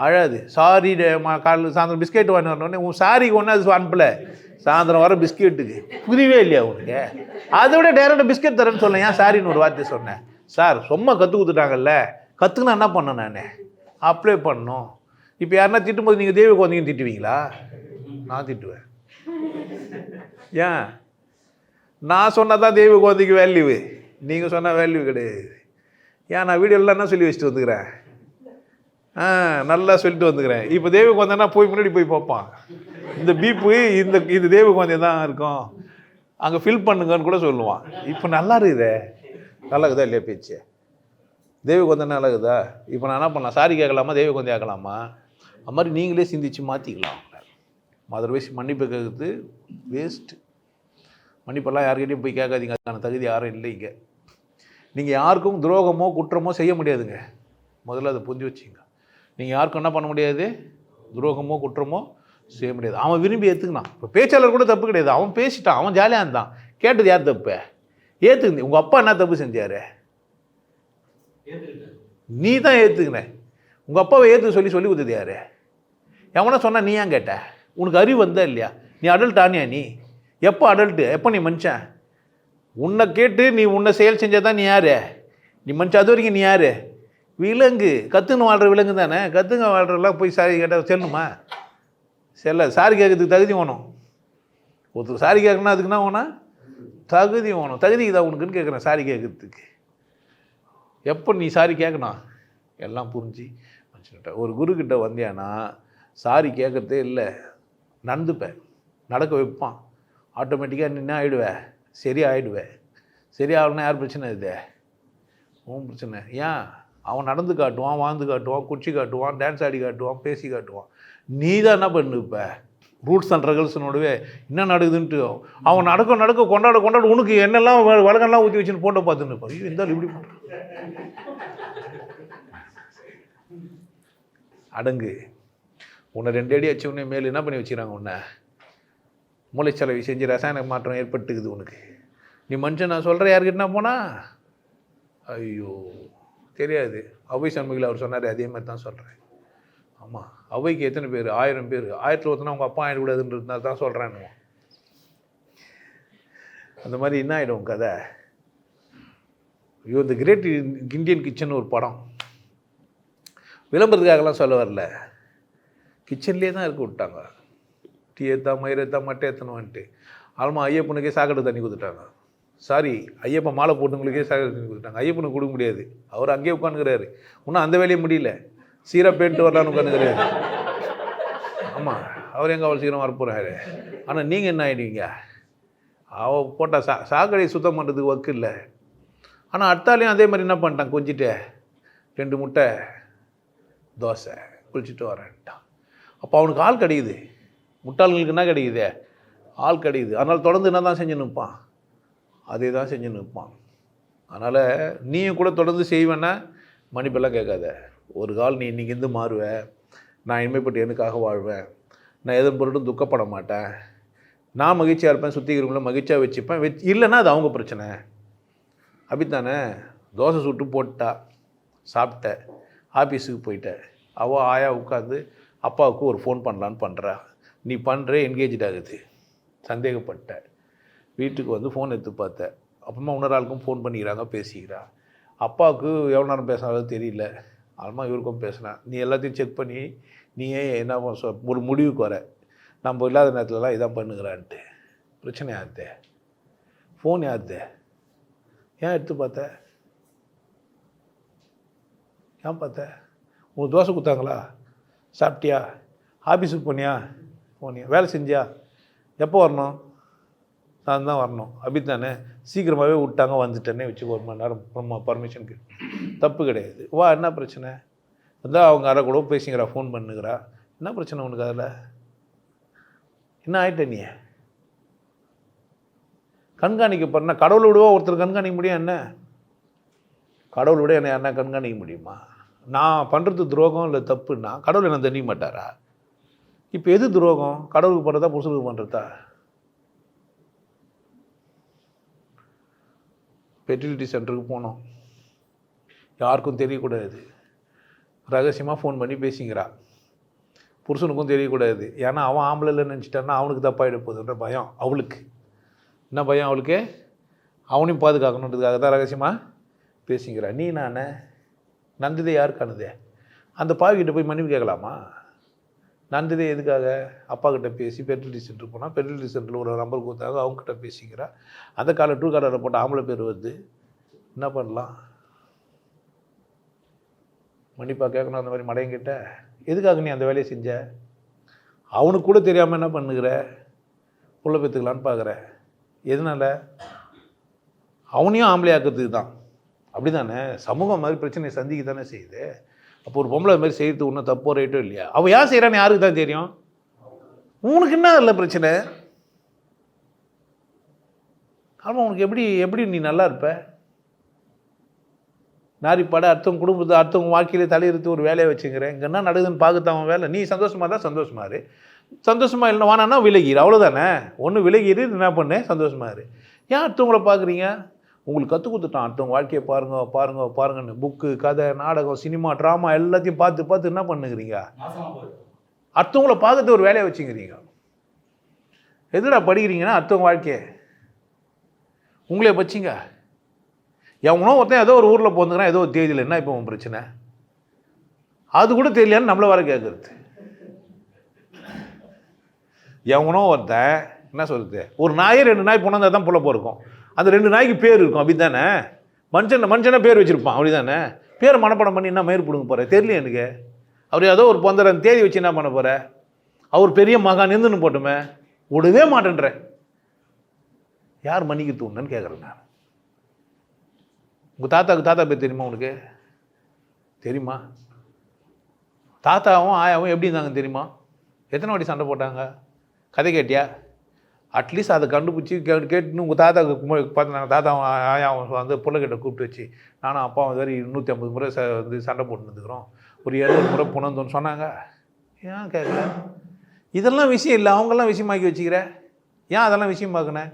அழாது. சாரி காலையில் சாயந்தரம் பிஸ்கெட் வாங்கி வரணுன்னே உன் சாரிக்கு ஒன்று அது அனுப்பலை, சாயந்தரம் வர பிஸ்கெட்டுக்கு. புரியவே இல்லையா உனக்கு? அதை விட டேரெக்டாக பிஸ்கெட் தரேன்னு சொன்னேன். ஏன் சாரின்னு ஒரு வார்த்தை சொன்னேன். சார் சும்மா கற்றுக் கொடுத்துட்டாங்கல்ல, கற்றுக்குன்னா என்ன பண்ணேன்? நான் அப்ளை பண்ணணும். இப்போ யாருன்னா திட்டும்போது நீங்கள் தெய்வ குழந்தைங்கன்னு திட்டுவீங்களா? நான் திட்டுவேன். ஏன்? நான் சொன்னால் தான் தெய்வ குழந்தைக்கு வேல்யூ, நீங்கள் சொன்னால் வேல்யூ கிடையாது. ஏன் நான் வீடியோலாம் என்ன சொல்லி வச்சுட்டு வந்துக்கிறேன்? நல்லா சொல்லிட்டு வந்துக்கிறேன். இப்போ தெய்வ குழந்தைன்னா போய் முன்னாடி போய் பார்ப்பான். இந்த பீப்பு இது தெய்வ குழந்தை தான் இருக்கும், அங்கே ஃபில் பண்ணுங்கன்னு கூட சொல்லுவான். இப்போ நல்லா இருக்குதே, நல்லா இருக்குதா இல்லையா பேச்சு? தெய்வ குழந்தை நல்லா இருக்குதா? இப்போ நான் என்ன பண்ணலாம்? சாரி கேட்கலாமா, தெய்வ குழந்தை ஆக்கலாமா? அது மாதிரி நீங்களே சிந்திச்சு மாற்றிக்கலாம். அதர்வைஸ் மன்னிப்பு கேட்குறது வேஸ்ட்டு. மன்னிப்பெல்லாம் யார்கிட்டையும் போய் கேட்காதீங்க. அதுக்கான தகுதி யாரும் இல்லைங்க. நீங்கள் யாருக்கும் துரோகமோ குற்றமோ செய்ய முடியாதுங்க. முதல்ல அதை புரிஞ்சு வச்சுங்க. நீங்கள் யாருக்கும் என்ன பண்ண முடியாது? துரோகமோ குற்றமோ செய்ய முடியாது. அவன் விரும்பி ஏற்றுக்கினான். இப்போ பேச்சாளர் கூட தப்பு கிடையாது. அவன் பேசிட்டான், அவன் ஜாலியாக இருந்தான். கேட்டது யார் தப்பு? ஏற்றுக்குங்க. உங்கள் அப்பா என்ன தப்பு செஞ்சார்? நீ தான் ஏற்றுக்கின. உங்கள் அப்பாவை ஏற்றுக்க சொல்லி கொடுத்தது யார்? எவனா சொன்னால் நீ ஏன் கேட்ட? உனக்கு அறிவு வந்தா இல்லையா? நீ அடல்ட் ஆனியா? நீ எப்போ அடல்ட்டு? எப்போ நீ மனுஷன்? உன்னை கேட்டு நீ உன்னை செயல் செஞ்சாதான் நீ யார்? நீ மனுஷன். அது வரைக்கும் நீ யார்? விலங்கு. கற்றுன்னு வாழ்கிற விலங்கு தானே. கற்றுங்க வாழ்கிறலாம் போய் சாரி கேட்டால் செல்லுமா? செல்ல. சாரி கேட்கறதுக்கு தகுதி வேணும். ஒருத்தர் சாரி கேட்கணும்னா அதுக்குன்னா வேணும் தகுதி வேணும். தகுதிக்கு தான் உனக்குன்னு கேட்குறேன் சாரி கேட்குறதுக்கு. எப்போ நீ சாரி கேட்கணும்? எல்லாம் புரிஞ்சு மனுஷன்கிட்ட ஒரு குருக்கிட்ட வந்தியானா சாரி கேட்குறதே இல்லை, நடந்துப்பேன், நடக்க வைப்பான். ஆட்டோமேட்டிக்காக நீ என்ன ஆகிடுவேன்? சரி ஆகிடுவேன். சரி ஆகணும்னா யார் பிரச்சனை? இது உன் பிரச்சனை. ஏன்? அவன் நடந்து காட்டுவான், வாழ்ந்து காட்டுவான், குச்சி காட்டுவான், டான்ஸ் ஆடி காட்டுவான், பேசி காட்டுவான். நீ தான் என்ன பண்ணுப்ப? ரூட்ஸ் அண்ட் ரெகல்ஸனோடவே என்ன நடக்குதுன்ட்டு அவன் நடக்க கொண்டாட உனக்கு என்னெல்லாம் வழக்கெல்லாம் ஊற்றி வச்சுன்னு போட்டோ பார்த்துன்னு இருப்பான். ஐயோ இருந்தாலும் இப்படி பண்ணுறான். அடங்கு. உன்னை 2 அடி அச்சு உன்னை மேலே என்ன பண்ணி வச்சுக்கிறாங்க? உன்னை மூளைச்சலவை செஞ்சு ரசாயன மாற்றம் ஏற்பட்டுக்குது உனக்கு. நீ மனுஷன் நான் சொல்கிறேன் யாருக்கிட்டனா போனா ஐயோ தெரியாது. அவை சண்முகில் அவர் சொன்னார், அதே மாதிரி தான் சொல்கிறேன். ஆமாம், அவைக்கு எத்தனை பேர்? 1000 பேர். 1000ல் ஒருத்தனா அவங்க அப்பா ஆகிடக்கூடாதுன்றதுனால தான் சொல்கிறேன்னு. அந்த மாதிரி என்ன ஆகிடும் கதை? ஐயோ, இந்த கிரேட் இந்தியன் கிச்சன் ஒரு படம், விளம்பரத்துக்காகலாம் சொல்ல வரல, கிச்சன்லேயே தான் இருக்க விட்டாங்க. டீ ஏற்றா, மயிர் ஏற்றா, மட்டை ஏற்றணும்ன்ட்டு. ஆல்மா ஐயப்பனுக்கே சாக்கடை தண்ணி கொடுத்துட்டாங்க. சாரி, ஐயப்பன் மாலை போட்டுங்களுக்கே சாக்கடை தண்ணி கொடுத்துட்டாங்க. ஐயப்பனுக்கு கொடுக்க முடியாது, அவர் அங்கேயே உட்காந்துக்கிறாரு. இன்னும் அந்த வேலையை முடியல, சீராக பேன்ட்டு வரலான்னு உட்காந்துக்கிறாரு. ஆமாம், அவர் எங்கே அவ்வளோ சீக்கிரம் வரப்போகிறாரு. ஆனால் நீங்கள் என்ன ஆகிடுவீங்க? அவள் போட்டால் சாக்கடையை சுத்தம் பண்ணுறதுக்கு ஒர்க்கு இல்லை, ஆனால் அடுத்தாலையும் அதே மாதிரி என்ன பண்ணிட்டான், கொஞ்சிட்டு 2 முட்டை தோசை குளிச்சுட்டு வரேன்ட்டான். அப்போ அவனுக்கு ஆள் கிடைக்குது. முட்டாள்களுக்கு என்ன கிடைக்குது, ஆள் கிடைக்குது. அதனால் தொடர்ந்து என்ன தான் செஞ்சு நிற்பான், அதே தான் செஞ்சு நிற்பான். அதனால் நீயும் கூட தொடர்ந்து செய்வேன்னா மன்னிப்பெல்லாம் கேட்காத. ஒரு கால் நீ இன்றைக்கி மாறுவேன், நான் இனிமேப்பட்டு எனக்காக வாழ்வேன், நான் எதன் பொருட்டும் துக்கப்பட மாட்டேன், நான் மகிழ்ச்சியாக இருப்பேன், சுற்றிக்கிறவங்கள மகிழ்ச்சியாக வச்சுப்பேன். இல்லைன்னா அது அவங்க பிரச்சனை. அப்படித்தானே? தோசை சுட்டு போட்டா, சாப்பிட்ட, ஆஃபீஸுக்கு போயிட்ட, அவள் ஆயா உட்காந்து அப்பாவுக்கு ஒரு ஃபோன் பண்ணலான்னு பண்ணுறா. நீ பண்ணுற என்கேஜ் ஆகுது, சந்தேகப்பட்ட, வீட்டுக்கு வந்து ஃபோன் எடுத்து பார்த்த, அப்புறமா இன்னொரு ஆளுக்கும் ஃபோன் பண்ணிக்கிறாங்க, பேசிக்கிறா. அப்பாவுக்கு எவ்வளோ நேரம் பேசுனாலும் தெரியல, அப்புறமா இவருக்கும் பேசினேன். நீ எல்லாத்தையும் செக் பண்ணி நீயே என்ன ஒரு முடிவுக்கு வர, நம்ம இல்லாத நேரத்துலலாம் இதான் பண்ணுகிறான்ட்டு. பிரச்சனை யாருதே, ஃபோன் யாருதே, ஏன் எடுத்து பார்த்த, ஏன் பார்த்த? உனக்கு தோசை கொடுத்தாங்களா, சாப்பிட்டியா, ஆஃபீஸுக்கு போனியா, வேலை செஞ்சியா, எப்போ வரணும், நான் தான் வரணும். அப்படித்தானே? சீக்கிரமாகவே விட்டாங்க, வந்துட்டேன்னே வச்சு 1 மணி நேரம் பர்மிஷனுக்கு தப்பு கிடையாது. வா, என்ன பிரச்சனை? அதான் அவங்க அரை கூட பேசிக்கிறா, ஃபோன் பண்ணுகிறா, என்ன பிரச்சனை உனக்கு? அதில் என்ன ஆகிட்ட? நீ கண்காணிக்கப்படுறா, கடவுளை விடவா ஒருத்தர் கண்காணிக்க முடியும்? என்ன கடவுளை விட என்ன கண்காணிக்க முடியுமா? நான் பண்ணுறது துரோகம் இல்லை தப்புன்னா கடவுள் என்ன தண்டிக்க மாட்டாரா? இப்போ எது துரோகம், கடவுளுக்கு பண்ணுறதா புருஷனுக்கு பண்ணுறதா? ஃபெர்டிலிட்டி சென்டருக்கு போனோம், யாருக்கும் தெரியக்கூடாது, ரகசியமாக ஃபோன் பண்ணி பேசிக்கிறா, புருஷனுக்கும் தெரியக்கூடாது. ஏன்னா அவன் ஆம்பளை இல்லைன்னு நினச்சிட்டான்னா அவனுக்கு தப்பாகிட போகுதுன்ற பயம் அவளுக்கு. என்ன பயம் அவளுக்கு? அவனையும் பாதுகாக்கணுன்றதுக்காக தான் ரகசியமாக பேசிக்கிறா. நீ நான் நந்ததே யாருக்கானதே? அந்த பாவிக்கிட்ட போய் மன்னிப்பு கேட்கலாமா? நந்ததே எதுக்காக? அப்பா கிட்ட பேசி ஃபெர்டிலிட்டி சென்டர் போனால், ஃபெர்டிலிட்டி சென்டரில் ஒரு நம்பர் கொடுத்தாங்க, அவங்ககிட்ட பேசிக்கிறா. அந்த காலம் ட்ரூ காலரில் போட்ட ஆம்பளை பேர் வருது, என்ன பண்ணலாம்? மன்னிப்பாக கேட்கணும் அந்த மாதிரி மடையங்கிட்ட. எதுக்காக நீ அந்த வேலையை செஞ்ச? அவனுக்கு கூட தெரியாமல் என்ன பண்ணுகிற, புள்ள பெற்றுக்கலான்னு பார்க்குற. எதனால்? அவனையும் ஆம்பளை ஆக்கிறதுக்கு தான். அப்படி தானே? சமூகம் மாதிரி பிரச்சனையை சந்திக்க தானே செய்யுது. அப்போ ஒரு பொம்பளை மாதிரி செய்கிறது ஒன்றும் தப்போ ரைட்டோ இல்லையா? அவள் யார் செய்கிறான்னு யாருக்கு தான் தெரியும்? உனக்கு என்ன இல்லை பிரச்சனை? ஆமாம், உனக்கு எப்படி நீ நல்லா இருப்ப? நாரிப்பாட அடுத்தவங்க குடும்பத்தை அடுத்தவங்க வாழ்க்கையிலே தலையிறுத்து ஒரு வேலையை வச்சுக்கிறேன், இங்கே என்ன நடக்குதுன்னு பார்க்கத்தான் வேலை. நீ சந்தோஷமாக தான் சந்தோஷமாக இரு, சந்தோஷமாக இல்லைன்னா வானான்னா விலகிடு, அவ்வளோதானே. ஒன்று விலகிடு, என்ன பண்ணு, சந்தோஷமாக இரு. ஏன் அடுத்தவங்கள பார்க்குறீங்க? உங்களுக்கு கற்றுக் கொடுத்துட்டான், அடுத்தவங்க வாழ்க்கையை பாருங்கன்னு. புக்கு, கதை, நாடகம், சினிமா, ட்ராமா எல்லாத்தையும் பார்த்து என்ன பண்ணுகிறீங்க? அடுத்தவங்கள பார்த்துட்டு ஒரு வேலையை வச்சுக்கிறீங்க. எதுடா படிக்கிறீங்கன்னா அடுத்தவங்க வாழ்க்கையை உங்களே வச்சிங்க. எவனோ ஒருத்தன் ஏதோ ஒரு ஊரில் போந்துக்கிறான், ஏதோ ஒரு தேதியில், என்ன இப்போ உன் பிரச்சனை? அது கூட தெரியலையான்னு நம்மளை வர கேட்குறது. எவனோ ஒருத்தன் என்ன சொல்கிறது, ஒரு நாயே 2 நாய் போனால் தான் புள்ள போயிருக்கும், அந்த 2 நாய்க்கு பேர் இருக்கும், அப்படி தானே? மனுஷனை பேர் வச்சுருப்பான், அப்படி தானே? பேரை மனப்படம் பண்ணி என்ன மயிர் பிடுங்க போகிற? தெரியல எனக்கு. அவர் ஏதோ ஒரு பொந்தர தேதி வச்சு என்ன பண்ண போகிற? அவர் பெரிய மகான் இருந்துன்னு போட்டுமே, விடவே மாட்டேன்ற. யார் மன்னிக்க தூண்டுன்னு கேட்குறேன் நான். உங்கள் தாத்தா பேர் தெரியுமா உனக்கு? தெரியுமா? தாத்தாவும் ஆயாவும் எப்படி இருந்தாங்க தெரியுமா? எத்தனை வாட்டி சண்டை போட்டாங்க? கதை கேட்டியா? அட்லீஸ்ட் அதை கண்டுபிடிச்சி கேட்டுன்னு உங்கள் தாத்தாவுக்கு பார்த்தாங்க. தாத்தாவும் ஆயாவும் வந்து பிள்ளைகிட்ட கூப்பிட்டு வச்சு, நானும் அப்பாவும் இது மாதிரி 150 முறை வந்து சண்டை போட்டு வந்துக்கிறோம், ஒரு 700 முறை புணர்ந்தோன்னு சொன்னாங்க. ஏன் கேட்கல? இதெல்லாம் விஷயம் இல்லை, அவங்கெல்லாம் விஷயமாக்கி வச்சுக்கிற. ஏன் அதெல்லாம் விஷயம் பார்க்கணேன்?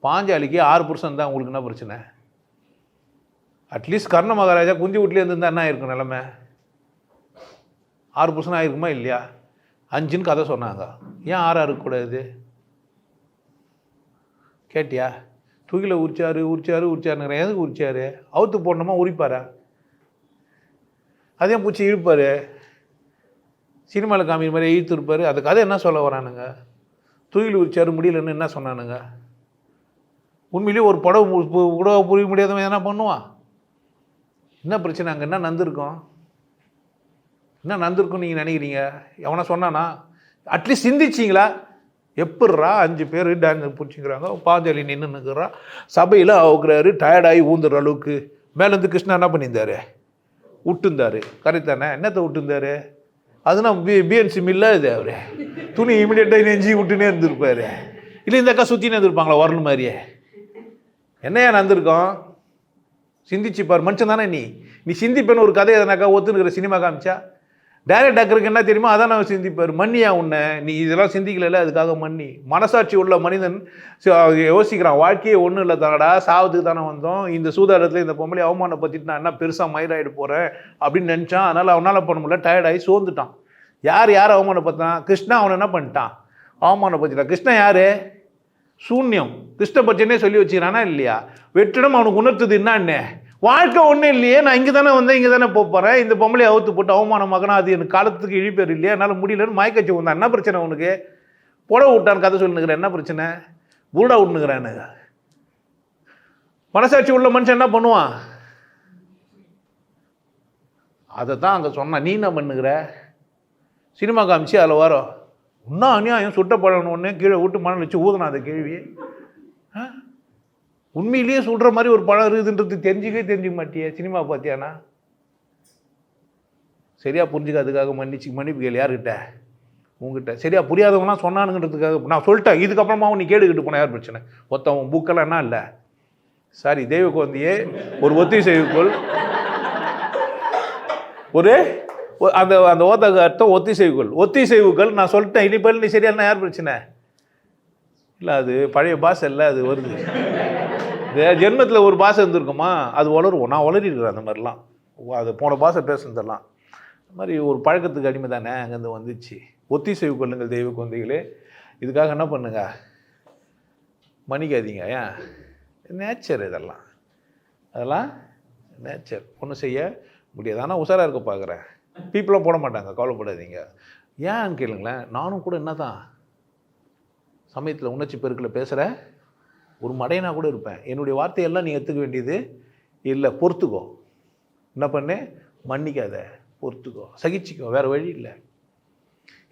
பாஞ்சாலிக்கு 6 புருஷன் தான், உங்களுக்கு என்ன பிரச்சனை? அட்லீஸ்ட் கர்ண மகாராஜா குஞ்சு வீட்லேயே இருந்திருந்தா என்ன இருக்கும் நிலமை? 6 புருஷன் ஆகிருக்குமா இல்லையா? 5ன்னு கதை சொன்னாங்க. ஏன் 6 இருக்கக்கூடாது? கேட்டியா? தூக்கில உரிச்சாருங்கிற. எதுக்கு உரிச்சாரு? அவுத்து போடணுமா உரிப்பாரா? அதே பூச்சி இழுப்பார், சினிமாவில் காமிக்கிற மாதிரி இழுத்து இருப்பார். அந்த கதை என்ன சொல்ல வரானுங்க? தூக்கில் உரிச்சாரு முடியலன்னு என்ன சொன்னானுங்க? உண்மையிலேயே ஒரு படம் கூட புரிய முடியாதவன் என்ன பண்ணுவான்? என்ன பிரச்சனை? அங்கே என்ன நந்திருக்கும்? என்ன நந்திருக்கும் நீங்கள் நினைக்கிறீங்க? எவனா சொன்னானா? அட்லீஸ்ட் சிந்திச்சிங்களா? எப்பட்றா 5 பேர் டான்ஸ் பிடிச்சிக்கிறாங்க, பாஞ்சாலி நின்றுன்னுக்குறா, சபையில் அவுக்குறாரு, டயர்டாகி ஊந்துடுற அளவுக்கு. மேலேருந்து கிருஷ்ணா என்ன பண்ணியிருந்தாரு, விட்டுருந்தாரு. கரெக்ட் தானே? என்னத்தை விட்டுருந்தாரு? அதுனா பிஎன்சி மில்ல இது. அவர் துணி இமீடியட்டாக நெஞ்சி விட்டுனே இருந்திருப்பாரு. இல்லை இந்த அக்கா சுற்றினே இருந்திருப்பாங்களா வரணும் மாதிரியே. என்னையா நடந்திருக்கோம் சிந்திச்சுப்பார். மனுஷன் தானே நீ சிந்திப்பேன்னு ஒரு கதை எதனாக்கா ஒத்துனுக்கிற சினிமா காமிச்சா? டைரக்ட் டாக்டருக்கு என்ன தெரியுமோ அதான் நான் சிந்திப்பார். மன்னியா உன்னை, நீ இதெல்லாம் சிந்திக்கல, அதுக்காக மன்னி. மனசாட்சி உள்ள மனிதன் யோசிக்கிறான், வாழ்க்கையே ஒன்றும் இல்லை தானடா, சாவத்துக்கு தானே வந்தோம், இந்த சூதாட்டத்தில் இந்த பொம்பளை அவமானப்படுத்திட்டு நான் என்ன பெருசாக மயிராயிடு போகிறேன் அப்படின்னு நினச்சான். அதனால் அவனால் பண்ண முடியல, டயர்டாகி சோர்ந்துட்டான். யார் அவமானப்படுத்தான்? கிருஷ்ணா அவனை என்ன பண்ணிட்டான், அவமானப்படுத்திட்டான். கிருஷ்ணன் யார்? சூன்யம். கிருஷ்ண பட்சனே சொல்லி வச்சுக்கிறானா இல்லையா? வெற்றிடம் அவனுக்கு உணர்த்துது என்னன்னு, வாழ்க்கை ஒன்றும் இல்லையே, நான் இங்கே தானே வந்தேன், இங்கே தானே போகிறேன், இந்த பொம்பளை அவுத்து போட்டு அவமானமாக்கணும், அது எனக்கு காலத்துக்கு இழிப்பேர் இல்லையா, என்னால் முடியலன்னு மயக்கச்சி வந்தான். என்ன பிரச்சனை உனக்கு? புடவை விட்டான்னு கதை சொல்லினுக்கிறேன், என்ன பிரச்சனை? புருடா விட்டுனுக்கிறேன்னு. மனசாட்சி உள்ள மனுஷன் என்ன பண்ணுவான்? அதை தான் அங்கே சொன்னான். நீ என்ன பண்ணுகிற? சினிமா காமிச்சு அதில் வரோம், இன்னும் அநியாயம் சுட்ட பழம் ஒன்று கீழே விட்டு மணல் வச்சு ஊதணும் அந்த கேள்வி. உண்மையிலேயே சொல்கிற மாதிரி ஒரு பழம் இருக்குதுன்றது தெரிஞ்சுக்க மாட்டியே, சினிமா பார்த்தியானா? சரியாக புரிஞ்சுக்காதுக்காக மன்னிப்பு கேள்வி யார்கிட்ட? உங்ககிட்ட. சரியா புரியாதவங்களாம் சொன்னானுங்கிறதுக்காக நான் சொல்லிட்டேன். இதுக்கப்புறமாவும் நீ கேடுக்கிட்டு போன யார் பிரச்சனை? ஒருத்தவன் புக்கெல்லாம் என்ன இல்லை. சாரி, தெய்வ குழந்தையே, ஒரு ஒத்திசைவுக்குள் ஒரு அந்த ஓத்தக அர்த்தம் ஒத்திசைவுகள் நான் சொல்லிட்டேன். இனிப்பேல் நீ சரியான யார் பிரச்சனை இல்லை. அது பழைய பாஷை இல்லை, அது வருது. ஜென்மத்தில் ஒரு பாஷை இருந்திருக்குமா, அது வளருவோம். நான் வளரிருக்கிறேன் அந்த மாதிரிலாம். அது போன பாஷை பேசுனதெல்லாம் அந்த மாதிரி ஒரு பழக்கத்துக்கு அடிமை தானே, அங்கேருந்து வந்துச்சு. ஒத்திசைவு கொள்ளுங்கள் தெய்வ குழந்தைகளே. இதுக்காக என்ன பண்ணுங்க, மன்னிக்காதீங்க. ஏன்? நேச்சர், அதெல்லாம் நேச்சர், ஒன்றும் செய்ய முடியாது. ஆனால் உஷாராக இருக்க பார்க்குறேன். பீப்புளாக போட மாட்டாங்க, கவலைப்படாதீங்க. ஏன்னு கேளுங்களேன், நானும் கூட என்ன தான் சமயத்தில் உணர்ச்சி பெருக்கில் பேசுகிற ஒரு மடையனா கூட இருப்பேன். என்னுடைய வார்த்தையெல்லாம் நீ எடுத்துக்க வேண்டியது இல்லை. பொறுத்துக்கோ. என்ன பண்ணு, மன்னிக்காத, பொறுத்துக்கோ, சகிச்சிக்கோ, வேறு வழி இல்லை.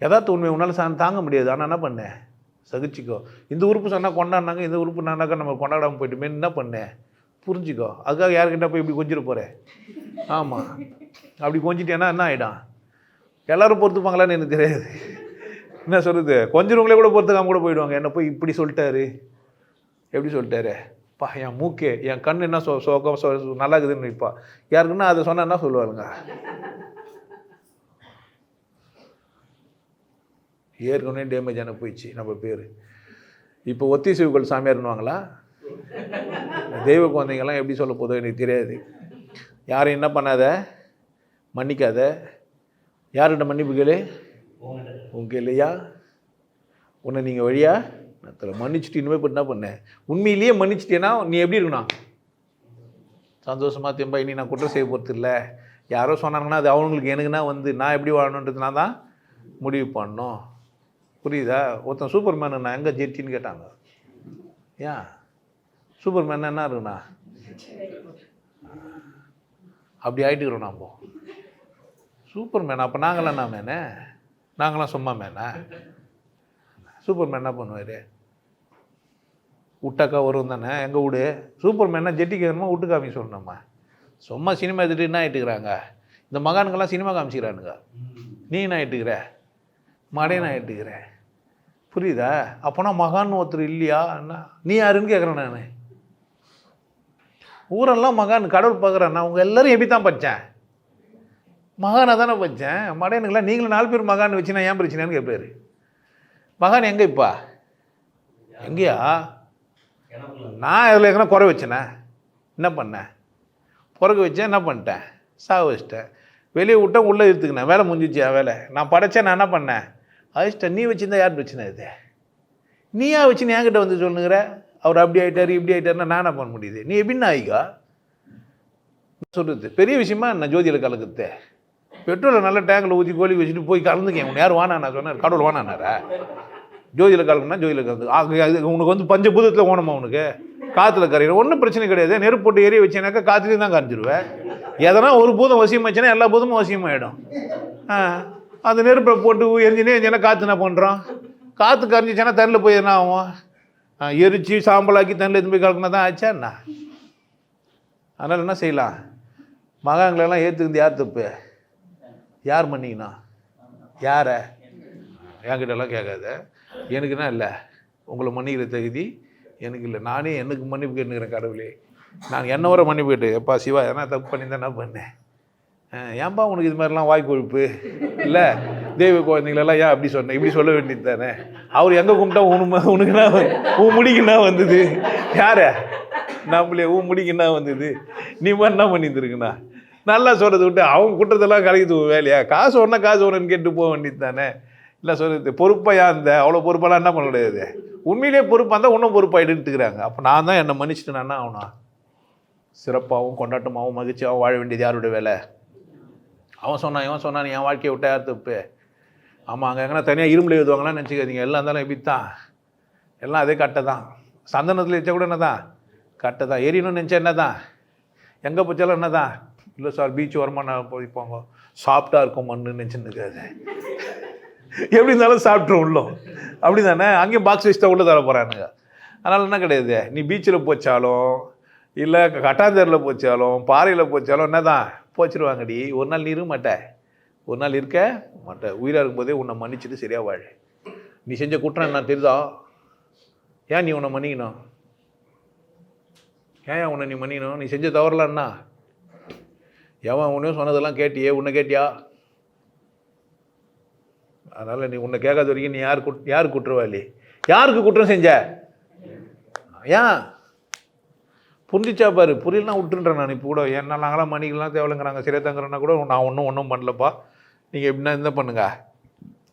எதார்த்த உண்மை உன்னால் தாங்க முடியாது. ஆனால் என்ன பண்ண, சகிச்சிக்கோ. இந்த உறுப்பு சொன்னால் கொண்டாடினாங்க, இந்த உறுப்பு நானாக்கா நம்ம கொண்டாடாமல் போயிட்டுமே, என்ன பண்ணேன், புரிஞ்சுக்கோ. அதுக்காக யாருக்கிட்ட போய் இப்படி கொஞ்சிட போகிறேன்? ஆமாம், அப்படி கொஞ்சிட்டேன்னா என்ன ஆகிடும்? எல்லோரும் பொறுத்துப்பாங்களான்னு எனக்கு தெரியாது. என்ன சொல்கிறது, கொஞ்சவங்களே கூட பொறுத்துக்காம கூட போயிடுவாங்க. என்ன போய் இப்படி சொல்லிட்டாரு, எப்படி சொல்லிட்டாரு, பா என் மூக்கே என் கண் என்ன நல்லா இருக்குதுன்னு நினைப்பா. யாருக்குன்னா அதை சொன்னால் என்ன சொல்லுவாருங்க? ஏற்கனவே டேமேஜ் ஆன போயிடுச்சு நம்ம பேர். இப்போ ஒத்திசைவுகள் சாமியார்னுவாங்களா? தெய்வ குழந்தைங்கள்லாம் எப்படி சொல்ல போதோ எனக்கு தெரியாது. யாரும் என்ன பண்ணாத, மன்னிக்காத. யார்கிட்ட மன்னிப்பு கேளு? உங்க இல்லையா? உன்னை நீங்கள் வழியா மன்னிச்சுட்டு இனிமேல் இப்போ என்ன பண்ணேன், உண்மையிலேயே மன்னிச்சிட்டேன்னா நீ எப்படி இருக்கணும்? சந்தோஷமாக தெம்பா. இனி நான் குற்றம் செய்ய போகிறது இல்லை. யாரோ சொன்னாங்கன்னா அது அவங்களுக்கு எனக்குன்னா நான் எப்படி வாழணுன்றது நான் தான் முடிவு பண்ணணும். புரியுதா? ஒருத்தன் சூப்பர் மேனு நான் எங்கே ஜெயிச்சின்னு கேட்டாங்க. ஏன் சூப்பர் மேன் என்ன இருக்குண்ணா அப்படி ஆகிட்டுக்கிறோம் நாம். சூப்பர் மேன் அப்போ நாங்களாம் என்ன மேனே? நாங்களாம் சும்மா மேனா? சூப்பர் மேன் என்ன பண்ணுவார்? விட்டாக்கா வரும் தானே, எங்கள் வீடு. சூப்பர் மேனா ஜெட்டி கேட்கணுமா, விட்டு காமி சொல்லணுமா? சும்மா சினிமா எடுத்துகிட்டு என்ன ஆகிட்டுக்கிறாங்க இந்த மகான்கெல்லாம்? சினிமா காமிச்சிக்கிறானுங்க. நீ என்ன ஆகிட்டுக்கிற, மடையன் ஆகிட்டுக்கிற. புரியுதா? அப்போனா மகான் ஒருத்தர் இல்லையா? என்ன நீ யாருன்னு கேட்குறேன் நான். ஊரெல்லாம் மகான் கடவுள் பார்க்குறேன். நான் உங்கள் எல்லோரும் எப்படி தான் படித்தேன்? மகானாக தானே படித்தேன். மடையனுங்களா நீங்களும் 4 பேர் மகான் வச்சுன்னா ஏன் பிரச்சனைன்னு கேட்பாரு. மகான் எங்கே இப்பா? எங்கேயா? நான் அதில் எங்கன்னா குறை வச்சேனே? என்ன பண்ணேன்? பிறகு வச்சேன், என்ன பண்ணிட்டேன்? சாவு வச்சிட்டேன். வெளியே விட்டேன், உள்ளே எடுத்துக்கினேன். வேலை முடிஞ்சிச்சியா? வேலை நான் படைச்சேன். நான் என்ன பண்ணேன்? அழிச்சிட்டேன். நீ வச்சுருந்தா யார் பிரச்சனை? இது நீயா வச்சு நீ என்கிட்ட வந்து சொல்லுங்கிற, அவர் அப்படி ஆகிட்டார் இப்படி ஆகிட்டாருன்னா நான் என்ன பண்ண முடியுது? நீ எப்படின்னு ஆகிக்கா சொல்கிறது பெரிய விஷயமா என்ன? ஜோதியில் கலக்குது. பெட்ரோலை நல்ல டேங்கில் ஊற்றி கோழி வச்சுட்டு போய் கலந்துக்கேன். உன் யார் வானா? நான் சொன்னேன், கடவுள் வானானாரா? ஜோதியில் கலக்குனா ஜோதியில் கலந்து உனக்கு பஞ்சபூதத்தில் ஓனமா? உனக்கு காற்றுல கரையிற ஒன்றும் பிரச்சனை கிடையாது. நெருப்பு போட்டு எரிய வச்சேனாக்கா காற்றுலேயும் தான் கரைஞ்சிருவேன். எதனா ஒரு பூதம் வசியம் வச்சுன்னா எல்லா பூதமும் வசியமாகிடும். அந்த நெருப்பை போட்டு எரிஞ்சுனே எரிஞ்சுனா காற்று என்ன பண்ணுறோம்? காற்று கரைஞ்சிச்சுன்னா தண்ணியில் போய் என்ன ஆகும்? எரிச்சு சாம்பலாக்கி தண்ணியில் எதுவும் போய் கலக்குனா தான் ஆச்சா என்ன? அதனால் என்ன செய்யலாம்? மகான்களெல்லாம் ஏற்றுக்குது யார் தப்பு? யார் மன்னிக்கணா? யாரை? என்கிட்டலாம் கேட்காத. எனக்குன்னா இல்லை, உங்களை மன்னிக்கிற தகுதி எனக்கு இல்லை. நானே எனக்கு மன்னிப்பு கேட்டுக்கிறேன். கடவுளே, நான் என்ன வர மன்னிப்பு கேட்டு, எப்பா சிவா எதனா தப்பு பண்ணியிருந்தேன் என்ன பண்ணேன்? ஏன்பா உனக்கு இது மாதிரிலாம் வாய் கொழுப்பு இல்லை? தெய்வ குழந்தைங்களெல்லாம் ஏன் அப்படி சொன்னேன்? இப்படி சொல்ல வேண்டியது தானே. அவர் எங்கே கும்பிட்டா உனக்குன்னா உன் முடிக்குன்னா வந்தது? யார நம்மளே உன் முடிக்குன்னா வந்தது? நீ என்ன பண்ணியிருந்துருக்குண்ணா? நல்லா சொல்கிறத விட்டு அவங்க குற்றத்தெல்லாம் கலைக்குது வேலையா? காசு ஒன்றா காசு ஒன்றுன்னு கேட்டு போக வேண்டியது தானே. இல்லை சொல்கிறது பொறுப்பையா இருந்த அவ்வளோ பொறுப்பெல்லாம் என்ன பண்ண முடியாது. உண்மையிலேயே பொறுப்பாக இருந்தால் இன்னும் பொறுப்பாயிட்டுக்கிறாங்க. அப்போ நான் தான் என்னை மன்னிச்சுட்டேன்னா அவனா சிறப்பாகவும் கொண்டாட்டமாகவும் மகிழ்ச்சியாகவும் வாழ வேண்டியது யாருடைய வேலை? அவன் சொன்னான் இவன் சொன்னான், என் வாழ்க்கையை விட்டா யார் தப்பு? ஆமாம், அங்கே எங்கன்னா தனியாக இரும்பில் எழுதுவாங்களான்னு நினச்சிக்காதீங்க. எல்லாம் இருந்தாலும் எப்படி தான், எல்லாம் அதே கட்டை தான். சந்தனத்தில் வச்சா கூட என்ன தான் கட்டை தான். எரியணும்னு நினச்சா என்ன தான், எங்கே போச்சாலும் என்ன தான். இல்லை சார் பீச் வரமா நான் போய்ப்பாங்க, சாஃப்டாக இருக்கும் மண்ணுன்னு நினச்சின்னு இருக்காது. எப்படி இருந்தாலும் சாப்பிட்ருவோம் உள்ளோம், அப்படி தானே. அங்கேயும் பாக்ஸ் வச்சு தான் உள்ளே தர போகிறானுங்க. அதனால் என்ன கிடையாது, நீ பீச்சில் போச்சாலும் இல்லை கட்டாந்தேரில் போச்சாலும் பாறையில் போச்சாலும் என்ன தான் போச்சிருவாங்கடி. ஒரு நாள் நீ இருக்க மாட்டேன், ஒரு நாள் இருக்க மாட்டேன். உயிராக இருக்கும்போதே உன்னை மன்னிச்சுட்டு சரியாக வாழ. நீ செஞ்ச குற்றம் என்ன தெரியுதா? ஏன் நீ உன்னை மன்னிக்கணும்? ஏன் உன்னை நீ மன்னிக்கணும்? நீ செஞ்ச தவறலான்னா எவன் உன்னையும் சொன்னதெல்லாம் கேட்டியே, உன்னை கேட்டியா? அதனால் நீ உன்னை கேட்காத வரைக்கும் நீ யார் குற்றவாளி? யாருக்கு குற்றம் செஞ்ச? ஏன் புரிஞ்சிச்சா பாரு. புரியலாம் விட்டுன்றேன் நான் இப்போ கூட. ஏன்னா நாங்களாம் மணிக்கெல்லாம் தேவையில்லைங்கிறாங்க, சரியா தங்குறேன்னா கூட நான் ஒன்றும் பண்ணலப்பா, நீங்கள் எப்படின்னா இந்த பண்ணுங்க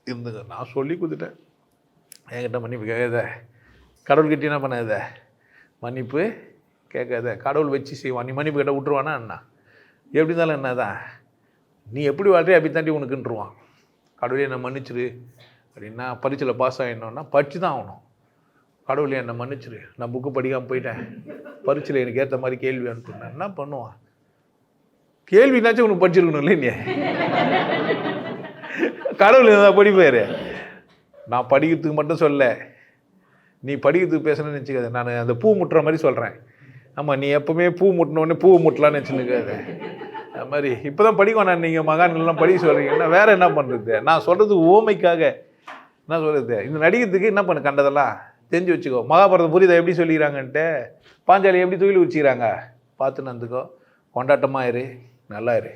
இருந்துங்க. நான் சொல்லி கொடுத்துட்டேன். என்கிட்ட மன்னிப்பு கேட்காத, கடவுள்கிட்ட என்ன பண்ணாத, மன்னிப்பு கேட்காத. கடவுள் வச்சு செய்வான். நீ மன்னிப்பு கேட்டால் விட்டுருவானா என்ன? எப்படி இருந்தாலும் என்ன தான், நீ எப்படி வாழ்றே அப்படி தாண்டி உனக்குன்றுவான். கடவுளே என்னை மன்னிச்சிரு அப்படின்னா, பரீட்சையில் பாஸ் ஆகிடணுன்னா படித்து தான் ஆகணும். கடவுளே என்னை மன்னிச்சிரு, நான் புக்கு படிக்காமல் போயிட்டேன், பரீட்சையில் எனக்கு ஏற்ற மாதிரி கேள்வி அனுப்புனேன். என்ன பண்ணுவான்? கேள்வினாச்சும் உனக்கு படிச்சிருக்கணும் இல்லை? நீ கடவுள் என்ன படிப்பாரு? நான் படிக்கிறதுக்கு மட்டும் சொல்ல, நீ படிக்கிறதுக்கு பேசணும்னு நினச்சிக்காது. நான் அந்த பூ முட்டுற மாதிரி சொல்கிறேன். ஆமாம், நீ எப்போவுமே பூ முட்டினோடனே பூ முட்டலான்னு நினச்சினுக்காது. அது மாதிரி இப்போ தான் படிக்க வேணாம். நீங்கள் மகான்கள்லாம் படிக்க சொல்கிறீங்கன்னா வேறு என்ன பண்ணுறது? நான் சொல்கிறது ஓமைக்காக என்ன சொல்கிறது. இந்த நடிக்கிறதுக்கு என்ன பண்ணு, கண்டதெல்லாம் தெரிஞ்சு வச்சுக்கோ. மகாபாரதம் புரியுதா எப்படி சொல்லிக்கிறாங்கன்ட்டு? பாஞ்சாலி எப்படி தொழில் வச்சுக்கிறாங்க பார்த்து நடந்துக்கோ. கொண்டாட்டமாக இரு, நல்லா இரு.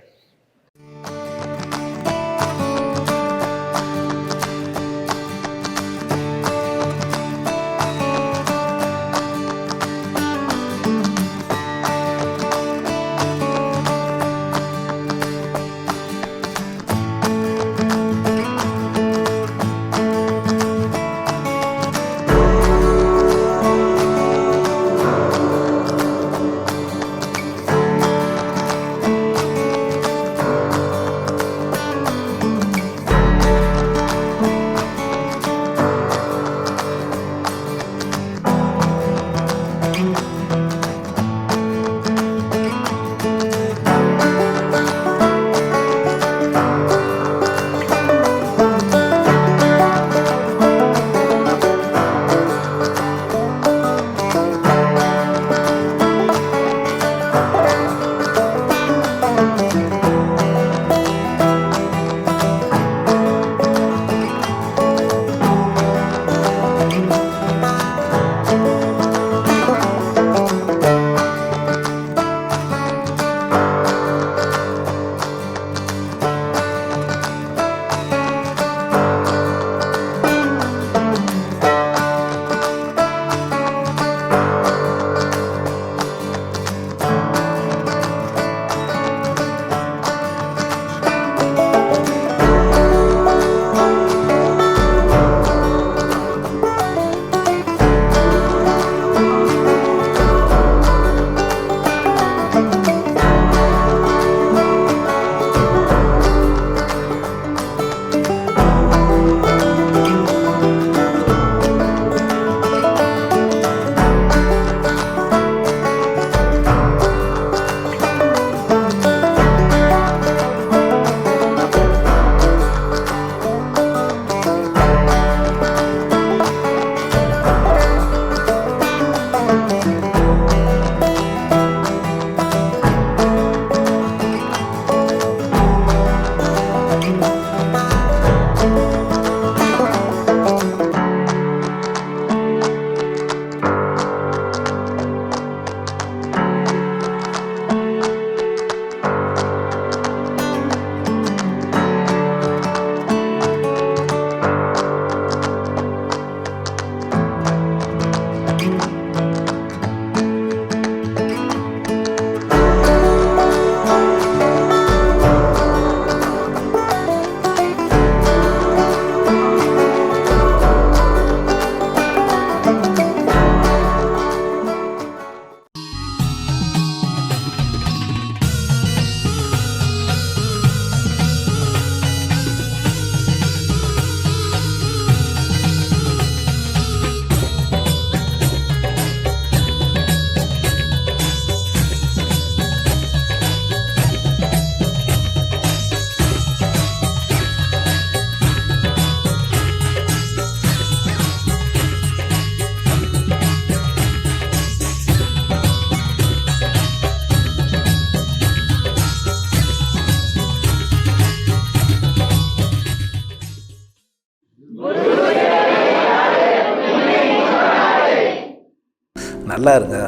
நல்லா இருங்க,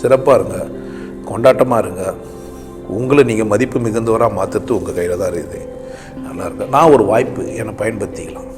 சிறப்பாக இருங்க, கொண்டாட்டமாக இருங்க. உங்களை நீங்கள் மதிப்பு மிகுந்தவராக மாற்றுறது உங்கள் கையில் தான் இருக்குது. நல்லா இருங்க. நான் ஒரு வாய்ப்பு என்னை பயன்படுத்திக்கலாம்.